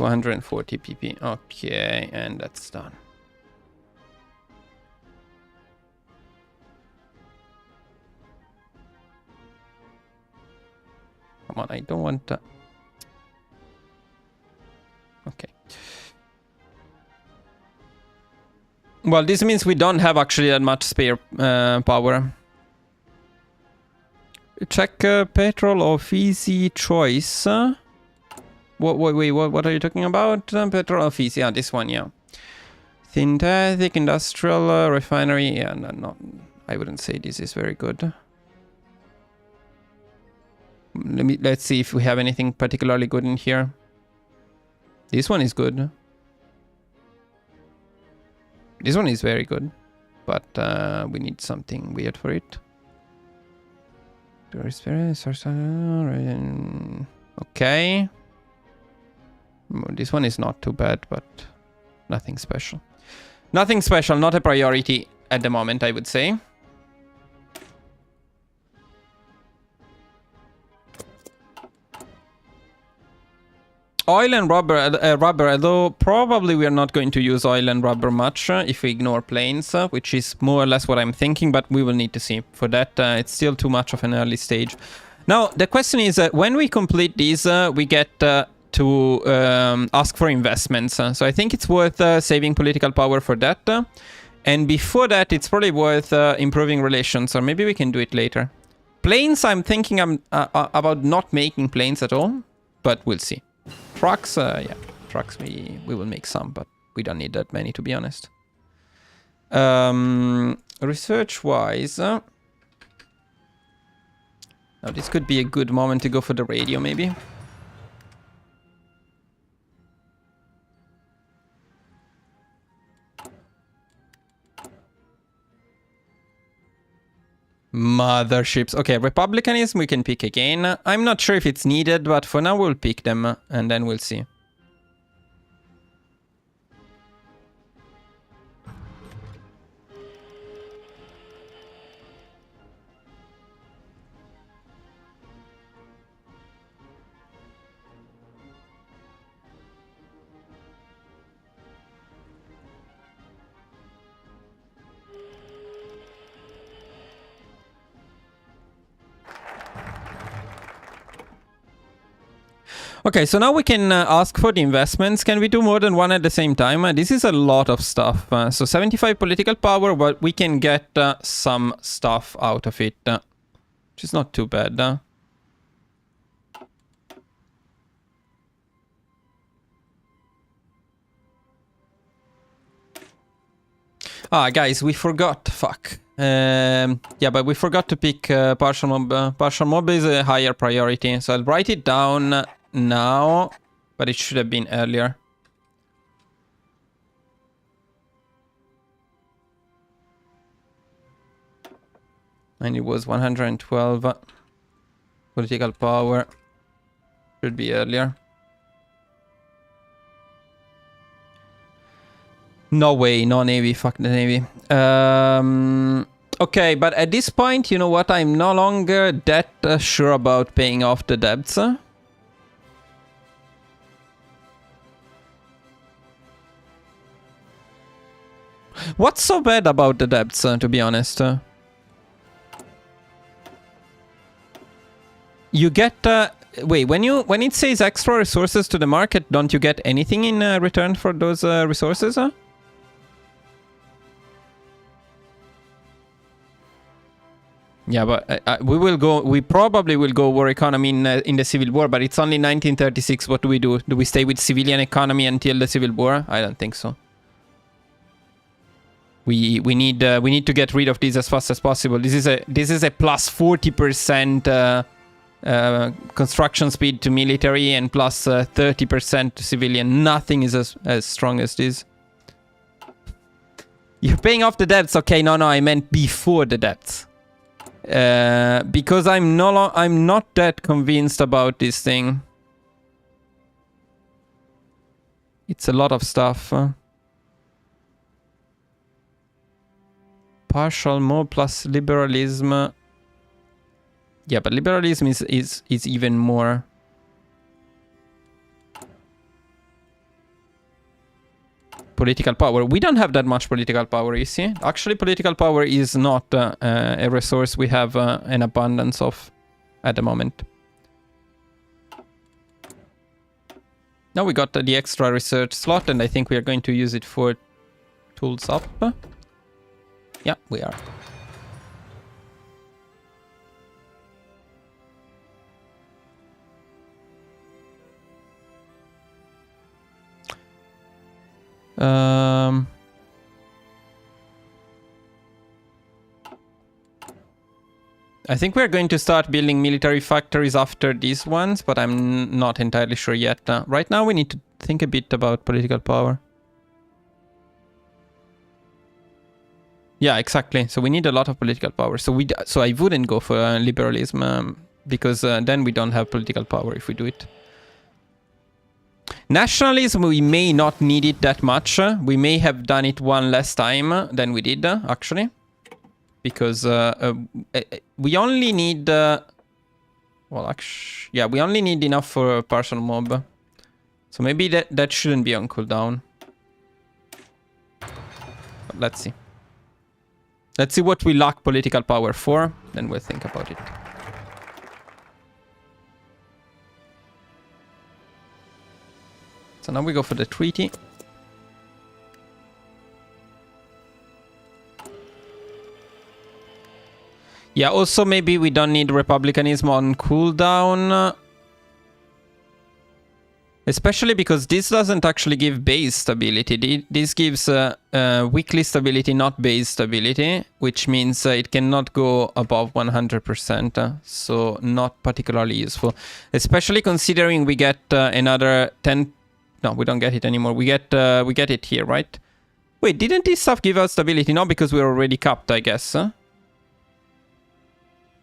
$140 PP. Okay, and that's done. Come on, I don't want to... okay. Well, this means we don't have actually that much spare power. Check petrol of easy choice. What are you talking about? Petrol of easy, yeah, this one, yeah. Synthetic, industrial, refinery, yeah, no, I wouldn't say this is very good. Let's see if we have anything particularly good in here. This one is good. This one is very good, but we need something weird for it. Okay. This one is not too bad, but nothing special. Nothing special, not a priority at the moment, I would say. Oil and rubber, although probably we are not going to use oil and rubber much if we ignore planes, which is more or less what I'm thinking, but we will need to see. For that, it's still too much of an early stage. Now, the question is, when we complete these, we get to ask for investments. So I think it's worth saving political power for that. And before that, it's probably worth improving relations, or maybe we can do it later. Planes, I'm thinking about not making planes at all, but we'll see. Trucks, yeah, trucks we will make some, but we don't need that many, to be honest. Research-wise, now this could be a good moment to go for the radio, maybe. Motherships. Okay, Republicanism we can pick again. I'm not sure if it's needed, but for now we'll pick them and then we'll see. Okay, so now we can ask for the investments. Can we do more than one at the same time? This is a lot of stuff. So 75 political power, but we can get some stuff out of it, which is not too bad. Ah, guys, we forgot. Fuck. Yeah, but we forgot to pick partial mob. Partial mob is a higher priority, so I'll write it down now, but it should have been earlier. And it was 112 political power. Should be earlier. No way, no Navy, fuck the Navy. Okay, but at this point, you know what? I'm no longer that sure about paying off the debts. What's so bad about the debts, to be honest? You get... wait, when it says extra resources to the market, don't you get anything in return for those resources? Yeah, but we probably will go war economy in the Civil War, but it's only 1936. What do we do? Do we stay with civilian economy until the Civil War? I don't think so. We need to get rid of this as fast as possible. This is a plus 40% construction speed to military and plus 30% to civilian. Nothing is as strong as this. You're paying off the debts. Okay, no, I meant before the debts. Because I'm not that convinced about this thing. It's a lot of stuff. Partial mob plus liberalism. Yeah, but liberalism is even more. Political power. We don't have that much political power, you see. Actually, political power is not a resource we have an abundance of at the moment. Now we got the extra research slot, and I think we are going to use it for tools up. Yeah, we are. I think we're going to start building military factories after these ones, but I'm not entirely sure yet. Right now we need to think a bit about political power. Yeah, exactly. So we need a lot of political power. So I wouldn't go for liberalism because then we don't have political power if we do it. Nationalism, we may not need it that much. We may have done it one less time than we did, actually. Because we only need... well, actually... Yeah, we only need enough for a partial mob. So maybe that shouldn't be on cooldown. But let's see. Let's see what we lack political power for. Then we'll think about it. So now we go for the treaty. Yeah, also maybe we don't need republicanism on cooldown. Especially because this doesn't actually give base stability. This gives weekly stability, not base stability, which means it cannot go above 100%. So not particularly useful. Especially considering we get another 10... No, we don't get it anymore. We get it here, right? Wait, didn't this stuff give us stability? No, because we're already capped, I guess.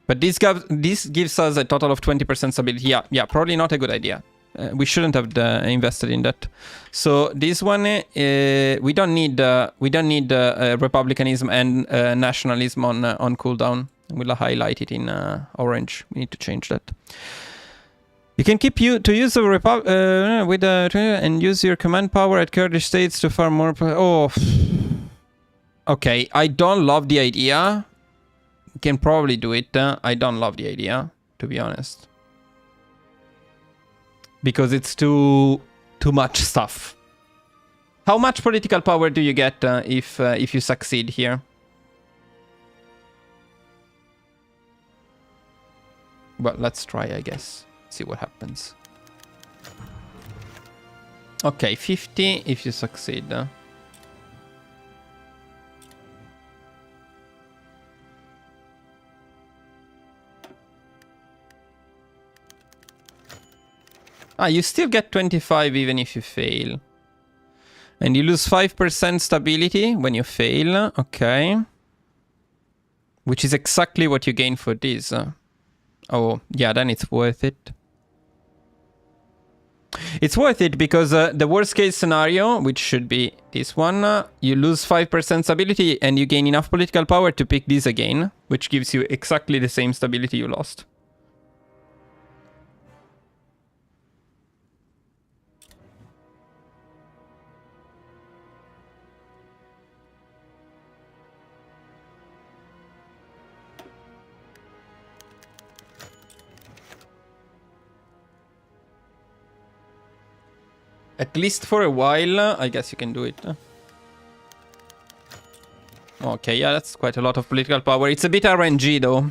But this gives us a total of 20% stability. Yeah, probably not a good idea. We shouldn't have invested in that. So this one, we don't need republicanism and nationalism on cooldown. We'll highlight it in orange. We need to change that. You can keep to use the and use your command power at Kurdish states to farm more. Okay, I don't love the idea. You can probably do it. I don't love the idea, to be honest, because it's too much stuff. How much political power do you get if you succeed here? Well, let's try, I guess. See what happens. Okay, 50 if you succeed. You still get 25 even if you fail. And you lose 5% stability when you fail. Okay. Which is exactly what you gain for this. Oh, yeah, then it's worth it. It's worth it because the worst case scenario, which should be this one, you lose 5% stability and you gain enough political power to pick this again, which gives you exactly the same stability you lost. At least for a while, I guess you can do it. Okay, yeah, that's quite a lot of political power. It's a bit RNG though,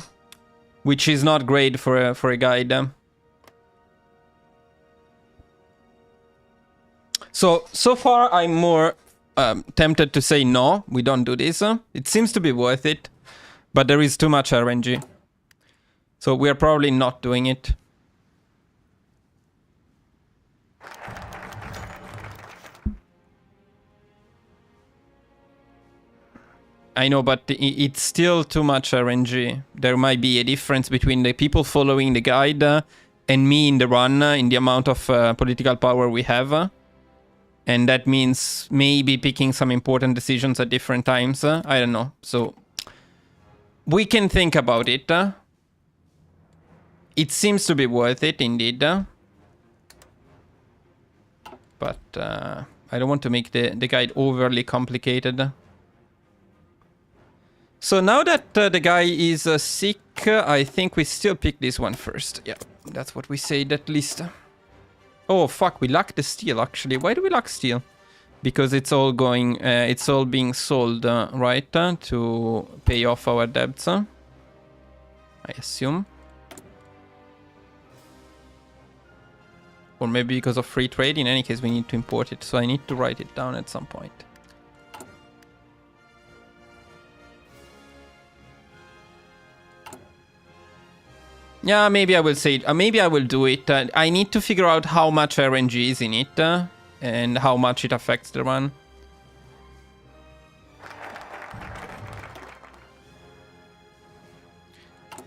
which is not great for a guide. So far, I'm more tempted to say no, we don't do this. It seems to be worth it, but there is too much RNG. So we are probably not doing it. I know, but it's still too much RNG. There might be a difference between the people following the guide and me in the run, in the amount of political power we have. And that means maybe picking some important decisions at different times. I don't know. So we can think about it. It seems to be worth it, indeed. But I don't want to make the guide overly complicated. So now that the guy is sick, I think we still pick this one first. Yeah, that's what we said at least. Oh fuck, we lack the steel actually. Why do we lack steel? Because it's all going, it's all being sold, right? To pay off our debts, I assume. Or maybe because of free trade. In any case, we need to import it. So I need to write it down at some point. Yeah, maybe I will say it. Maybe I will do it. I need to figure out how much RNG is in it and how much it affects the run.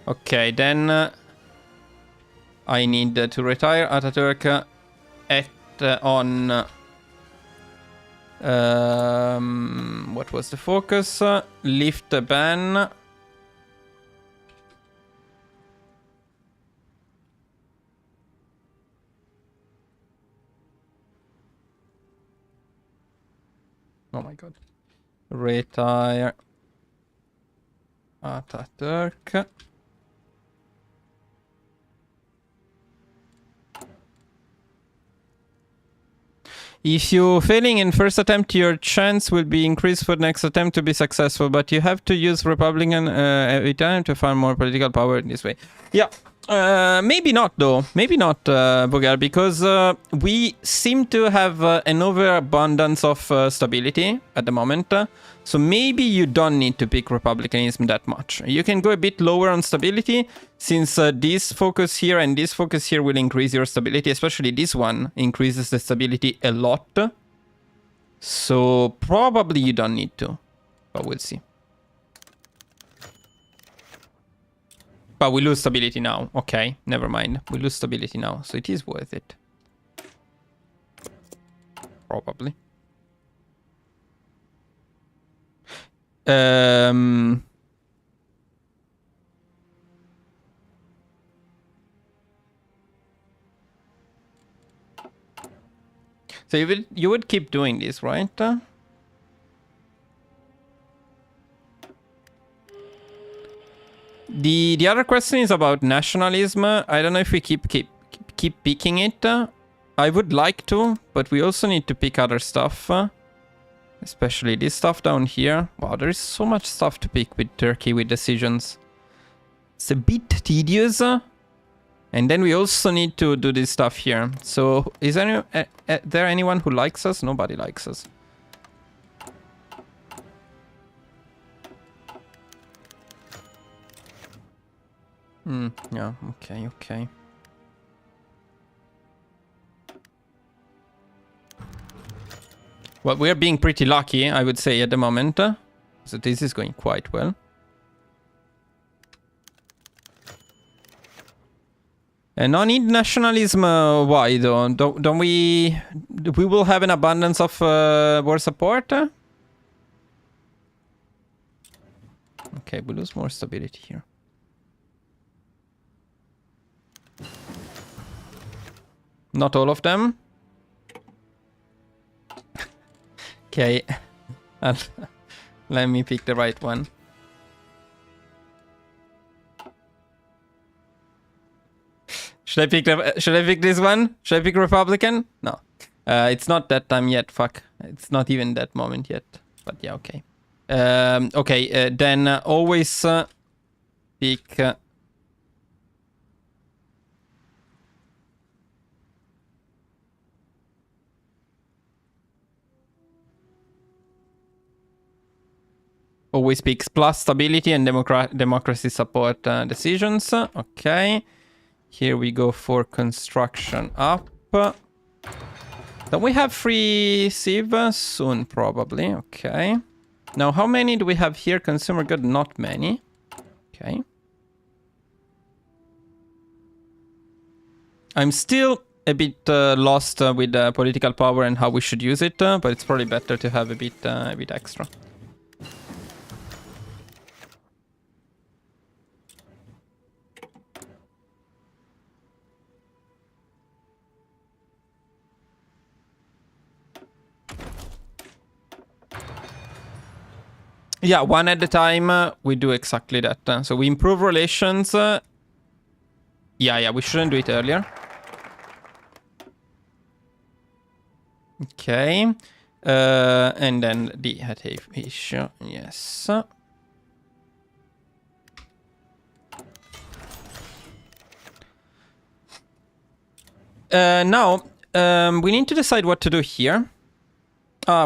Okay, then I need to retire Ataturk on what was the focus? Lift the ban. Oh my god. Retire Ataturk. If you failing in first attempt, your chance will be increased for next attempt to be successful, but you have to use Republican every time to find more political power in this way. Yeah, maybe not though. Maybe not, Bogar, because we seem to have an overabundance of stability at the moment. So maybe you don't need to pick Republicanism that much. You can go a bit lower on stability, since this focus here and this focus here will increase your stability, especially this one increases the stability a lot. So probably you don't need to, but we'll see. But we lose stability now. Okay, never mind. We lose stability now, so it is worth it. Probably. So you would keep doing this, right? The other question is about nationalism. I don't know if we keep picking it. I would like to, but we also need to pick other stuff. Especially this stuff down here. Wow, there is so much stuff to pick with Turkey with decisions. It's a bit tedious. And then we also need to do this stuff here. So is there anyone who likes us? Nobody likes us. Yeah, okay. Well, we're being pretty lucky, I would say, at the moment. So this is going quite well. And no need nationalism, why though? Don't we... We will have an abundance of war support? Okay, we lose more stability here. Not all of them. Okay. Let me pick the right one. Should I pick this one? Should I pick Republican? No. It's not that time yet, fuck. It's not even that moment yet. But yeah, okay. Okay, then always pick... always picks plus stability and democracy support decisions. Okay. Here we go for construction up. Don't we have free sieve soon? Probably. Okay. Now, how many do we have here? Consumer good? Not many. Okay. I'm still a bit lost with political power and how we should use it, but it's probably better to have a bit extra. Yeah, one at a time, we do exactly that. So we improve relations. Yeah, we shouldn't do it earlier. Okay. And then the head issue, yes. Now, we need to decide what to do here.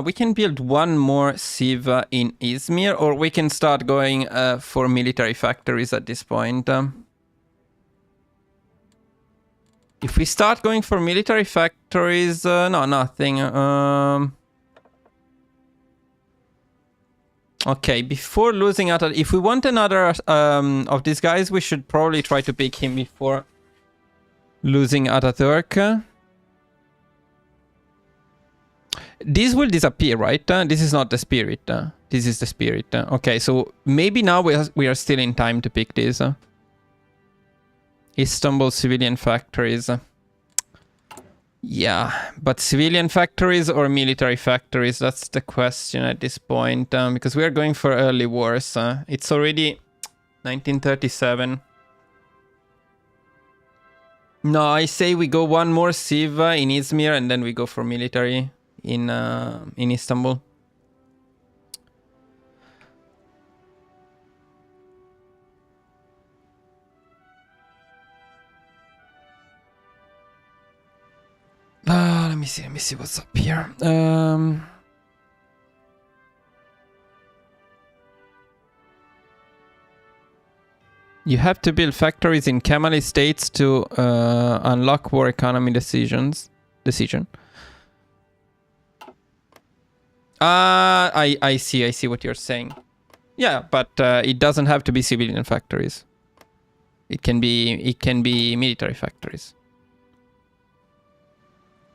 We can build one more Siva in Izmir, or we can start going for military factories at this point. If we start going for military factories, no, nothing. Okay, before losing out, if we want another of these guys, we should probably try to pick him before losing Ataturk. This will disappear, right? This is not the spirit. This is the spirit. Okay, so maybe now we are still in time to pick this. Istanbul civilian factories. Yeah, but civilian factories or military factories? That's the question at this point. Because we are going for early wars. It's already 1937. No, I say we go one more Siva in Izmir and then we go for military in Istanbul. Let me see what's up here. You have to build factories in Kemali states to unlock war economy decision. I see what you're saying. Yeah, but it doesn't have to be civilian factories. It can be military factories.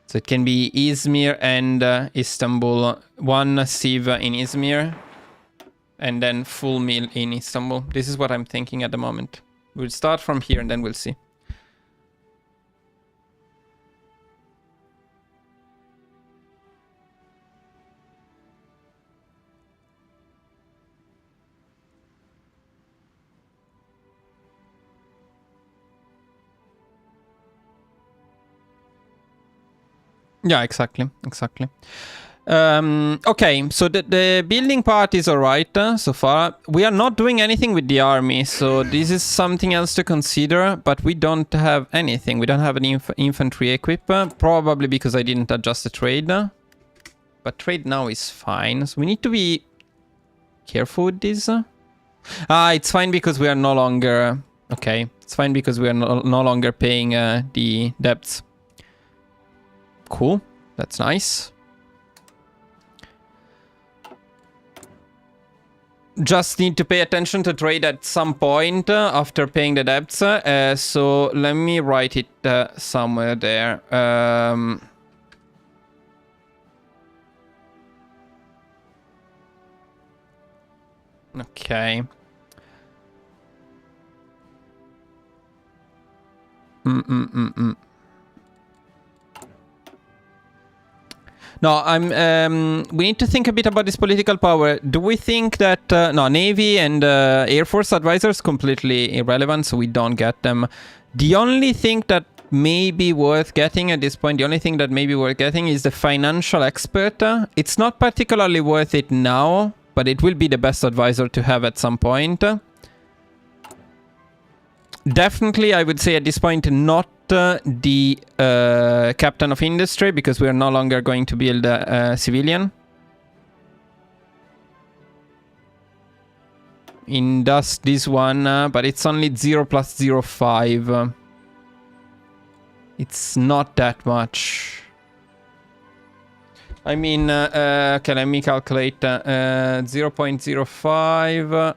So it can be Izmir and Istanbul. One Siva in Izmir and then full meal in Istanbul. This is what I'm thinking at the moment. We'll start from here and then we'll see. Yeah, exactly. Okay, so the building part is alright so far. We are not doing anything with the army, so this is something else to consider, but we don't have anything. We don't have an infantry equip, probably because I didn't adjust the trade. But trade now is fine, so we need to be careful with this. It's fine because we are no longer... Okay, it's fine because we are no longer paying the debts. Cool, that's nice. Just need to pay attention to trade at some point after paying the debts. So let me write it somewhere there. Okay. No, we need to think a bit about this political power. Do we think that no, Navy and Air Force advisors completely irrelevant, so we don't get them. The only thing that may be worth getting at this point, the only thing that may be worth getting is the financial expert. It's not particularly worth it now, but it will be the best advisor to have at some point. Definitely, I would say at this point, not the captain of industry, because we are no longer going to build a civilian. This one, but it's only 0 plus 0.5. It's not that much. I mean, okay, let me calculate 0.05.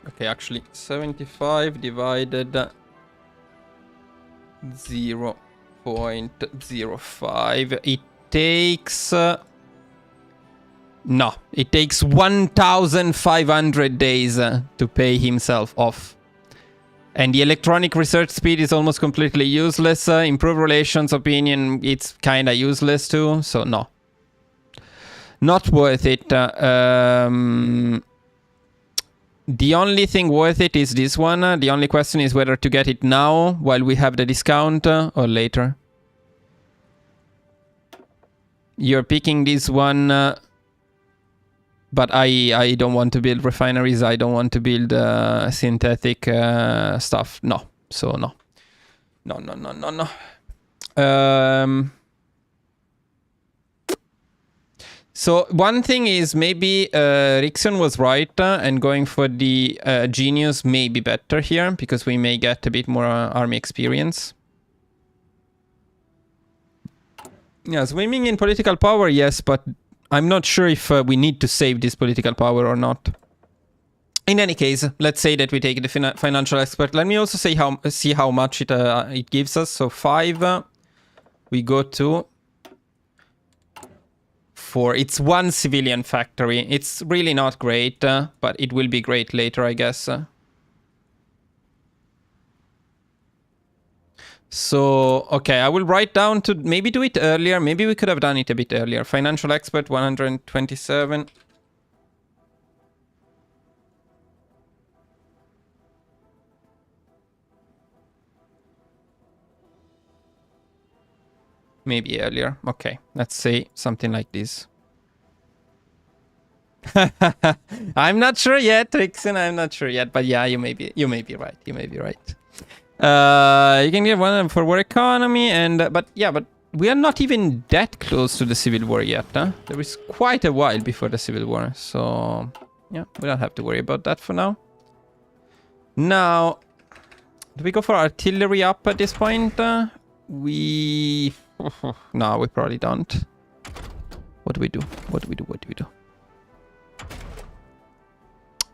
Okay, actually 75 divided 0.05. It takes... no, it takes 1,500 days to pay himself off. And the electronic research speed is almost completely useless. Improve relations opinion, it's kinda useless too, so no. Not worth it. The only thing worth it is this one. The only question is whether to get it now while we have the discount or later. You're picking this one, but I don't want to build refineries. I don't want to build synthetic stuff. No, so no. No, no, no, no, no. So one thing is maybe Rixion was right and going for the Genius may be better here because we may get a bit more army experience. Yeah, swimming in political power, yes, but I'm not sure if we need to save this political power or not. In any case, let's say that we take the financial expert. Let me also see how much it gives us. So 5, we go to 4. It's 1 civilian factory. It's really not great, but it will be great later, I guess. So, okay, I will write down to maybe do it earlier. Maybe we could have done it a bit earlier. Financial expert, 127. Maybe earlier. Okay, let's say something like this. I'm not sure yet, Rickson. I'm not sure yet, but yeah, you may be right. You may be right. You can get one for war economy, and but we are not even that close to the civil war yet. Huh? There is quite a while before the civil war, so yeah, we don't have to worry about that for now. Now, do we go for artillery up at this point? We no, we probably don't. What do we do? What do we do? What do we do?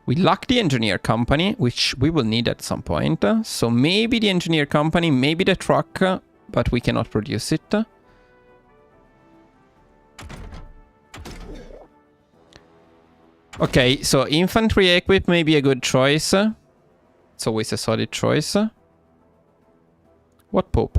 We lack the engineer company, which we will need at some point. So maybe the engineer company, maybe the truck, but we cannot produce it. Okay, so infantry equip may be a good choice. It's always a solid choice. What pope?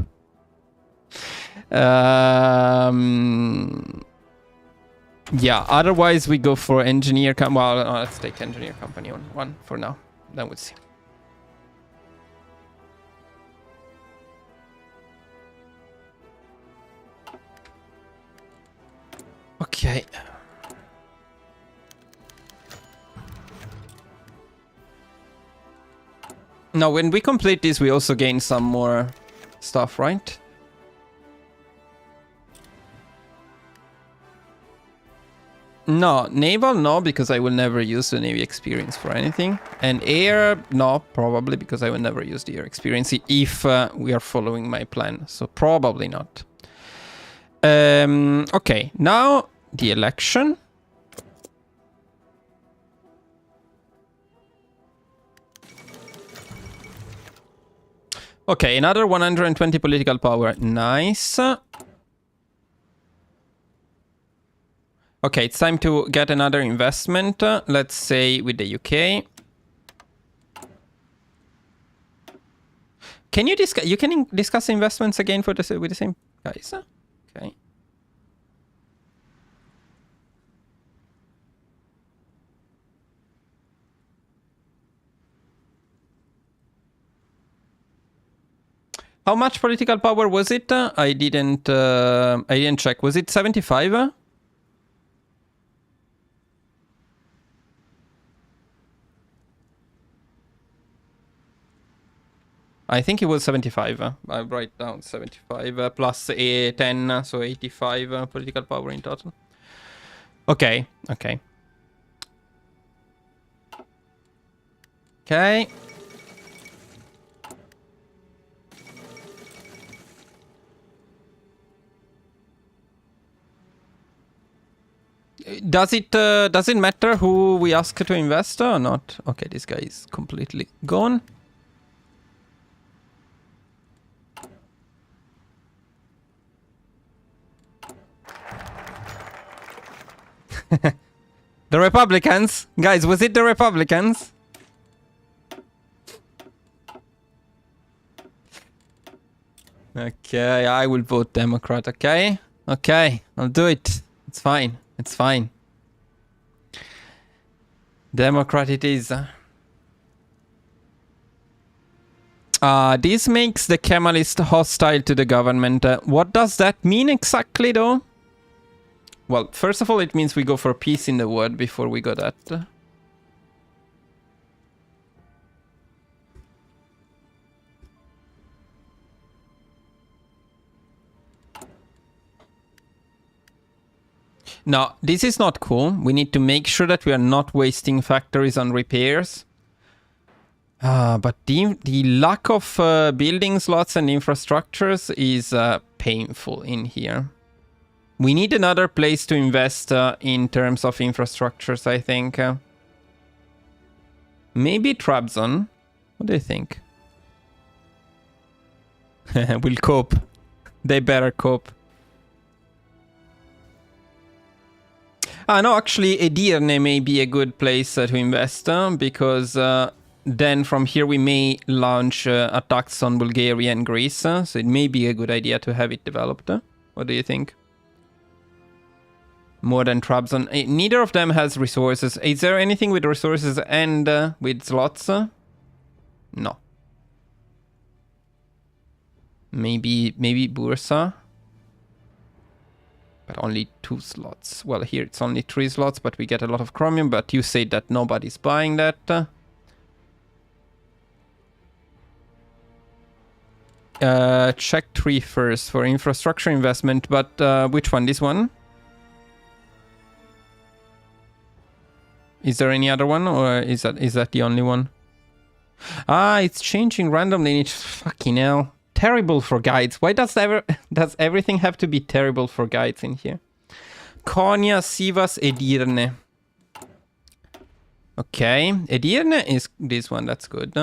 Yeah, otherwise we go for engineer well, let's take engineer company on 1 for now. Then we'll see. Okay. Now, when we complete this, we also gain some more stuff, right? No, naval, no, because I will never use the navy experience for anything. And air, no, probably because I will never use the air experience if we are following my plan. So probably not. Okay, now the election. Okay, another 120 political power. Nice. Okay, it's time to get another investment. Let's say with the UK. Can you discuss? You can discuss investments again for the with the same guys. Okay. How much political power was it? I didn't check. Was it 75? I think it was 75. I write down 75 plus 10, so 85 political power in total. Okay, okay. Okay. Does it matter who we ask to invest or not? Okay, this guy is completely gone. The Republicans? Guys, was it the Republicans? Okay, I will vote Democrat, okay? Okay, I'll do it. It's fine. It's fine. Democrat it is. This makes the Kemalist hostile to the government. What does that mean exactly, though? Well, first of all, it means we go for peace in the world before we go that. No, this is not cool. We need to make sure that we are not wasting factories on repairs. But the lack of building slots and infrastructures is painful in here. We need another place to invest in terms of infrastructures, I think. Maybe Trabzon. What do you think? We'll cope. They better cope. No, actually, Edirne may be a good place to invest because then from here we may launch attacks on Bulgaria and Greece. So it may be a good idea to have it developed. What do you think? More than Trabzon. Neither of them has resources. Is there anything with resources and with slots? No. Maybe Bursa. But only 2 slots. Well, here it's only 3 slots, but we get a lot of chromium. But you say that nobody's buying that. Check 3 first for infrastructure investment. But which one? This one? Is there any other one, or is that the only one? It's changing randomly. It's fucking hell. Terrible for guides. Why does everything have to be terrible for guides in here? Konya, Sivas, Edirne. Okay, Edirne is this one. That's good.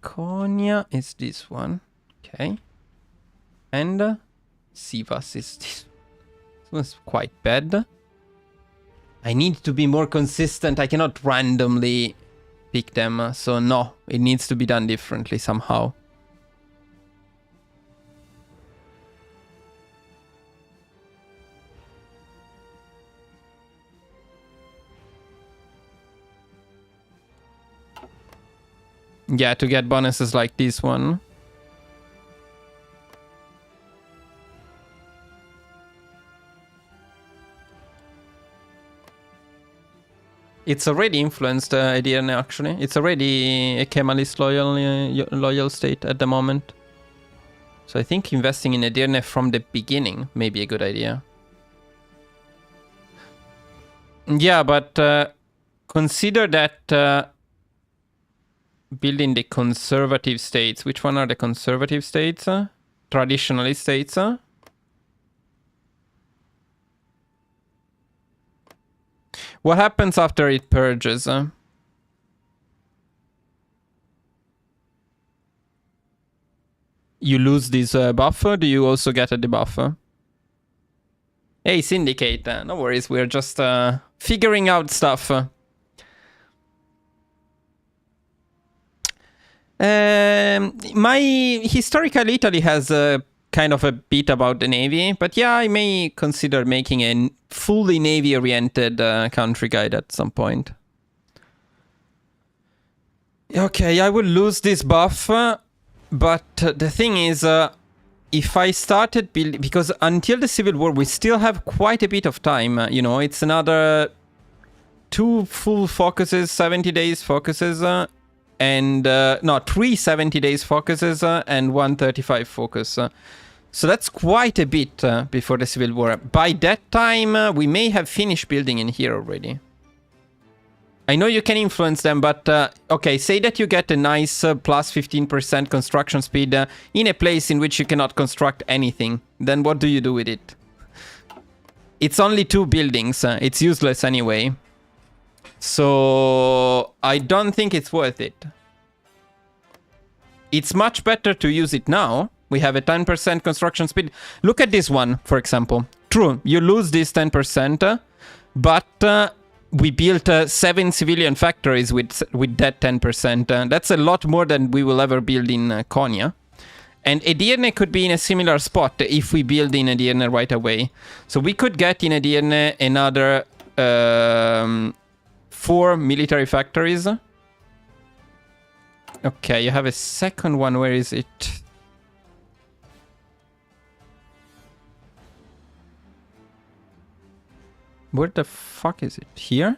Konya is this one. Okay, and Sivas is this. This one's quite bad. I need to be more consistent. I cannot randomly pick them. So no, it needs to be done differently somehow. Yeah, to get bonuses like this one. It's already influenced Edirne, actually. It's already a Kemalist loyal state at the moment. So I think investing in Edirne from the beginning may be a good idea. Yeah, but consider that building the conservative states. Which one are the conservative states? Traditionalist states? What happens after it purges? You lose this buffer? Do you also get a debuff? Hey, Syndicate. No worries, we're just figuring out stuff. My historical Italy has kind of a bit about the Navy, but yeah, I may consider making a fully Navy-oriented country guide at some point. Okay, I will lose this buff, but the thing is, if I started building, because until the Civil War we still have quite a bit of time, you know, it's another 2 full focuses, 70 days focuses, and no, 3 70 days focuses and 1 35 focus. So that's quite a bit before the Civil War. By that time, we may have finished building in here already. I know you can influence them, but okay, say that you get a nice plus 15% construction speed in a place in which you cannot construct anything. Then what do you do with it? It's only 2 buildings. It's useless anyway. So I don't think it's worth it. It's much better to use it now. We have a 10% construction speed. Look at this one, for example. True, you lose this 10%, but we built 7 civilian factories with that 10%. That's a lot more than we will ever build in Konya. And Edirne could be in a similar spot if we build in Edirne right away. So we could get in Edirne another 4 military factories. Okay, you have a second one. Where is it? Where the fuck is it? Here?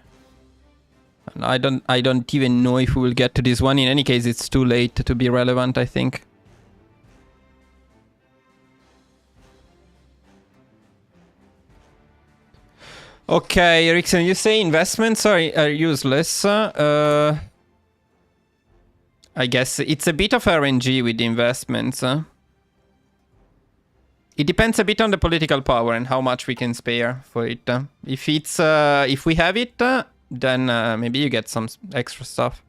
I don't even know if we will get to this one. In any case, it's too late to be relevant, I think. Okay, Ericsson, you say investments are useless. I guess it's a bit of RNG with the investments. It depends a bit on the political power and how much we can spare for it. If we have it, then maybe you get some extra stuff.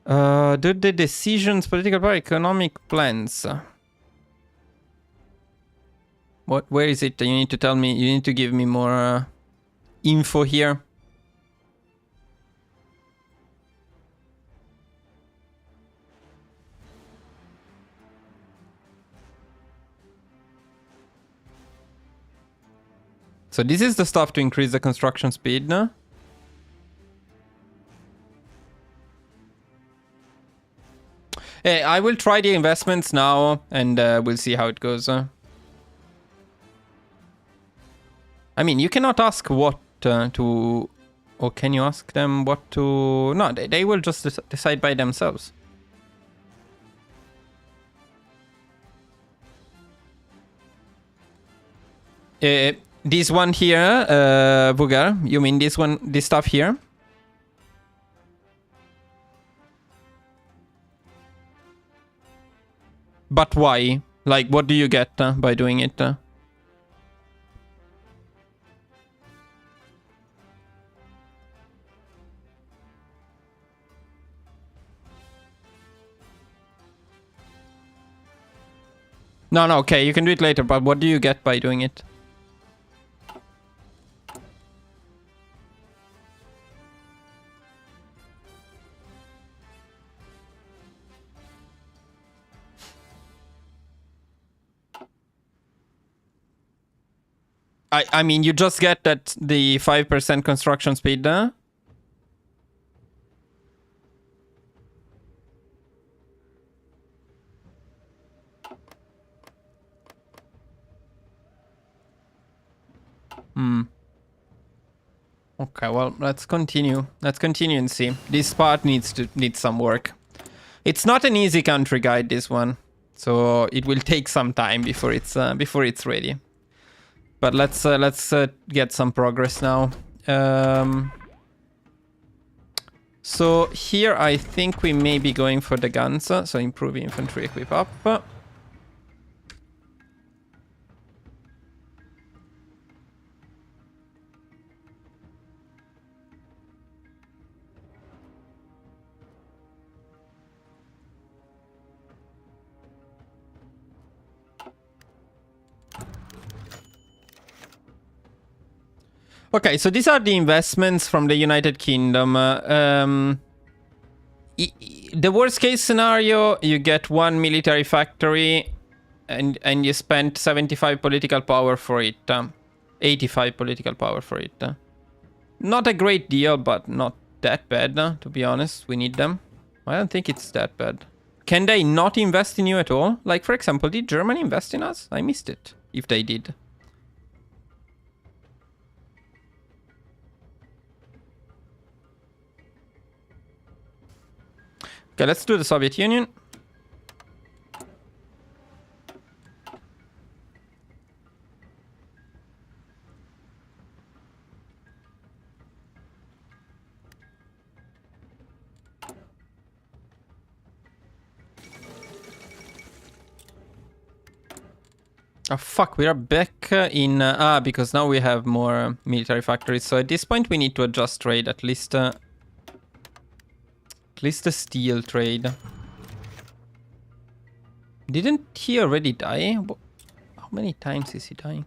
Do the decisions, political power, economic plans. Where is it? You need to tell me. You need to give me more info here. So this is the stuff to increase the construction speed. No? Hey, I will try the investments now, and we'll see how it goes. I mean, you cannot ask what to... Or can you ask them what to... No, they will just decide by themselves. This one here, Vugar, you mean this one, this stuff here? But why? Like, what do you get by doing it? No, okay, you can do it later, but what do you get by doing it? I mean, you just get that the 5% construction speed. Okay, well, let's continue. Let's continue and see. This part needs some work. It's not an easy country guide, this one, so it will take some time before it's ready. But let's get some progress now. So here I think we may be going for the guns. So improve infantry equip up. Okay, so these are the investments from the United Kingdom. The worst case scenario, you get one military factory and you spend 75 political power for it. 85 political power for it. Not a great deal, but not that bad, to be honest. We need them. I don't think it's that bad. Can they not invest in you at all? Like, for example, did Germany invest in us? I missed it, if they did. Okay, let's do the Soviet Union. Oh fuck, we are back in... because now we have more military factories. So at this point we need to adjust trade, at least the steel trade. Didn't he already die? How many times is he dying?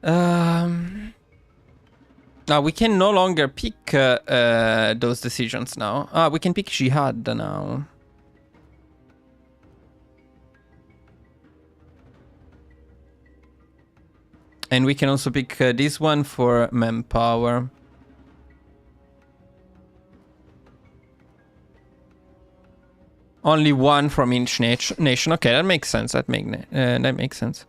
Now we can no longer pick those decisions now. We can pick jihad now. And we can also pick this one for manpower. Only one from each nation. Okay, that makes sense. That makes sense.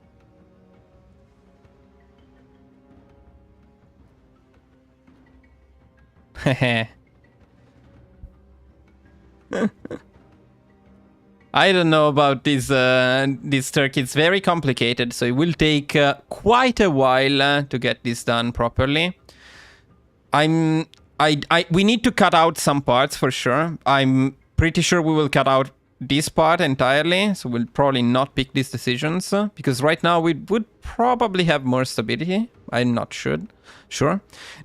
I I don't know about this Turkey. It's very complicated, so it will take quite a while to get this done properly. We need to cut out some parts for sure. I'm pretty sure we will cut out this part entirely, so we'll probably not pick these decisions because right now we would probably have more stability. I'm not sure.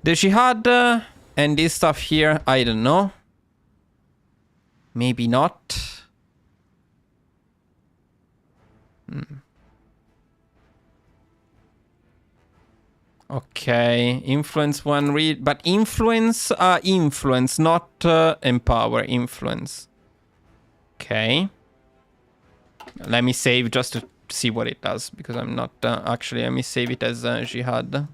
The jihad and this stuff here, I don't know. Maybe not. Okay, influence one read, but influence, not empower, influence. Okay. Let me save just to see what it does, because I'm not actually, let me save it as jihad.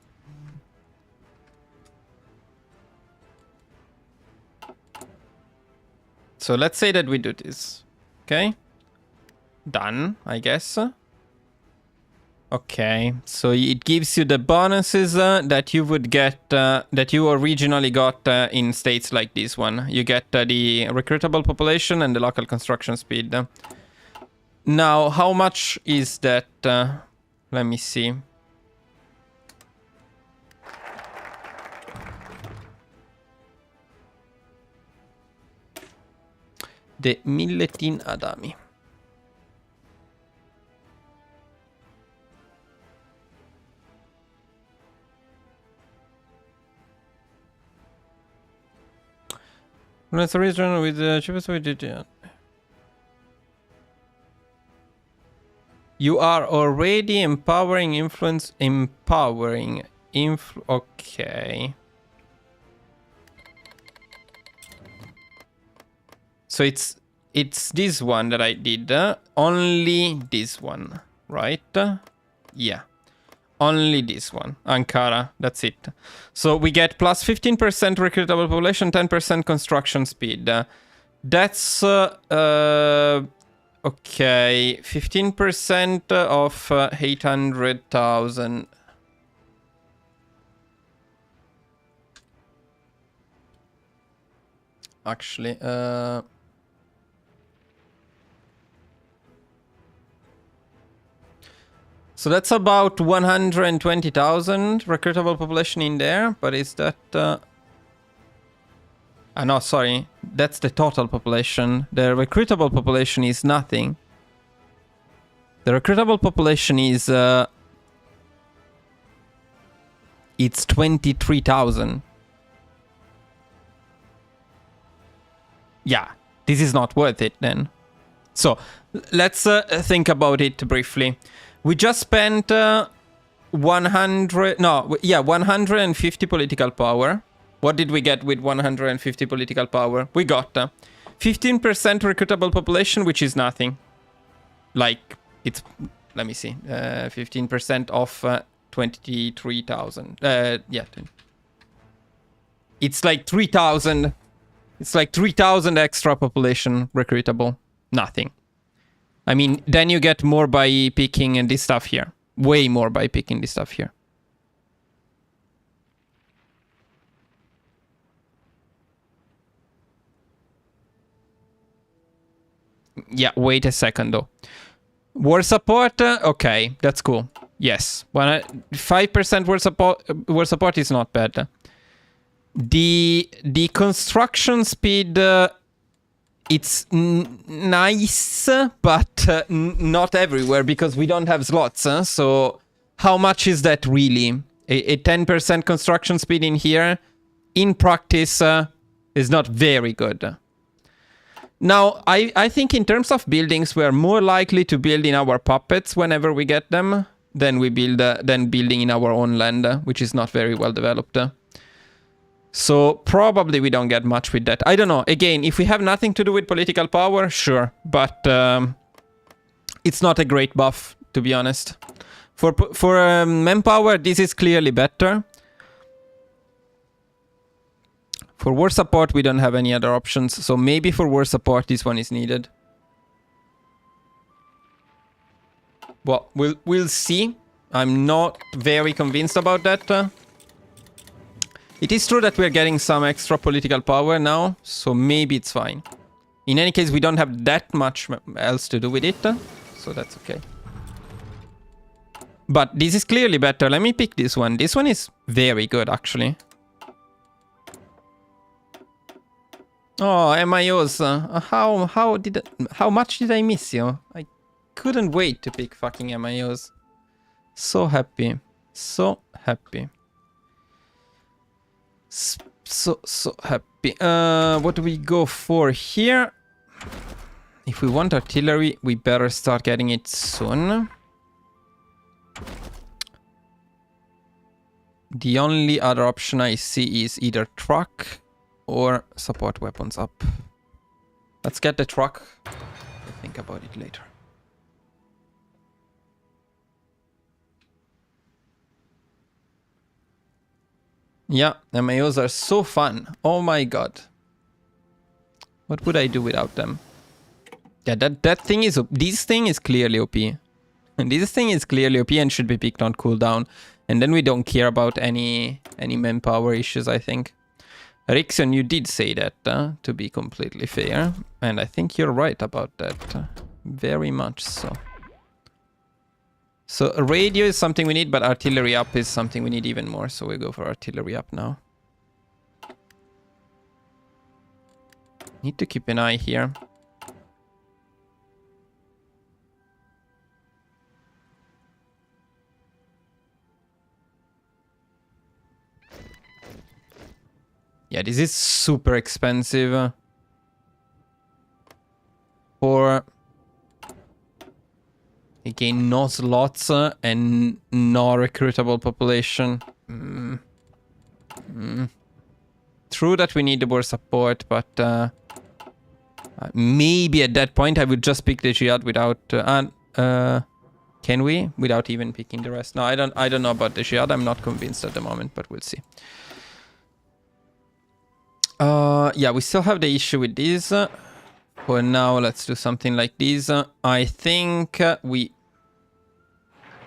So let's say that we do this. Okay. Done, I guess. Okay, so it gives you the bonuses that you would get, that you originally got in states like this one. You get the recruitable population and the local construction speed. Now, how much is that? Let me see. The Milletin Adami. Let's region with the cheapest way to. You are already empowering influence. Okay. So it's this one that I did. Only this one, right? Yeah. Only this one. Ankara. That's it. So we get plus 15% recruitable population, 10% construction speed. That's... okay. 15% of 800,000. Actually, so that's about 120,000 recruitable population in there, but is that... no, sorry. That's the total population. The recruitable population is nothing. The recruitable population is... it's 23,000. Yeah, this is not worth it then. So, let's think about it briefly. We just spent 150 political power. What did we get with 150 political power? We got 15% recruitable population, which is nothing. Like, it's, let me see, 15% of 23,000. Yeah. It's like 3,000. It's like 3,000 extra population recruitable. Nothing. I mean, then you get more by picking and this stuff here. Way more by picking this stuff here. Yeah, wait a second though. War support, okay, that's cool. Yes, 5% war support is not bad. The construction speed, it's nice, but not everywhere because we don't have slots. So how much is that really? A 10% construction speed in here, in practice, is not very good. Now, I think in terms of buildings, we are more likely to build in our puppets whenever we get them than building in our own land, which is not very well developed. So probably we don't get much with that. I don't know. Again, if we have nothing to do with political power, sure. But it's not a great buff, to be honest. For manpower, this is clearly better. For war support, we don't have any other options. So maybe for war support, this one is needed. Well, we'll see. I'm not very convinced about that. It is true that we're getting some extra political power now, so maybe it's fine. In any case, we don't have that much else to do with it, so that's okay. But this is clearly better. Let me pick this one. This one is very good, actually. Oh, MIOs. How much did I miss you? I couldn't wait to pick fucking MIOs. So happy. So happy. So happy. What do we go for here? If we want artillery, we better start getting it soon. The only other option I see is either truck or support weapons up. Let's get the truck. I'll think about it later. Yeah, MAOs are so fun. Oh my god. What would I do without them? Yeah, that thing is... This thing is clearly OP. And this thing is clearly OP and should be picked on cooldown. And then we don't care about any manpower issues, I think. Rixion, you did say that, to be completely fair. And I think you're right about that. Very much so. So radio is something we need, but artillery up is something we need even more. So we go for artillery up now. Need to keep an eye here. Yeah, this is super expensive. For... Again, no slots and no recruitable population. True that we need more support, but maybe at that point I would just pick the Jihad without... can we? Without even picking the rest? No, I don't know about the Jihad. I'm not convinced at the moment, but we'll see. Yeah, we still have the issue with these. For now, let's do something like this. I think we...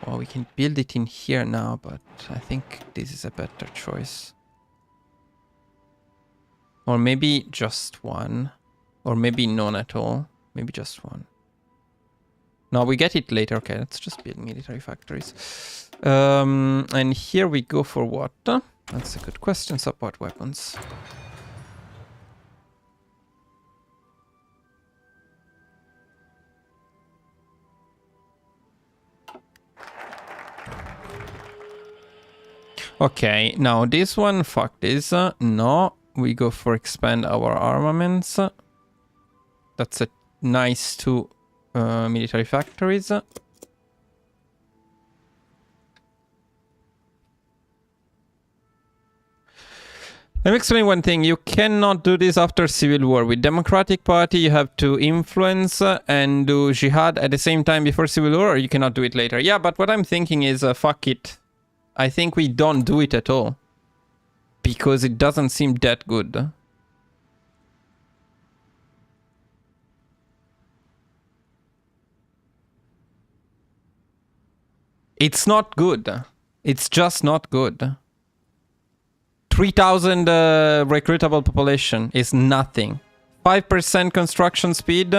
Well, we can build it in here now, but I think this is a better choice. Or maybe just one. Or maybe none at all. Maybe just one. No, we get it later. Okay, let's just build military factories. And here we go for what? That's a good question. Support weapons. Okay, now this one, fuck this. No, we go for expand our armaments. That's a nice two military factories. Let me explain one thing. You cannot do this after civil war. With Democratic Party, you have to influence and do jihad at the same time before civil war, or you cannot do it later. Yeah, but what I'm thinking is, fuck it. I think we don't do it at all. Because it doesn't seem that good. It's not good. It's just not good. 3,000 recruitable population is nothing. 5% construction speed.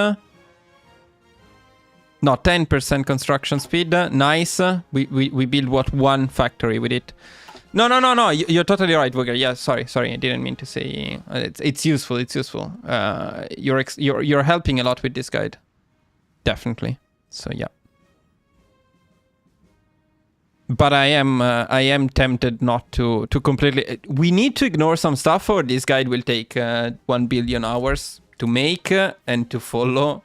No, 10% construction speed. Nice. We build what, one factory with it. No. You're totally right, Wugger. Yeah, sorry. I didn't mean to say. It's useful. It's useful. You're helping a lot with this guide. Definitely. So yeah. But I am tempted not to completely... We need to ignore some stuff, or this guide will take 1 billion hours to make and to follow.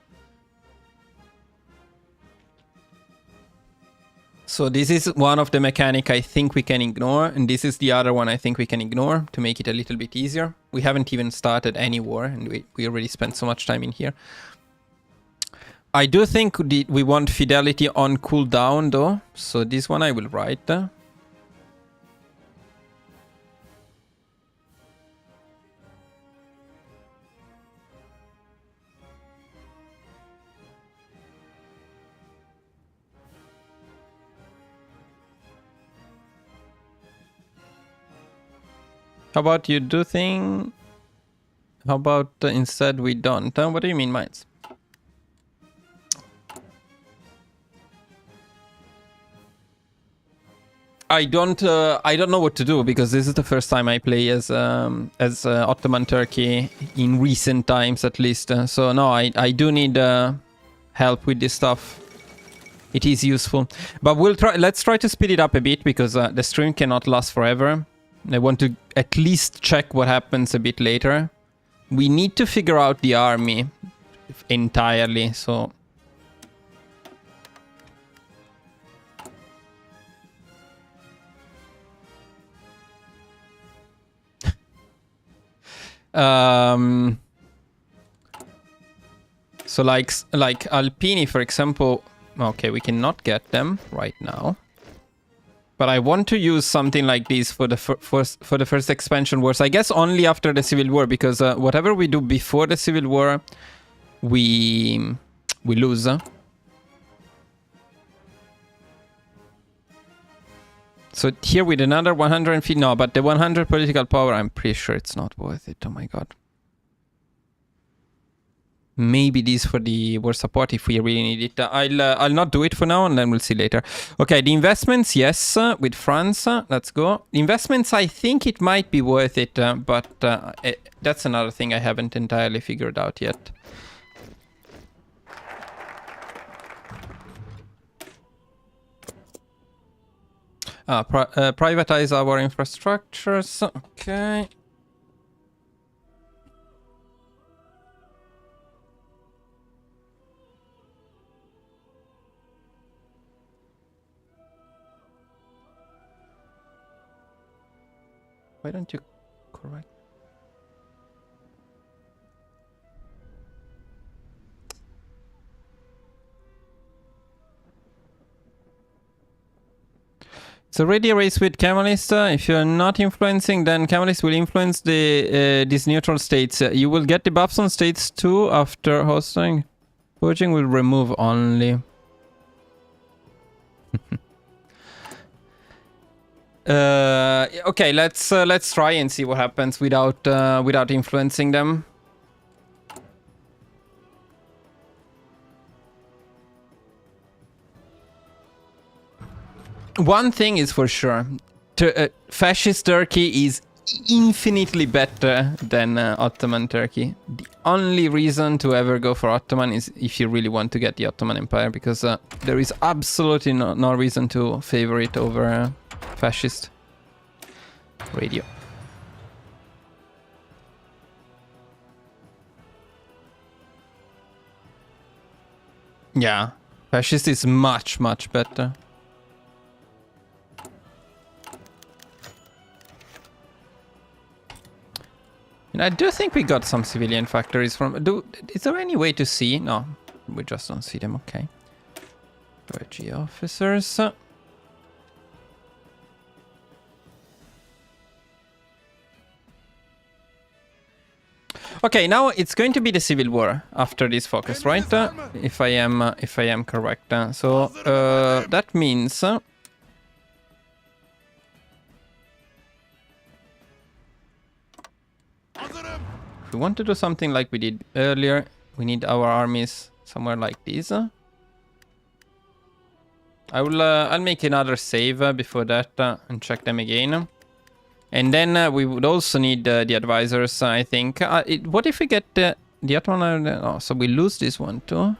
So this is one of the mechanic I think we can ignore, and this is the other one I think we can ignore to make it a little bit easier. We haven't even started any war, and we already spent so much time in here. I do think we want fidelity on cooldown though, so this one I will write. How about you do thing? How about instead we don't? What do you mean, mines? I don't know what to do because this is the first time I play as Ottoman Turkey in recent times, at least. So no, I do need help with this stuff. It is useful, but let's try to speed it up a bit because the stream cannot last forever. I want to at least check what happens a bit later. We need to figure out the army entirely, so. So like Alpini, for example. Okay, we cannot get them right now. But I want to use something like this for the first expansion wars. I guess only after the Civil War, because whatever we do before the Civil War, we lose. So here with another 150, no, but the 100 political power, I'm pretty sure it's not worth it. Oh my god. Maybe this for the war support if we really need it. I'll not do it for now, and then we'll see later. Okay, the investments, yes, with France. Let's go. Investments, I think it might be worth it, but that's another thing I haven't entirely figured out yet. Privatize our infrastructures. Okay. Why don't you correct? It's already a race with Kemalists. If you're not influencing, then Kemalists will influence these neutral states. You will get the buffs on states too after hosting. Purging will remove only. Okay, let's try and see what happens without influencing them. One thing is for sure, fascist Turkey is infinitely better than Ottoman Turkey. The only reason to ever go for Ottoman is if you really want to get the Ottoman Empire, because there is absolutely no reason to favor it over fascist. Radio. Yeah, fascist is much better. And I do think we got some civilian factories from... Is there any way to see? No, we just don't see them. Okay. Clergy officers. Okay, now it's going to be the Civil War after this focus, right? If I am correct. So that means... If we want to do something like we did earlier, we need our armies somewhere like this. I'll make another save before that and check them again. And then we would also need the advisors, I think. What if we get the Ottoman? Oh, so we lose this one too.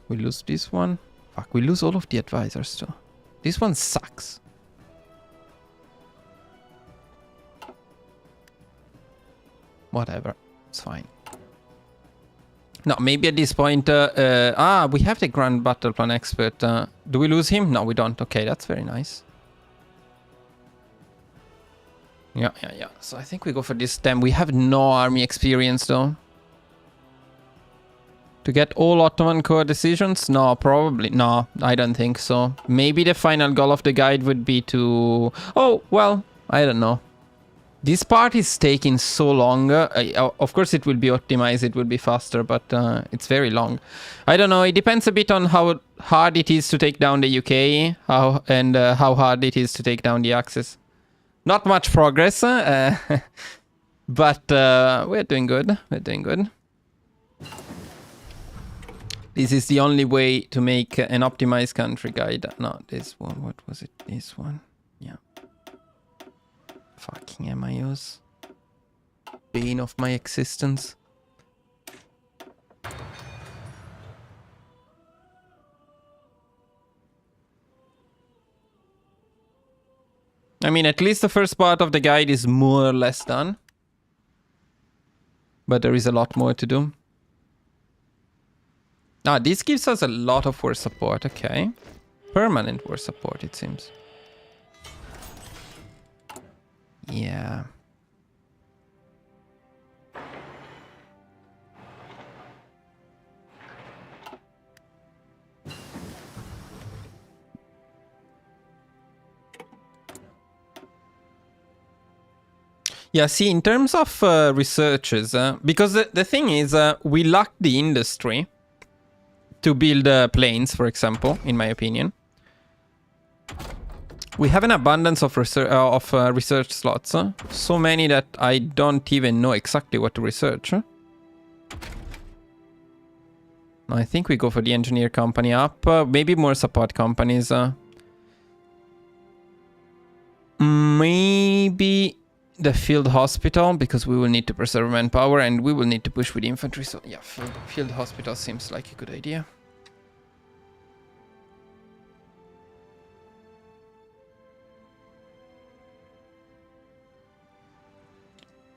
We lose this one. Fuck, we lose all of the advisors too. This one sucks. Whatever, it's fine. No, maybe at this point... we have the Grand Battle Plan expert. Do we lose him? No, we don't. Okay, that's very nice. Yeah. So I think we go for this stem. We have no army experience though. To get all Ottoman core decisions? No, probably. No, I don't think so. Maybe the final goal of the guide would be to... Oh, well, I don't know. This part is taking so long. Of course it will be optimized, it will be faster, but it's very long. I don't know, it depends a bit on how hard it is to take down the UK, how hard it is to take down the Axis. Not much progress, but we're doing good. We're doing good. This is the only way to make an optimized country guide. No, this one. What was it? This one. Yeah. Fucking MIOs. Bane of my existence. I mean, at least the first part of the guide is more or less done. But there is a lot more to do. Ah, this gives us a lot of war support, okay. Permanent war support, it seems. Yeah. Yeah, see, in terms of researches, because the thing is, we lack the industry to build planes, for example, in my opinion. We have an abundance of research slots, so many that I don't even know exactly what to research. I think we go for the engineer company up, maybe more support companies. Maybe the field hospital, because we will need to preserve manpower and we will need to push with infantry. So yeah, field hospital seems like a good idea.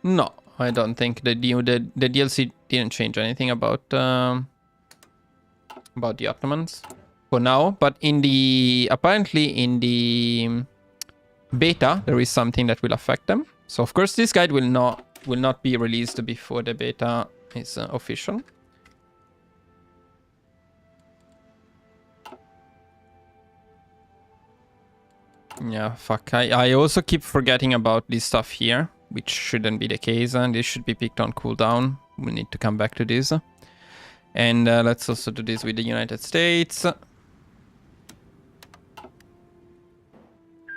No, I don't think the DLC didn't change anything about the Ottomans for now. But in the apparently in the beta there is something that will affect them. So of course this guide will not be released before the beta is official. Yeah, fuck. I also keep forgetting about this stuff here, which shouldn't be the case, and this should be picked on cooldown. We'll need to come back to this. And let's also do this with the United States.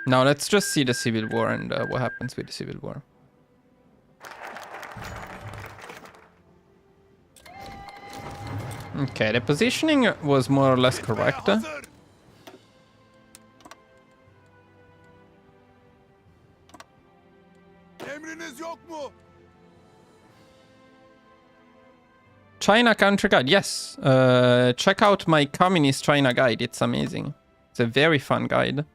Now let's just see the Civil War and what happens with the Civil War. Okay, the positioning was more or less correct. Emriniz yok mu? China country guide, yes. Check out my communist China guide. It's amazing. It's a very fun guide.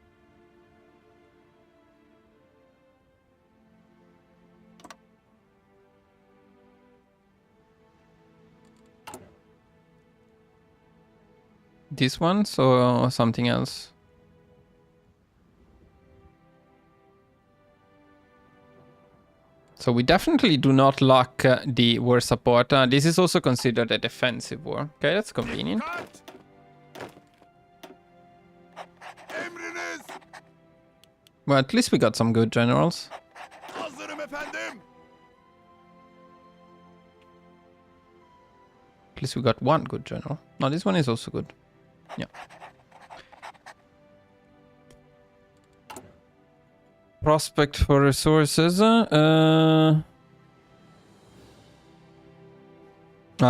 This one, or something else? So we definitely do not lack the war support. This is also considered a defensive war. Okay, that's convenient. Emriniz. Well, at least we got some good generals. Hazırım efendim. At least we got one good general. No, this one is also good. Yeah. Prospect for resources.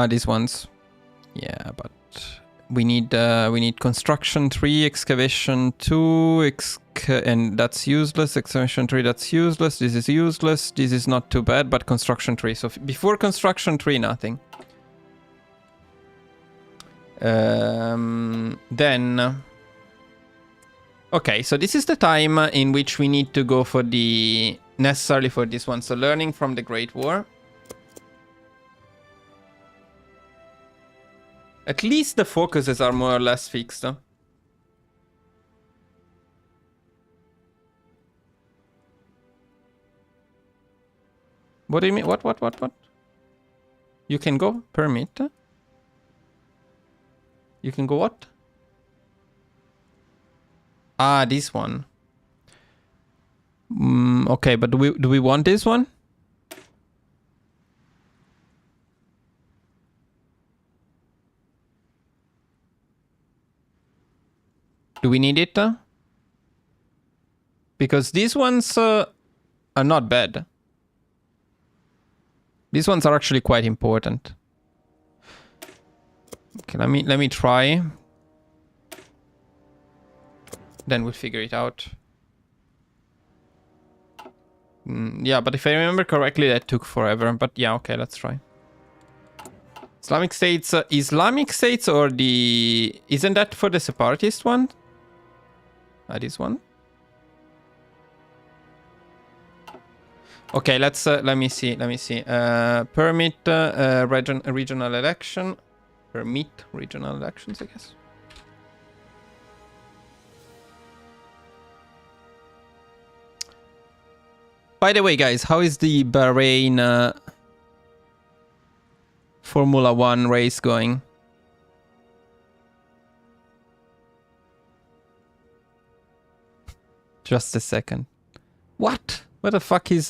These ones. Yeah, but we need construction 3, excavation 2, and that's useless. Excavation 3, that's useless. This is useless. This is not too bad, but construction 3. So before construction 3, nothing. Then okay, so this is the time in which we need to go for the necessarily for this one. So learning from the Great War. At least the focuses are more or less fixed. What do you mean? What? You can go permit. You can go what? Ah, this one. Okay, but do we want this one? Do we need it? Because these ones are not bad. These ones are actually quite important. Okay, let me try. Then we'll figure it out. Yeah, but if I remember correctly, that took forever. But yeah, okay, let's try. Islamic States, Islamic States or the... Isn't that for the separatist one? This one? Okay, let's, let me see. Permit regional election. Permit regional elections, I guess. By the way, guys, how is the Bahrain Formula 1 race going? Just a second. What? Where the fuck is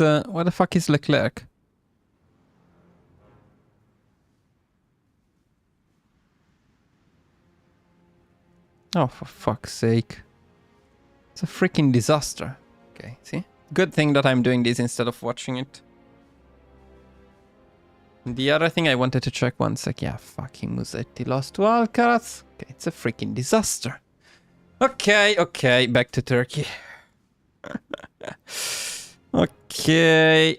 Leclerc? Oh, for fuck's sake. It's a freaking disaster. Okay, see? Good thing that I'm doing this instead of watching it. The other thing I wanted to check one sec. Yeah, fucking Musetti lost to Alcaraz. Okay, it's a freaking disaster. Okay, back to Turkey. Okay.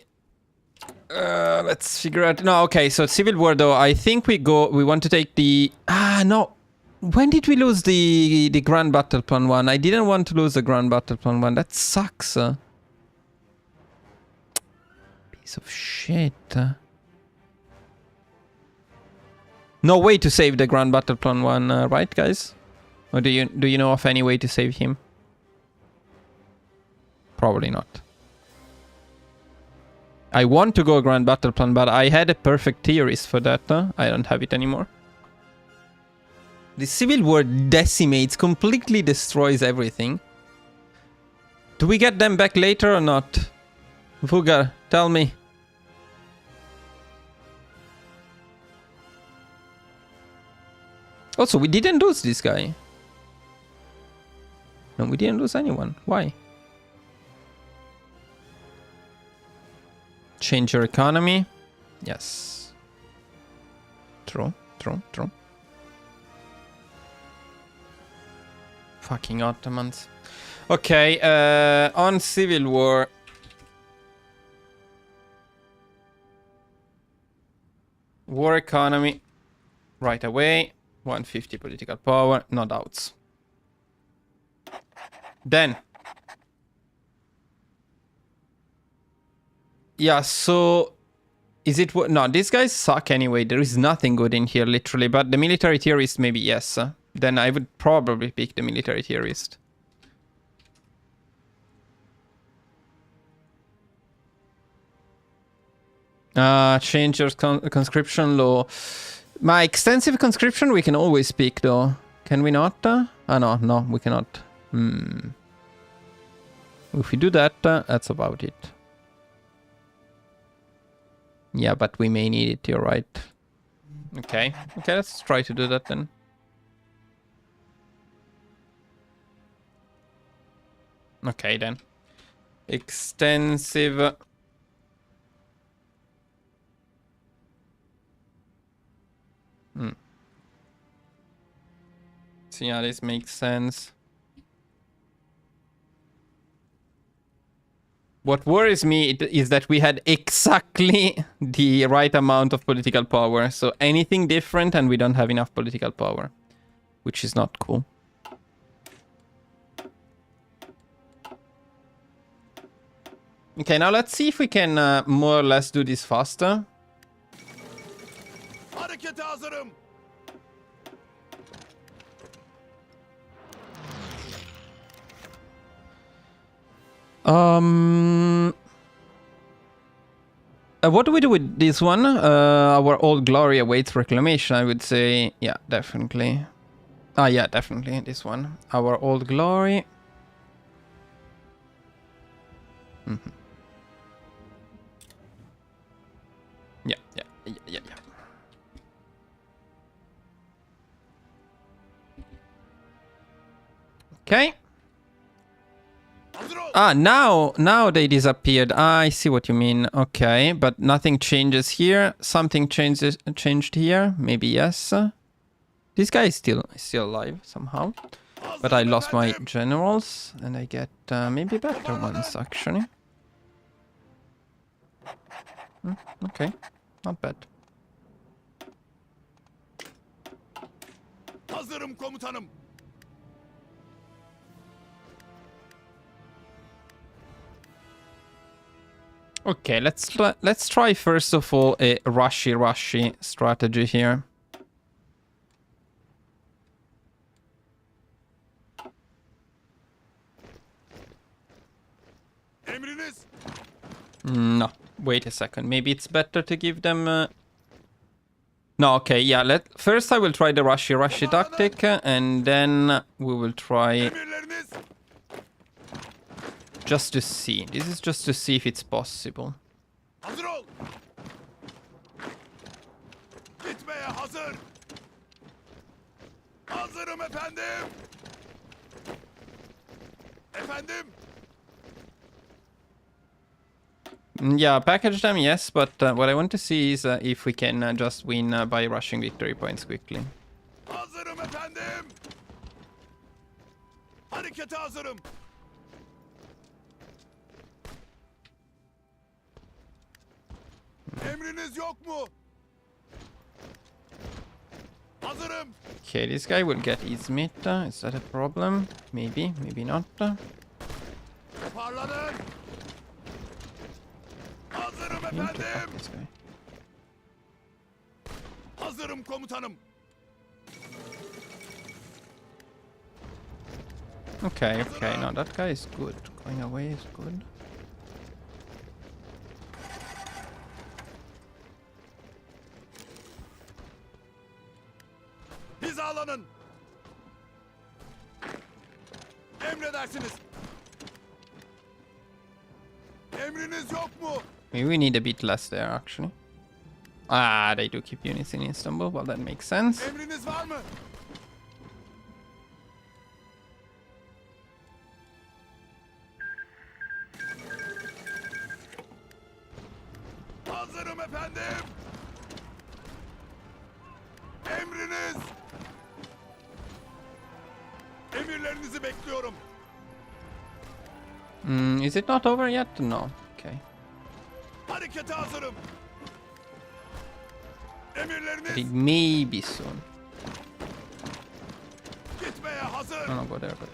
Let's figure out... No, okay, so Civil War though, I think we want to take the... no. When did we lose the Grand Battle Plan 1? I didn't want to lose the Grand Battle Plan 1. That sucks. Piece of shit. No way to save the Grand Battle Plan 1, right, guys? Or do you know of any way to save him? Probably not. I want to go Grand Battle Plan, but I had a perfect theorist for that. I don't have it anymore. The Civil War decimates, completely destroys everything. Do we get them back later or not? Vugar, tell me. Also, we didn't lose this guy. No, we didn't lose anyone. Why? Change your economy. Yes. True. Fucking Ottomans. Okay, on Civil War. War economy. Right away. 150 political power. No doubts. Then. Yeah, so... Is it... No, these guys suck anyway. There is nothing good in here, literally. But the military theorist, maybe yes. Then I would probably pick the military theorist. Change your conscription law. My extensive conscription we can always pick, though. Can we not? No, we cannot. If we do that, that's about it. Yeah, but we may need it, you're right. Okay, let's try to do that then. Okay, then. Extensive... See how this makes sense. What worries me is that we had exactly the right amount of political power. So anything different and we don't have enough political power. Which is not cool. Okay, now let's see if we can more or less do this faster. Harekete hazırım. What do we do with this one? Our old glory awaits reclamation, I would say. Yeah, definitely. Yeah, definitely this one. Our old glory. Yeah. Okay. Hazır ol. Ah, now they disappeared. I see what you mean. Okay, but nothing changes here. Something changed here. Maybe yes. This guy is still alive somehow. But I lost my generals, and I get maybe better ones actually. Okay, not bad. Hazırım komutanım. Okay, let's try first of all a rushy strategy here. Emriniz. No, wait a second. Maybe it's better to give them. No, okay, yeah. First I will try the rushy tactic, and then we will try Emirleriniz. just to see. This is just to see if it's possible. Hazır ol. Gitmeye hazır. Hazırım efendim. Efendim. Yeah, package them, yes, but what I want to see is if we can just win by rushing victory points quickly. Hazırım efendim. Harekete hazırım. Emriniz yok mu? Hazırım. Okay, this guy will get Izmit. Is that a problem? Maybe, maybe not. Parlanın. Hazırım I need to fuck efendim. this guy. Hazırım komutanım. Okay, okay, no, that guy is good. Going away is good. Hizalanın. Emredersiniz. Emriniz yok mu? Maybe we need a bit less there, actually. Ah, they do keep units in Istanbul. Well, that makes sense. Emriniz var mı? Hazırım efendim. Emriniz. Emirlerinizi bekliyorum. Is it not over yet? No. Okay. Harekete hazırım. But it Emirleriniz may be soon. gitmeye hazır. No, no, go there, go there.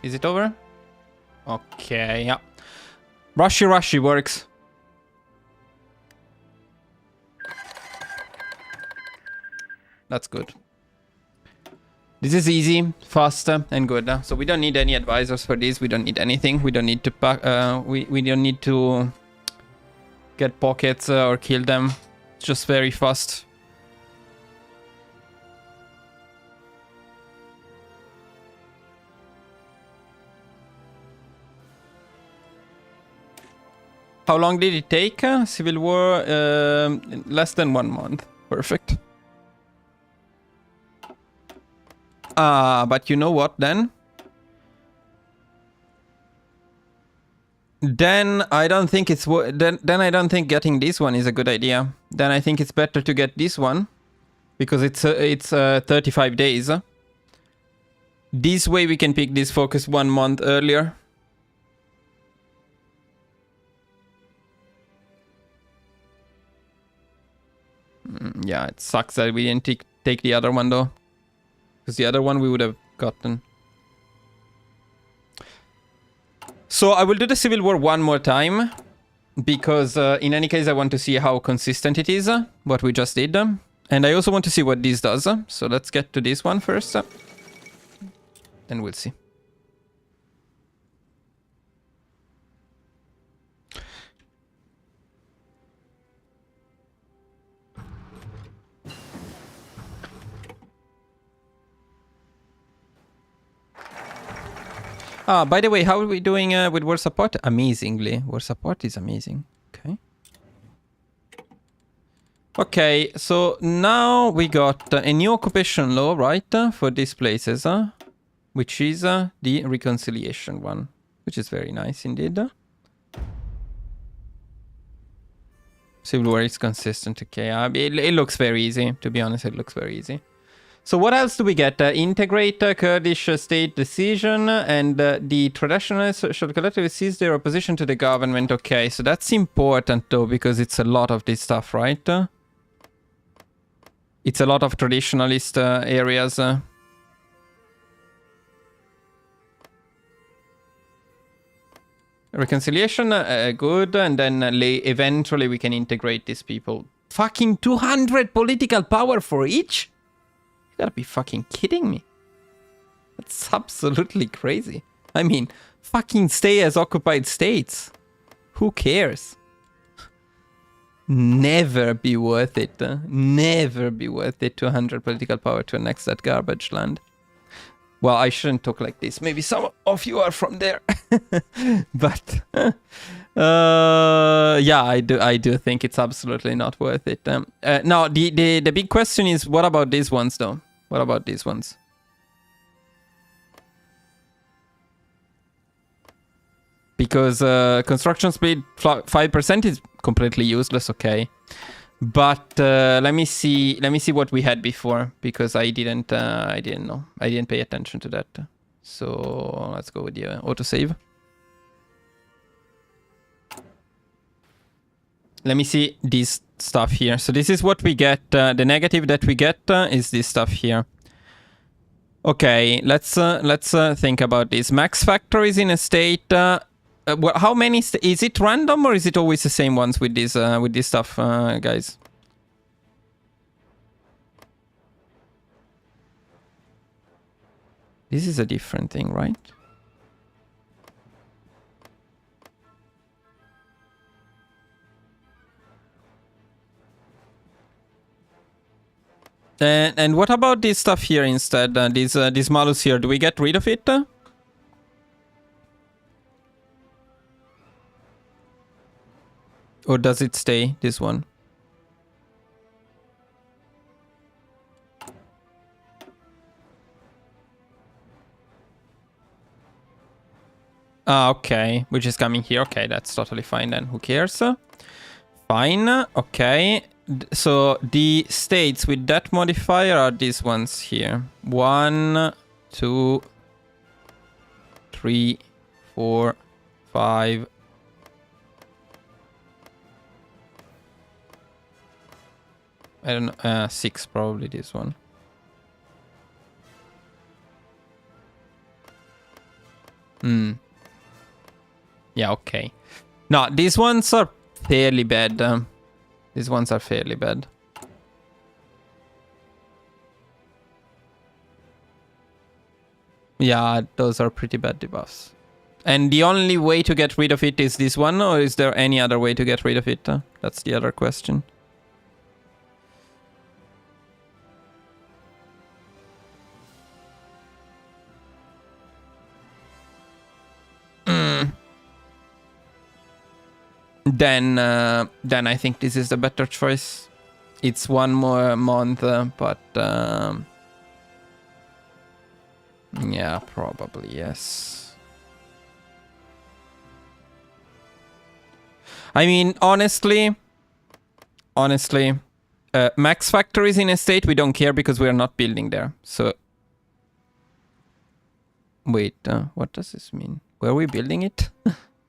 Is it over? Okay, yeah. Rushy works. That's good. This is easy, faster, and good. So we don't need any advisors for this. We don't need anything. We don't need to we don't need to get pockets or kill them. It's just very fast. How long did it take? Civil War, less than 1 month. Perfect. But you know what then? Then I don't think it's then I don't think getting this one is a good idea. Then I think it's better to get this one because it's 35 days. This way we can pick this focus 1 month earlier. Yeah, it sucks that we didn't take the other one though. Because the other one we would have gotten. So I will do the Civil War 1 more time. Because in any case I want to see how consistent it is. What we just did. And I also want to see what this does. So let's get to this one first. Then we'll see. By the way, how are we doing with war support? Amazingly. War support is amazing. Okay. Okay, so now we got a new occupation law, right, for these places, which is the reconciliation one, which is very nice indeed. Civil war is consistent, okay. It looks very easy, to be honest, it looks very easy. So what else do we get? Integrate Kurdish state decision, and the traditionalists shall collectively seize their opposition to the government. Okay, so that's important though, because it's a lot of this stuff, right? It's a lot of traditionalist areas. Reconciliation, good, and then eventually we can integrate these people. Fucking 200 political power for each? You gotta be fucking kidding me. That's absolutely crazy. I mean, fucking stay as occupied states. Who cares? Never be worth it. Never be worth it. 200 political power to annex that garbage land. Well, I shouldn't talk like this. Maybe some of you are from there. But yeah, I do think it's absolutely not worth it. Now, the big question is, what about these ones though? What about these ones? Because construction speed 5% is completely useless, okay. But let me see what we had before, because I didn't know. I didn't pay attention to that. So let's go with the autosave. Let me see this stuff here. So this is what we get. The negative that we get is this stuff here. Okay, let's think about this. Max factories in a state. How many? Is it random or is it always the same ones with this stuff, guys? This is a different thing, right? And what about this stuff here instead? This malus here. Do we get rid of it? Or does it stay, this one? Okay, which is coming here. Okay, that's totally fine then. Who cares? Fine, okay. So the states with that modifier are these ones here. 1, 2, 3, 4, 5. I don't know, 6 probably, this one. Yeah, okay. No, these ones are fairly bad. These ones are fairly bad. Yeah, those are pretty bad debuffs. And the only way to get rid of it is this one, or is there any other way to get rid of it? That's the other question. Then I think this is the better choice. It's one more month, but yeah, probably yes. I mean, honestly, max factories in a state we don't care because we are not building there. So wait, what does this mean? Were we building it?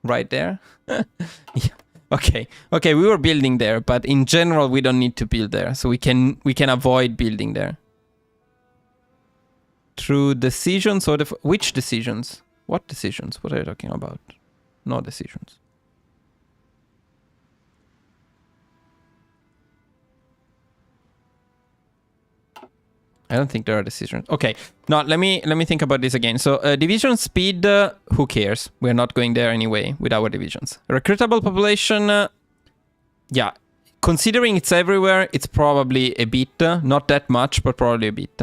Right there? Yeah. Okay, we were building there, but in general we don't need to build there, so we can avoid building there. Through decisions or which decisions? What decisions? What are you talking about? No decisions. I don't think there are decisions. Okay, now let me think about this again. So division speed, who cares? We're not going there anyway with our divisions. Recruitable population, yeah. Considering it's everywhere, it's probably a bit. Not that much, but probably a bit.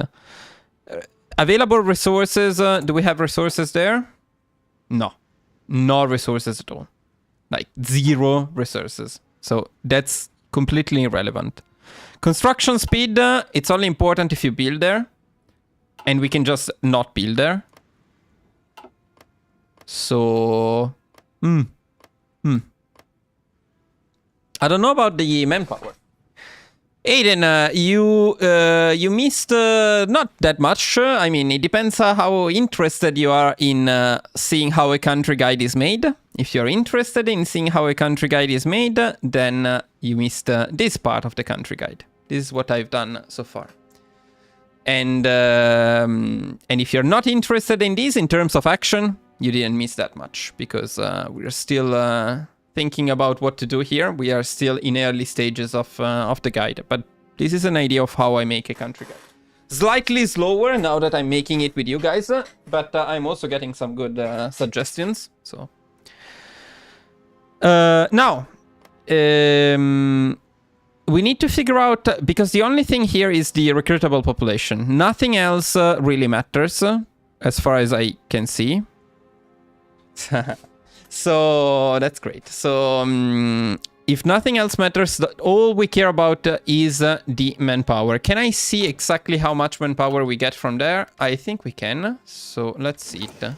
Available resources, do we have resources there? No. No resources at all. Like 0 resources. So that's completely irrelevant. Construction speed, it's only important if you build there. And we can just not build there. So... I don't know about the manpower. Aiden, you missed not that much. I mean, it depends how interested you are in seeing how a country guide is made. If you're interested in seeing how a country guide is made, then you missed this part of the country guide. This is what I've done so far. And if you're not interested in this in terms of action, you didn't miss that much, because we're still thinking about what to do here. We are still in early stages of the guide, but this is an idea of how I make a country guide. Slightly slower now that I'm making it with you guys, but I'm also getting some good suggestions. So now we need to figure out, because the only thing here is the recruitable population. Nothing else really matters as far as I can see. So that's great. So if nothing else matters, all we care about is the manpower. Can I see exactly how much manpower we get from there? I think we can. So let's see it.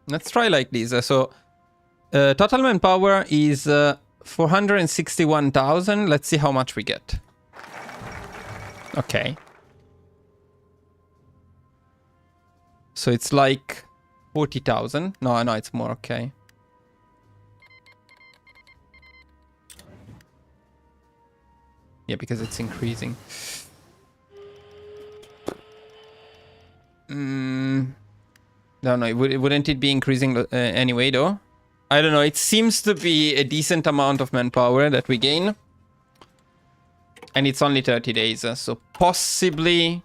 Let's try like this. So total manpower is 461,000. Let's see how much we get. Okay. So it's like 40,000. No, it's more. Okay. Yeah, because it's increasing. No, wouldn't it be increasing anyway, though? I don't know. It seems to be a decent amount of manpower that we gain. And it's only 30 days, so possibly...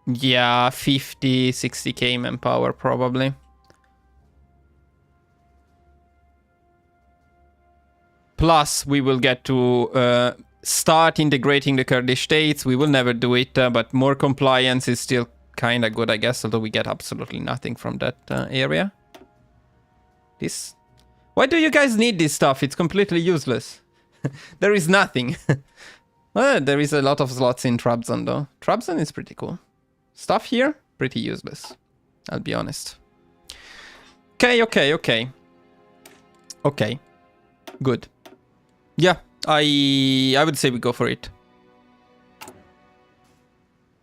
Yeah, 50, 60k manpower, probably. Plus, we will get to start integrating the Kurdish states. We will never do it, but more compliance is still kind of good, I guess, although we get absolutely nothing from that area. This... Why do you guys need this stuff? It's completely useless. There is nothing. Well, there is a lot of slots in Trabzon, though. Trabzon is pretty cool. Stuff here, pretty useless. I'll be honest. Okay. Okay. Good. Yeah, I would say we go for it.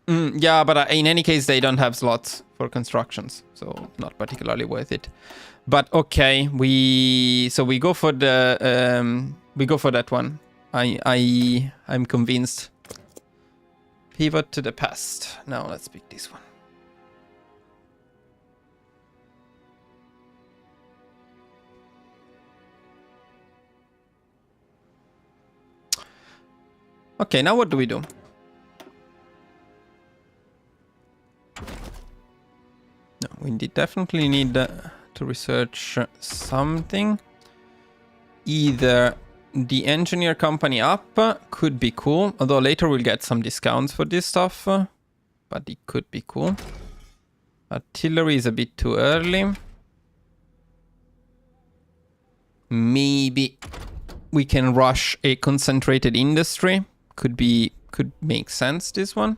Yeah, but in any case, they don't have slots for constructions, so not particularly worth it. But okay, we go for the we go for that one. I'm convinced. Pivot to the past. Now let's pick this one. Okay, now what do we do? No, we definitely need to research something. Either the engineer company up could be cool, although later we'll get some discounts for this stuff, but it could be cool. Artillery is a bit too early. Maybe we can rush a concentrated industry. Could make sense, this one.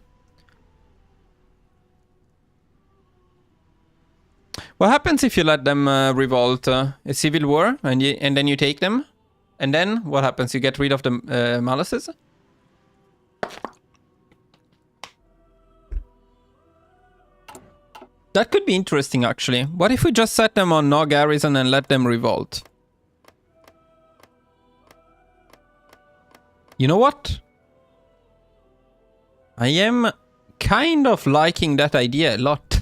What happens if you let them revolt? A civil war, and then you take them? And then what happens? You get rid of the Maluses? That could be interesting, actually. What if we just set them on no garrison and let them revolt? You know what? I am kind of liking that idea a lot.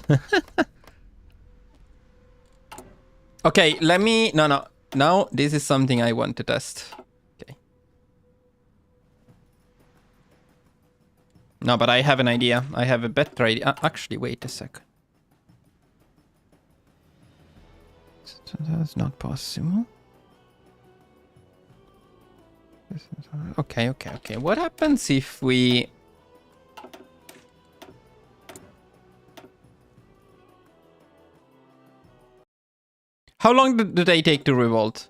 Okay, let me... No. Now, this is something I want to test. Okay. No, but I have an idea. I have a better idea. Actually, wait a second. That's not possible. Okay. What happens if we... How long do they take to revolt?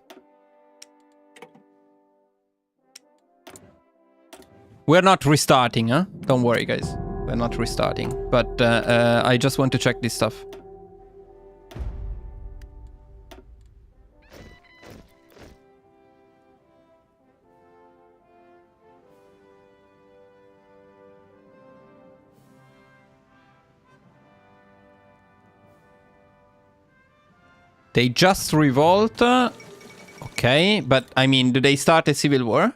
We're not restarting, huh? Don't worry, guys. We're not restarting. But I just want to check this stuff. They just revolt. Okay, but I mean, do they start a civil war?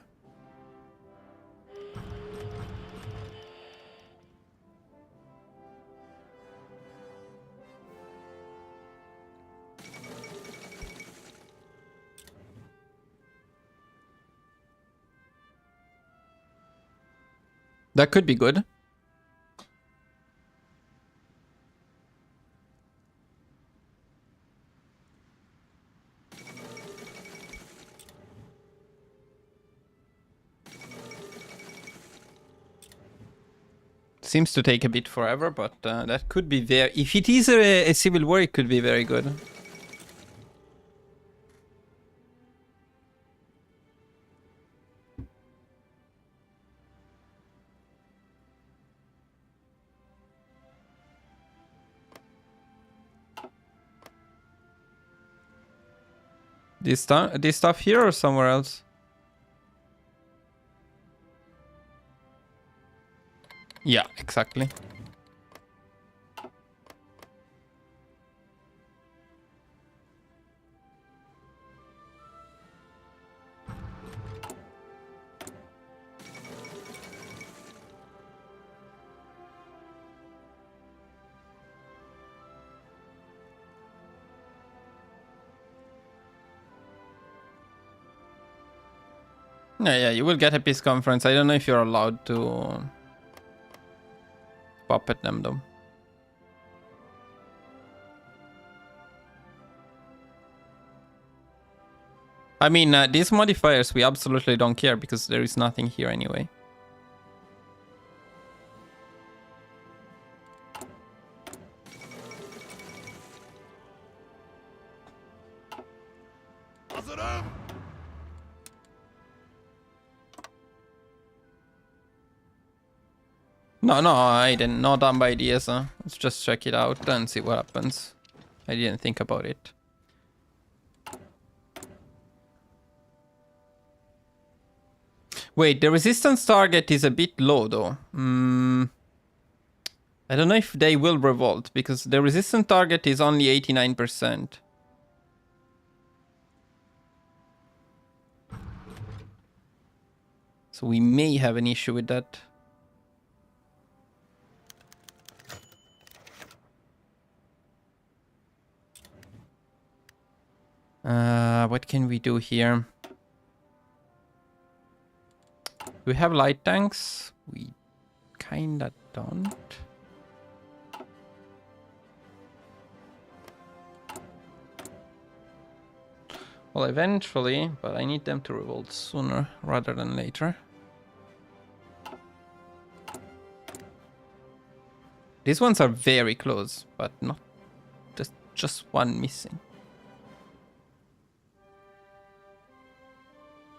That could be good. Seems to take a bit forever, but that could be very... If it is a civil war, it could be very good. This stuff here or somewhere else? Yeah, exactly. Yeah, you will get a peace conference. I don't know if you're allowed to puppet them though. I mean, these modifiers, we absolutely don't care because there is nothing here anyway. Hazırım. No, I didn't. Not done by ideas. Let's just check it out and see what happens. I didn't think about it. Wait, the resistance target is a bit low though. I don't know if they will revolt because the resistance target is only 89%. So we may have an issue with that. What can we do here? Do we have light tanks? We kinda don't. Well, eventually, but I need them to revolt sooner rather than later. These ones are very close, but not just one missing.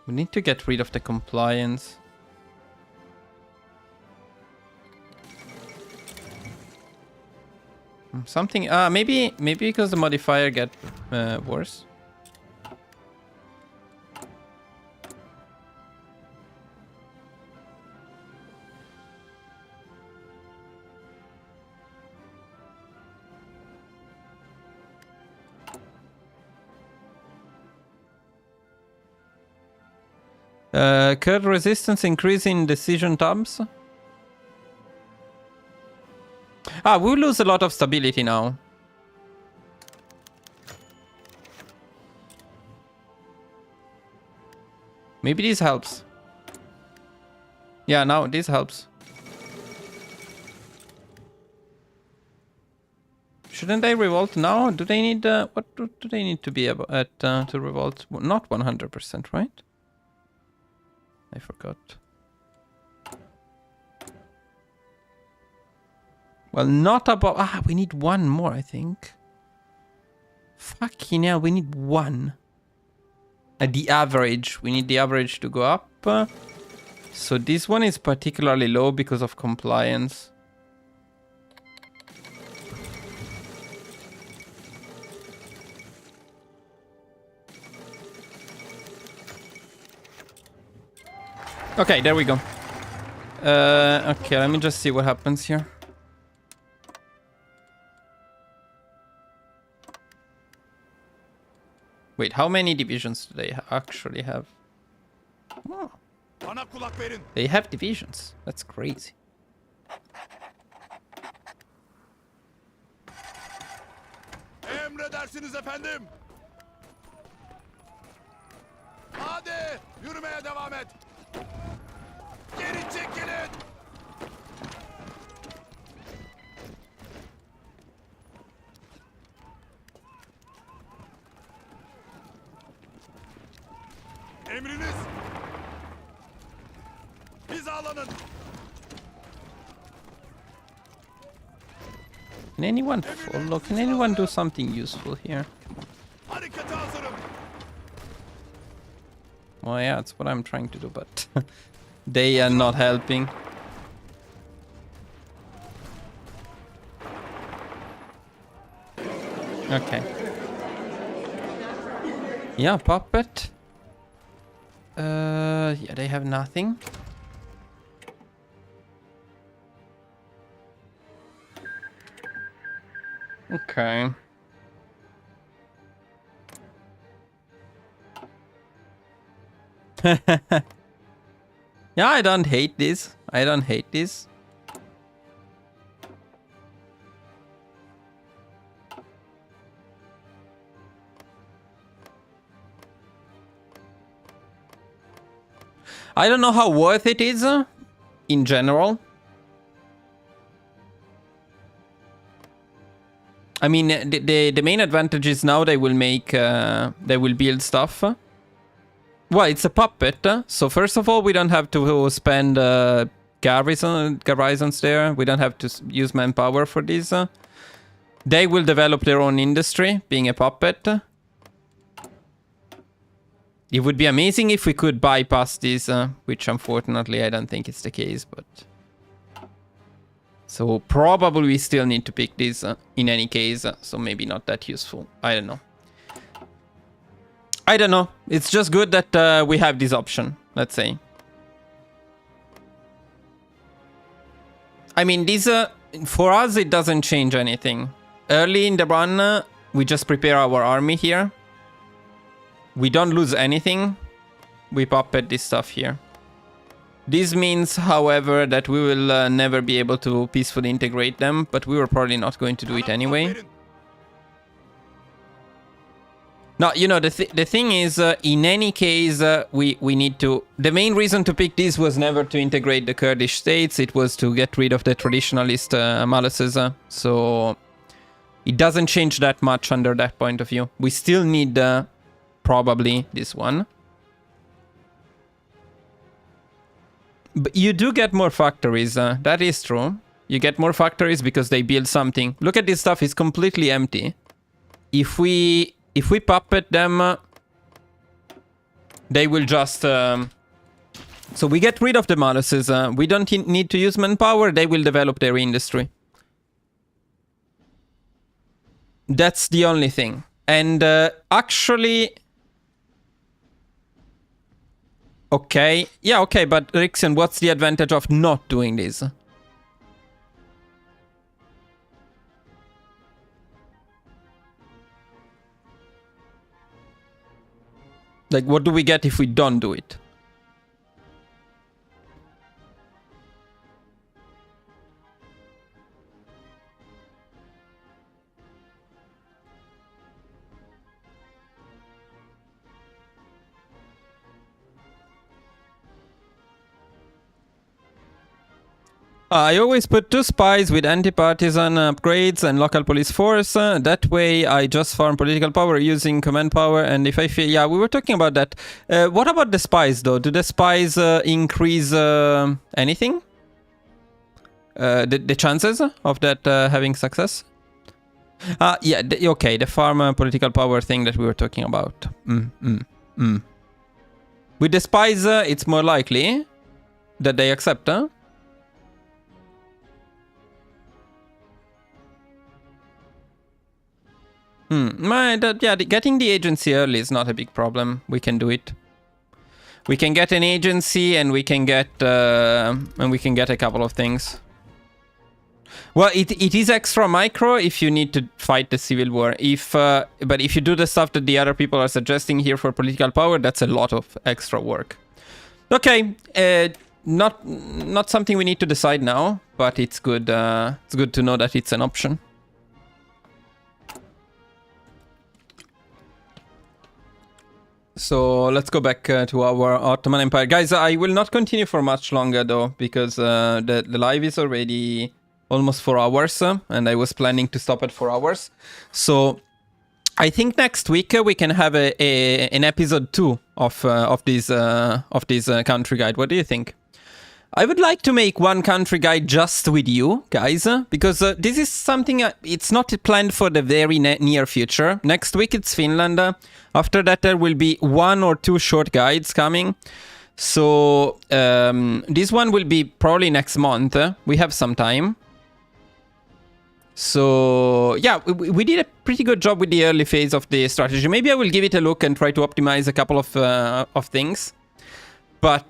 We need to get rid of the compliance. Something, maybe because the modifier get worse. Could resistance increase in decision tabs? We lose a lot of stability now. Maybe this helps. Yeah, now this helps. Shouldn't they revolt now? Do they need what do they need to be at to revolt? Not 100%, right? I forgot. Well, not above... we need one more, I think. Fucking hell, we need 1. The average. We need the average to go up. So this one is particularly low because of compliance. Okay, there we go. Okay, let me just see what happens here. Wait, how many divisions do they actually have? Oh, Bana kulak verin. they have divisions. That's crazy. Emredersiniz efendim. Hadi yürümeye devam et. Geri çekilin. Emriniz. Hizalanın. Can anyone follow? Can anyone do something useful here? Harekete hazırım. Well, yeah, that's what I'm trying to do, but they are not helping. Okay. Yeah, puppet. Yeah, they have nothing. Okay. Yeah, I don't hate this. I don't hate this. I don't know how worth it is in general. I mean, the main advantage is now they will make they will build stuff. Well, it's a puppet, so first of all, we don't have to spend garrisons there. We don't have to use manpower for this. They will develop their own industry, being a puppet. It would be amazing if we could bypass this, which unfortunately I don't think is the case, but... So probably we still need to pick this in any case, so maybe not that useful. I don't know. I don't know. It's just good that we have this option, let's say. I mean, this, for us, it doesn't change anything. Early in the run, we just prepare our army here. We don't lose anything. We puppet this stuff here. This means, however, that we will never be able to peacefully integrate them, but we were probably not going to do it anyway. Now, you know, the thing is, in any case, we need to... The main reason to pick this was never to integrate the Kurdish states, it was to get rid of the traditionalist Maluses, so... It doesn't change that much under that point of view. We still need, probably, this one. But you do get more factories, that is true. You get more factories because they build something. Look at this stuff, it's completely empty. If we puppet them, they will just... So we get rid of the Maluses. We don't need to use manpower, they will develop their industry. That's the only thing. And actually... Okay. Yeah, okay, but Rixian, what's the advantage of not doing this? Like, what do we get if we don't do it? I always put 2 spies with anti-partisan upgrades and local police force. That way I just farm political power using command power, and if I feel... Yeah, we were talking about that. What about the spies though? Do the spies increase anything? The chances of that having success? Yeah, okay, the farm political power thing that we were talking about. With the spies, it's more likely that they accept, huh? Yeah, getting the agency early is not a big problem. We can do it. We can get an agency, and we can get a couple of things. Well, it is extra micro if you need to fight the civil war. But if you do the stuff that the other people are suggesting here for political power, that's a lot of extra work. Okay, not something we need to decide now, but it's good. It's good to know that it's an option. So let's go back to our Ottoman Empire. Guys, I will not continue for much longer though, because the live is already almost 4 hours, and I was planning to stop at 4 hours. So I think next week we can have an episode 2 of this country guide. What do you think? I would like to make one country guide just with you guys, because this is something, it's not planned for the very near future. Next week it's Finland. After that there will be 1 or 2 short guides coming. So this one will be probably next month. We have some time. So yeah, we did a pretty good job with the early phase of the strategy. Maybe I will give it a look and try to optimize a couple of things. But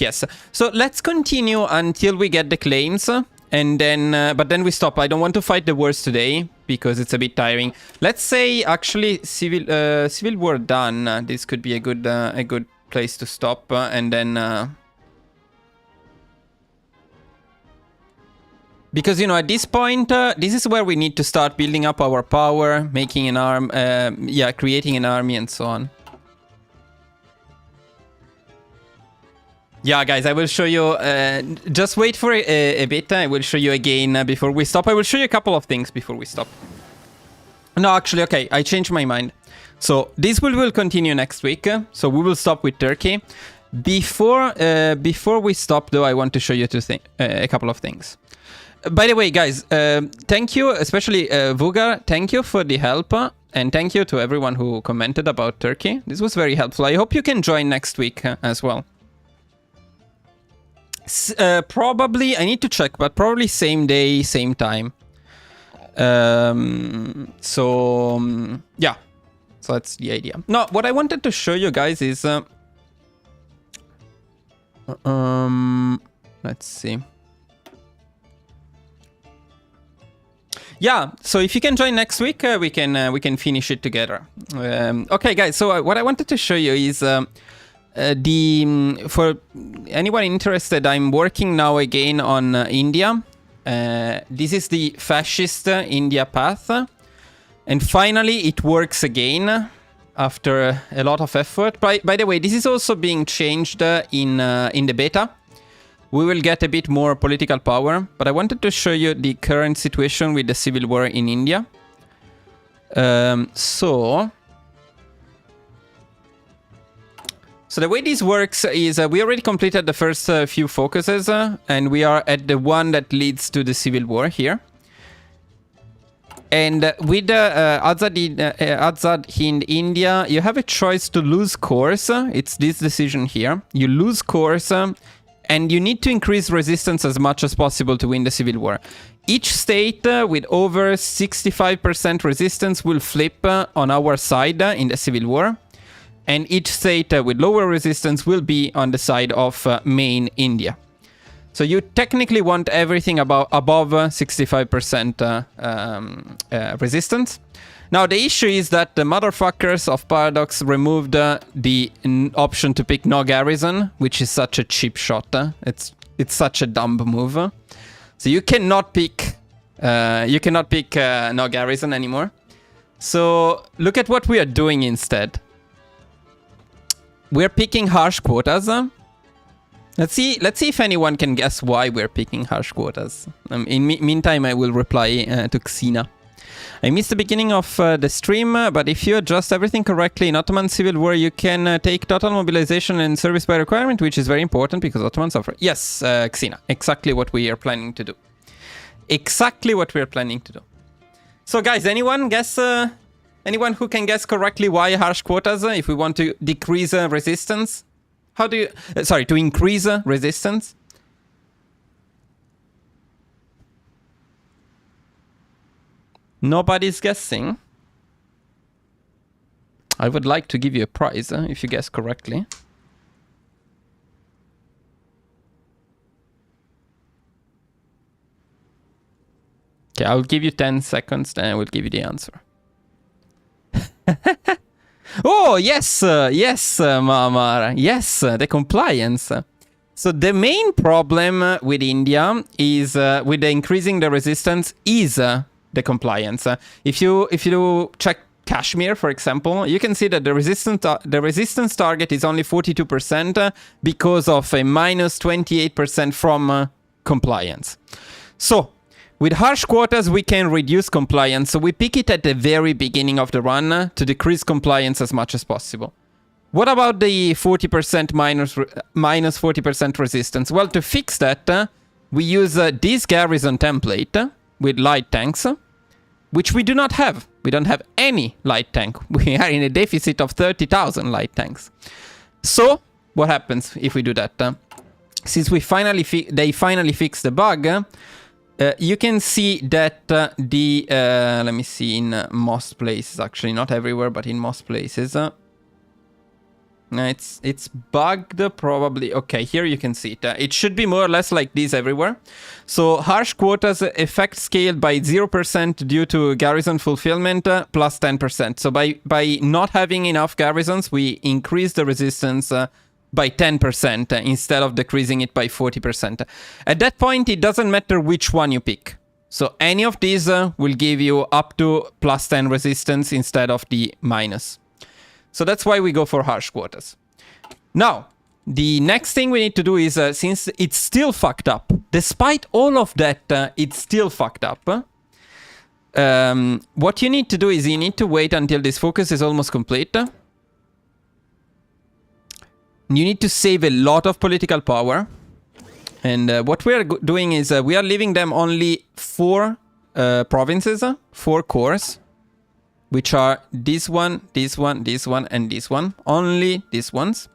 yes, so let's continue until we get the claims, and then but then we stop. I don't want to fight the wars today because it's a bit tiring. Let's say actually civil war done. This could be a good place to stop, and then because you know at this point this is where we need to start building up our power, making an creating an army and so on. Yeah, guys, I will show you, just wait for a bit, I will show you again before we stop. I will show you a couple of things before we stop. No, actually, okay, I changed my mind. So, this will continue next week, so we will stop with Turkey. Before we stop, though, I want to show you a couple of things. By the way, guys, thank you, especially Vugar, thank you for the help, and thank you to everyone who commented about Turkey. This was very helpful. I hope you can join next week as well. Probably, I need to check, but probably same day, same time. Yeah, so that's the idea. No, what I wanted to show you guys is, let's see. Yeah, so if you can join next week, we can finish it together. Okay, guys. So what I wanted to show you is. For anyone interested, I'm working now again on India. This is the fascist India path, and finally it works again after a lot of effort. By the way, this is also being changed in the beta. We will get a bit more political power, but I wanted to show you the current situation with the civil war in India. So the way this works is we already completed the first few focuses, and we are at the one that leads to the civil war here. And with Azad Hind India, you have a choice to lose course. It's this decision here. You lose course, and you need to increase resistance as much as possible to win the civil war. Each state with over 65% resistance will flip on our side in the civil war. And each state with lower resistance will be on the side of main India. So you technically want everything above 65% resistance. Now the issue is that the motherfuckers of Paradox removed the option to pick no garrison, which is such a cheap shot. It's such a dumb move. So you cannot pick no garrison anymore. So look at what we are doing instead. We're picking harsh quotas. Let's see if anyone can guess why we're picking harsh quotas. In meantime, I will reply to Xena. I missed the beginning of the stream, but if you adjust everything correctly in Ottoman Civil War, you can take total mobilization and service by requirement, which is very important because Ottomans offer. Yes, Xena, exactly what we are planning to do. Exactly what we are planning to do. So guys, anyone guess? Anyone who can guess correctly why harsh quotas? If we want to decrease resistance, how do you? Sorry, to increase resistance. Nobody's guessing. I would like to give you a prize if you guess correctly. Okay, I'll give you 10 seconds, then I will give you the answer. Oh, yes, yes, Mamar. Yes, the compliance. So the main problem with India is, with the increasing the resistance, is the compliance. If you check Kashmir, for example, you can see that the resistance target is only 42% because of a minus 28% from compliance. So with harsh quotas, we can reduce compliance. So we pick it at the very beginning of the run to decrease compliance as much as possible. What about the 40% minus 40% resistance? Well, to fix that, we use this garrison template with light tanks, which we do not have. We don't have any light tank. We are in a deficit of 30,000 light tanks. So what happens if we do that? Since they finally fixed the bug, you can see that let me see, in most places, actually not everywhere, but in most places, it's bugged probably. Okay, here you can see it. It should be more or less like this everywhere. So harsh quotas effect scaled by 0% due to garrison fulfillment plus 10%. So by not having enough garrisons, we increase the resistance by 10% instead of decreasing it by 40%. At that point, it doesn't matter which one you pick. So any of these will give you up to plus 10 resistance instead of the minus. So that's why we go for harsh quotas. Now, the next thing we need to do is, since it's still fucked up, despite all of that, it's still fucked up. What you need to do is you need to wait until this focus is almost complete. You need to save a lot of political power. And what we are doing is we are leaving them only 4 provinces, 4 cores, which are this one, this one, this one, and this one. Only these ones.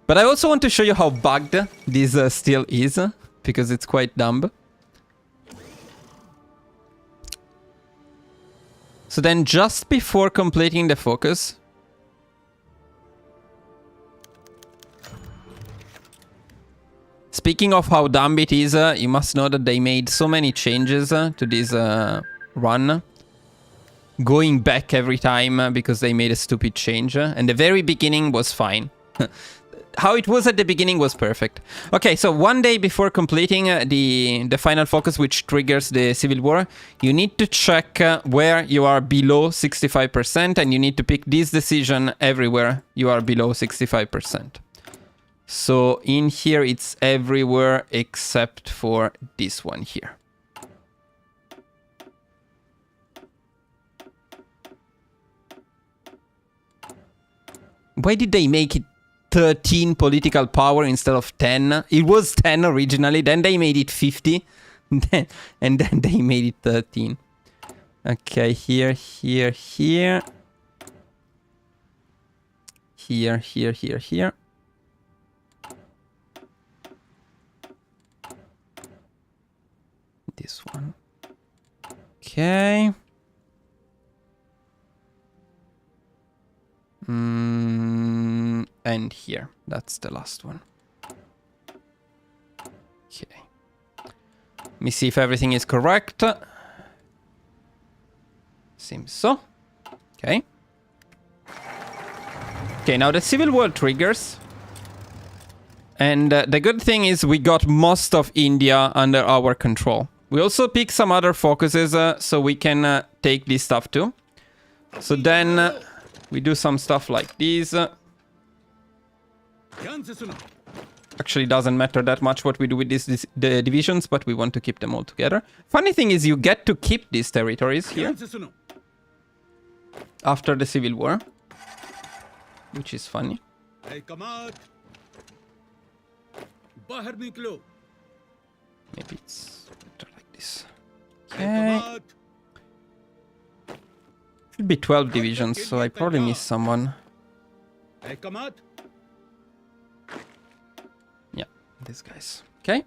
But I also want to show you how bugged this still is, because it's quite dumb. So then just before completing the focus, speaking of how dumb it is, you must know that they made so many changes to this run. Going back every time because they made a stupid change. And the very beginning was fine. How it was at the beginning was perfect. Okay, so one day before completing the final focus, which triggers the civil war, you need to check where you are below 65%, and you need to pick this decision everywhere you are below 65%. So in here, it's everywhere except for this one here. Why did they make it 13 political power instead of 10? It was 10 originally, then they made it 50, and then they made it 13. Okay, here, here, here. Here, here, here, here. This one. Okay. And here. That's the last one. Okay. Let me see if everything is correct. Seems so. Okay. Okay, now the civil war triggers. And the good thing is we got most of India under our control. We also pick some other focuses so we can take this stuff too. So then we do some stuff like these. Actually doesn't matter that much what we do with the divisions, but we want to keep them all together. Funny thing is you get to keep these territories here after the civil war, which is funny. Maybe it's better like this. Okay. Should be 12 divisions, so I probably missed someone. Yeah, these guys. Okay.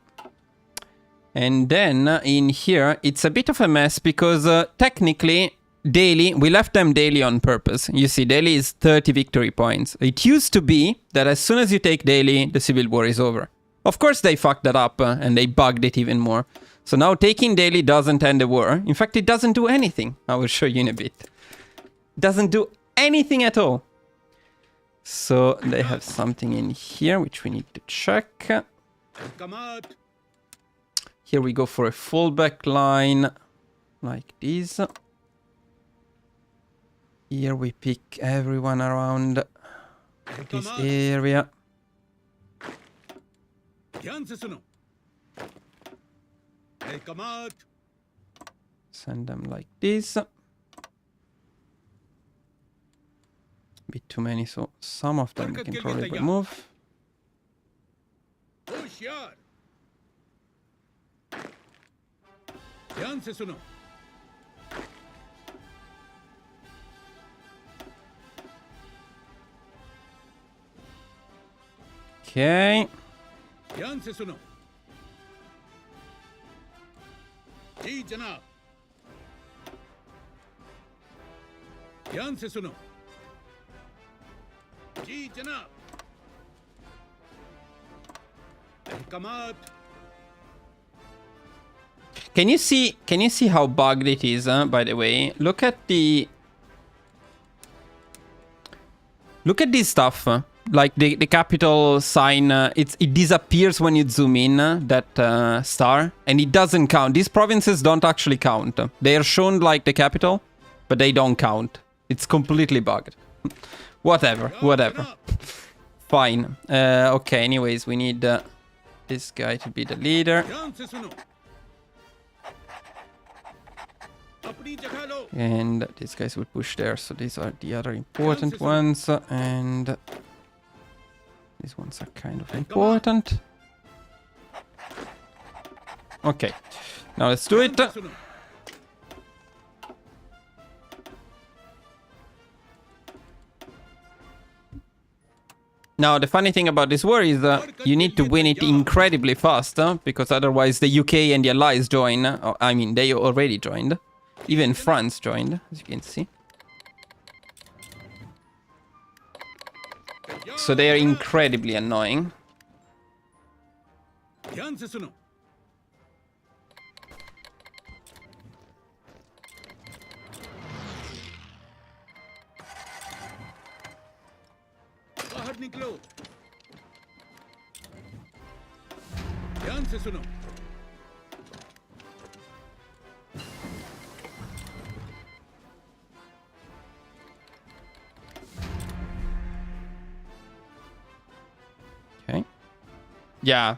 And then in here, it's a bit of a mess because technically, daily, we left them daily on purpose. You see, daily is 30 victory points. It used to be that as soon as you take daily, the civil war is over. Of course, they fucked that up and they bugged it even more. So now taking daily doesn't end the war. In fact, it doesn't do anything. I will show you in a bit. Doesn't do anything at all. So they have something in here which we need to check. Here we go for a fallback line like this. Here we pick everyone around this area. Send them like this. Bit too many, so some of them we can probably remove. Okay. Can you see how bugged it is, by the way? Look at this stuff. Like the capital sign, it disappears when you zoom in, that star, and it doesn't count. These provinces don't actually count. They are shown like the capital, but they don't count. It's completely bugged. Whatever. Fine. Okay, anyways, we need this guy to be the leader. And these guys would push there, so these are the other important ones, and these ones are kind of important. Okay, now let's do it. Now, the funny thing about this war is that you need to win it incredibly fast, because otherwise the UK and the Allies join. I mean, they already joined. Even France joined, as you can see. So they are incredibly annoying. Okay. Yeah.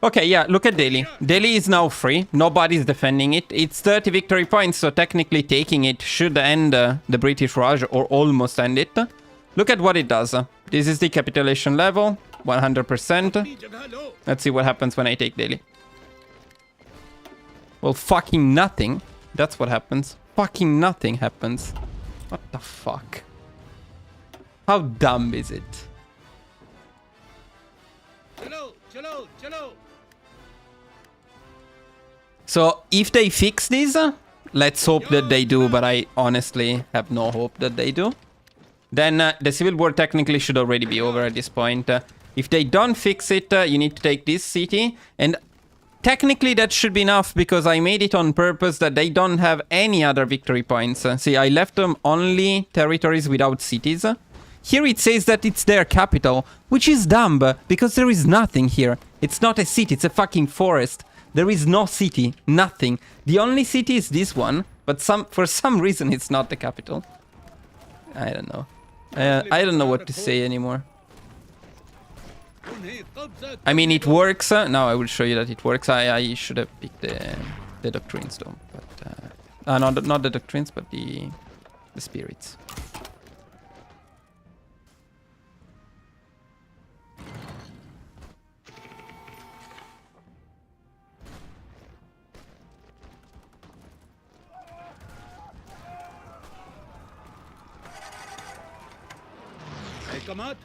Okay, yeah, look at Delhi. Delhi is now free. Nobody's defending it. It's 30 victory points, so technically taking it should end the British Raj, or almost end it. Look at what it does. This is the capitulation level, 100%. Let's see what happens when I take Delhi. Well, fucking nothing. That's what happens. Fucking nothing happens. What the fuck? How dumb is it? So, if they fix this, let's hope that they do, but I honestly have no hope that they do. Then the civil war technically should already be over at this point. If they don't fix it, you need to take this city. And technically that should be enough, because I made it on purpose that they don't have any other victory points. See, I left them only territories without cities. Here it says that it's their capital, which is dumb, because there is nothing here. It's not a city, it's a fucking forest. There is no city, nothing. The only city is this one, but for some reason it's not the capital. I don't know. I don't know what to say anymore. I mean, it works. Now I will show you that it works. I should have picked the doctrines though. But, not the doctrines, but the spirits. كمات.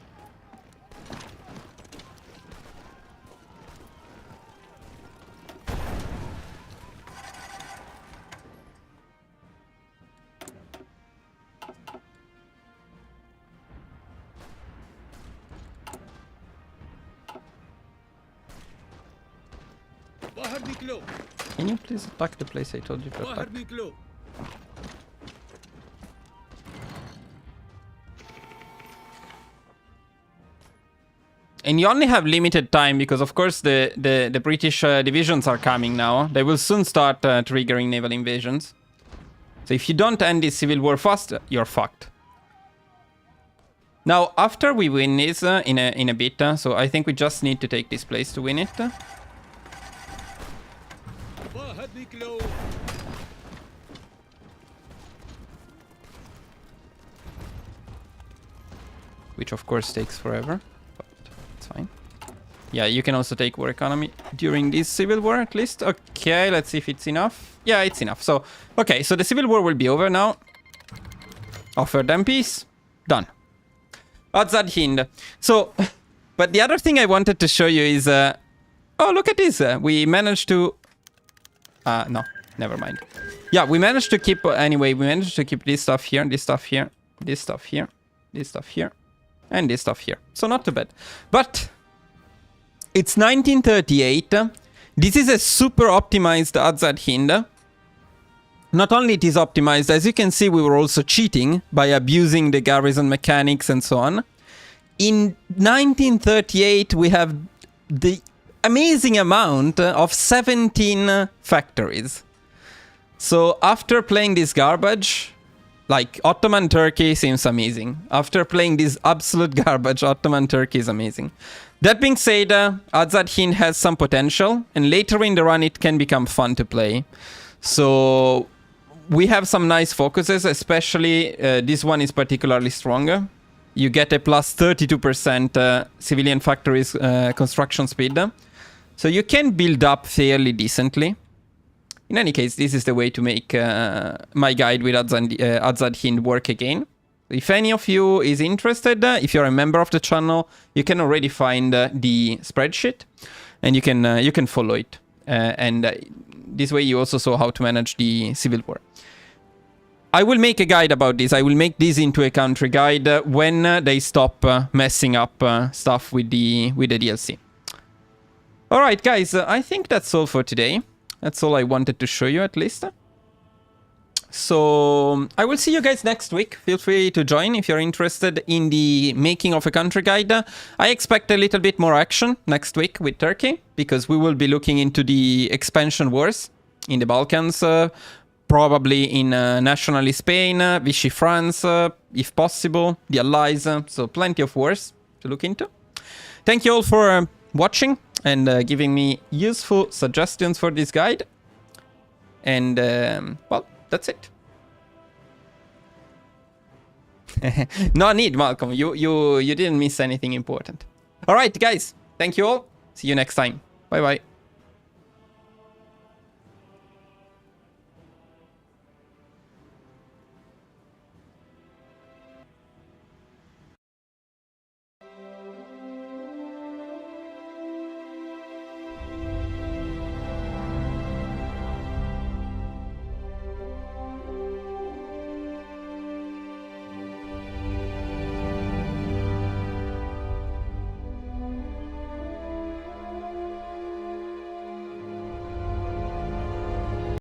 واحد ميكلو. Can you please attack the place I told you to attack? واحد ميكلو. And you only have limited time because, of course, the British divisions are coming now. They will soon start triggering naval invasions. So if you don't end this civil war fast, you're fucked. Now, after we win this in a bit, so I think we just need to take this place to win it. واحد ميكلو. Which, of course, takes forever. But it's fine. Yeah, you can also take war economy during this civil war, at least. Okay, let's see if it's enough. Yeah, it's enough. So, okay, so the civil war will be over now. Offer them peace. Done. Azad Hind. So, but the other thing I wanted to show you is... oh, look at this. We managed to... no, never mind. Yeah, we managed to keep... Anyway, we managed to keep this stuff here, this stuff here, this stuff here, this stuff here, and this stuff here. So not too bad. But... it's 1938. This is a super optimized Azad Hind. Not only it is optimized, as you can see, we were also cheating by abusing the garrison mechanics and so on. In 1938, we have the amazing amount of 17 factories. So after playing this garbage, like Ottoman Turkey seems amazing. After playing this absolute garbage, Ottoman Turkey is amazing. That being said, Azad Hind has some potential, and later in the run it can become fun to play. So we have some nice focuses, especially this one is particularly stronger. You get a plus 32% civilian factories construction speed. So you can build up fairly decently. In any case, this is the way to make my guide with Azad Hind work again. If any of you is interested, if you're a member of the channel, you can already find the spreadsheet, and you can follow it. This way you also saw how to manage the civil war. I will make a guide about this. I will make this into a country guide when they stop messing up stuff with the DLC. All right, guys, I think that's all for today. That's all I wanted to show you, at least. So I will see you guys next week. Feel free to join if you're interested in the making of a country guide. I expect a little bit more action next week with Turkey, because we will be looking into the expansion wars in the Balkans, probably in nationally Spain, Vichy France, if possible, the Allies. So plenty of wars to look into. Thank you all for watching and giving me useful suggestions for this guide. And, well, that's it. No need, Malcolm. You didn't miss anything important. All right, guys. Thank you all. See you next time. Bye-bye.